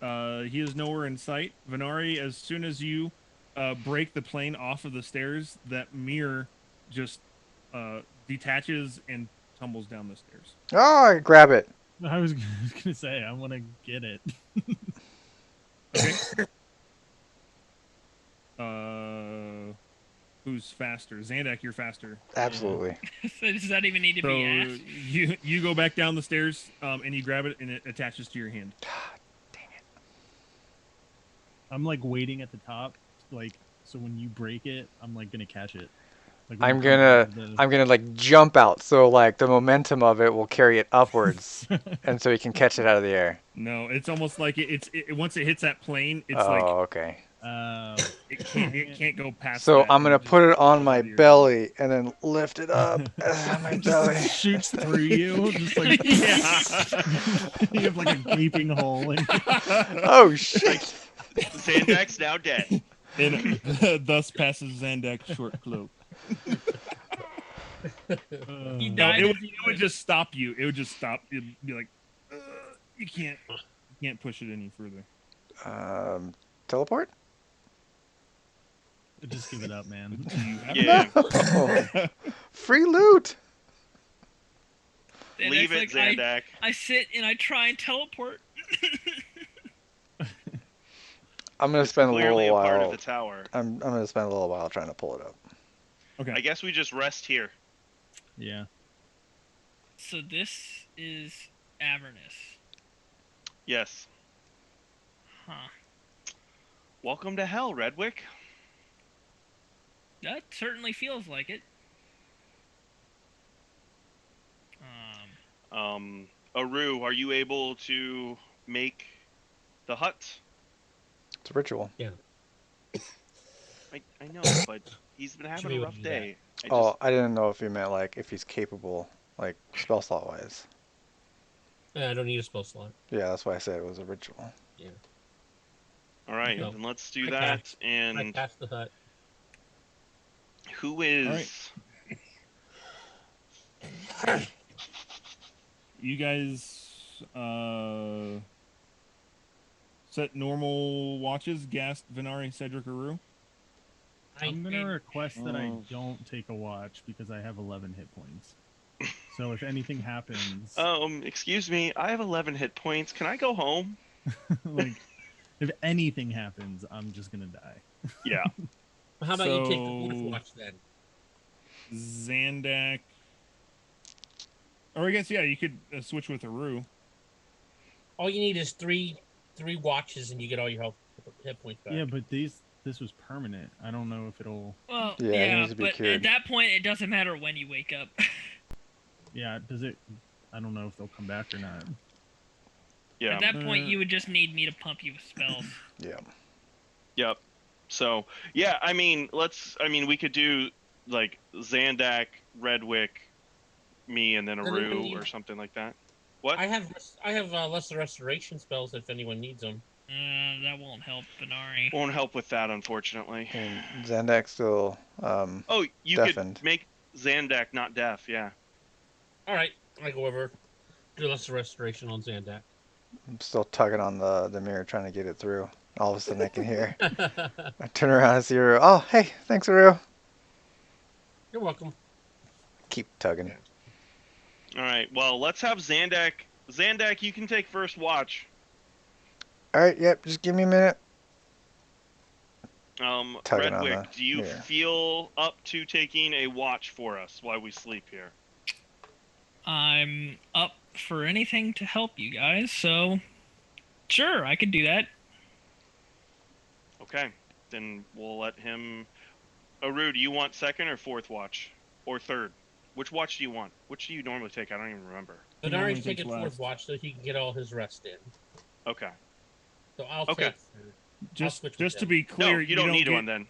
Yeah. He is nowhere in sight. Venari, as soon as you break the plane off of the stairs, that mirror just detaches and tumbles down the stairs. Oh, grab it. I was gonna say I want to get it. Okay. Who's faster? Zandak, you're faster. Absolutely. So does that even need to So be asked? you go back down the stairs, and you grab it, and it attaches to your hand. I'm like waiting at the top, like so when you break it, I'm like gonna catch it. Like when I'm you come out gonna of I'm gonna like jump out, so like the momentum of it will carry it upwards, and so he can catch it out of the air. No, it's almost like once it hits that plane, it's like Oh, okay. it can't go past So that. I'm gonna and put it just on goes my out of your hand. belly and then lift it up on my belly. just shoots through you, just like Yeah. you have like a gaping hole. And Oh shit! Zandak's now dead. And thus passes Zandak's short cloak. He No, died. it would just stop you. It would just stop. It'd be like, you can't push it any further. Teleport? just give it up, man. Do you have Yeah. No. Free loot. And Leave it's it, like, Zandak. I sit and I try and teleport. I'm gonna It's spend a clearly little a part of while. the tower. I'm gonna spend a little while trying to pull it up. Okay. I guess we just rest here. Yeah. So this is Avernus. Yes. Huh. Welcome to hell, Redwick. That certainly feels like it. Aru, are you able to make the hut? It's a ritual. I know, but he's been Should having be a able rough to do that. day. Oh, I didn't know if you meant like if he's capable, like spell slot wise. I don't need a spell slot. Yeah, that's why I said it was a ritual. All right, No. then let's do I that. cast- I And passed the hut. who is? All right. You guys set normal watches. Gast, Venari, Cedric, Aru. I'm gonna request that I Oh. don't take a watch because I have 11 hit points. So if anything happens, Excuse me. I have 11 hit points. Can I go home? like if anything happens, I'm just gonna die. Yeah. How about you take the fourth So- watch then? Zandak. Or I guess, yeah, you could switch with Aru. All you need is three watches, and you get all your hit points back. Yeah, but this was permanent. I don't know if it'll. Well, Yeah, it yeah, needs to be but cured. at that point, it doesn't matter when you wake up. Yeah, does it? I don't know if they'll come back or not. Yeah. At that point, you would just need me to pump you with spells. Yeah. Yep. So yeah, I mean, we could do like Zandak, Redwick, me, and then Does Aru anyone need- or something like that. What? I have lesser restoration spells if anyone needs them. That won't help, Venari. Won't help with that, unfortunately. And Zandak still. Oh, you Deafened. could make Zandak not deaf. Yeah. All right, I go over, do lesser restoration on Zandak. I'm still tugging on the mirror trying to get it through. All of a sudden I can hear. I turn around and see Aru. Oh, hey, thanks, Aru. You're welcome. Keep tugging. All right. Well, let's have Zandak. Zandak, you can take first watch. All right, yep. Just give me a minute. Tugging on Redwick, the do you mirror. feel up to taking a watch for us while we sleep here? I'm up for anything to help you guys, so sure, I could do that. Okay. Then we'll let him. Aru, do you want second or fourth watch? Or third? Which watch do you want? Which do you normally take? I don't even remember. He normally Venari's taking takes fourth last. watch so he can get all his rest in. Okay. So I'll Okay. take third. Just switch with just to him. be clear, No, you don't need get, one then.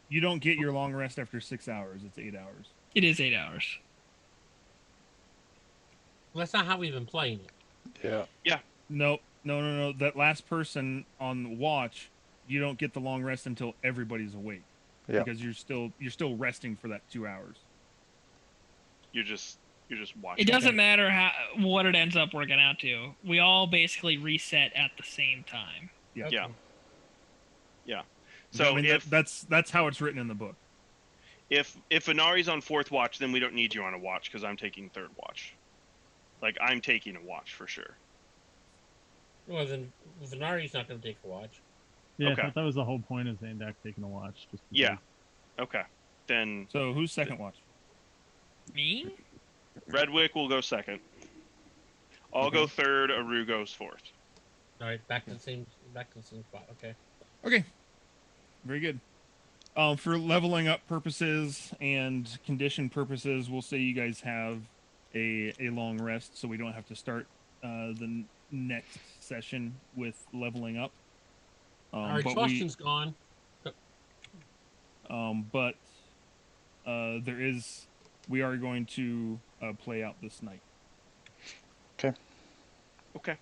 You don't get your long rest after 6 hours. It's 8 hours. It is 8 hours. Well, that's not how we've been playing it. Yeah. No. That last person on watch, you don't get the long rest until everybody's awake. Yeah. Because you're still resting for that 2 hours. You're just watching. It doesn't matter what it ends up working out to. We all basically reset at the same time. Yeah. Okay. Yeah. So I mean, if that's how it's written in the book. if Inari's on 4th watch, then we don't need you on a watch because I'm taking 3rd watch. Like I'm taking a watch for sure. Well, then Venari's not going to take a watch. Yeah, Okay. I thought that was the whole point of Zandak taking a watch. Just because. Yeah. Okay. Then So who's second watch? Me? Redwick will go 2nd. I'll go 3rd. Aru goes 4th. All right, back to the same spot. Okay. Okay. Very good. For leveling up purposes and condition purposes, we'll say you guys have a long rest, so we don't have to start the next session with leveling up. Our exhaustion's gone. But we are going to play out this night. Okay.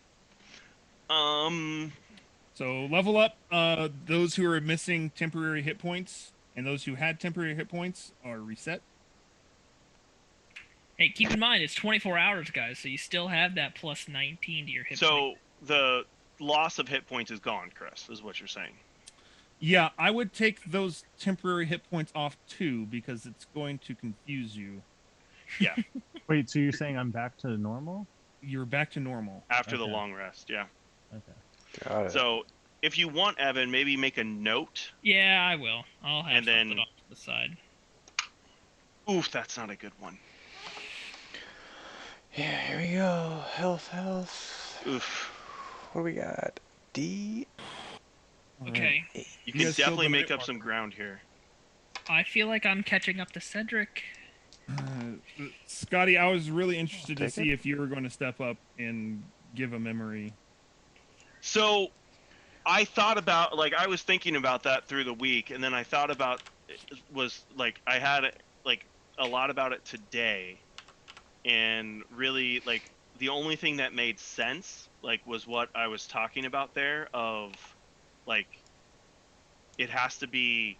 So level up. Those who are missing temporary hit points and those who had temporary hit points are reset. Hey, keep in mind it's 24 hours, guys, so you still have that plus 19 to your hit So point. the loss of hit points is gone, Chris, is what you're saying. Yeah, I would take those temporary hit points off too because it's going to confuse you. Yeah. Wait, so you're saying I'm back to normal? You're back to normal. After the Okay. long rest, yeah. Okay. Got it. So if you want, Evan, maybe make a note. Yeah, I will. I'll have And something then- off to the side. Oof, that's not a good one. Yeah, here we go. Health. Oof. What do we got? D. All right. Okay. You can guys feel definitely the make night up some ground here. I feel like I'm catching up to Cedric. Scotty, I was really interested to Take see it. if you were going to step up and give a memory. So I thought about, like, I was thinking about that through the week, and then I thought about, I had, like, a lot about it today, and really, like, the only thing that made sense, like, was what I was talking about there of, like, it has to be,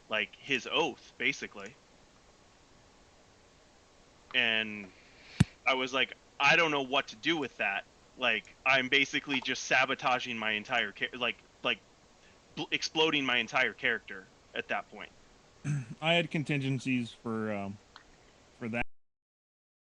like, his oath, basically. And I was like, I don't know what to do with that. Like, I'm basically just sabotaging my entire exploding my entire character at that point. I had contingencies for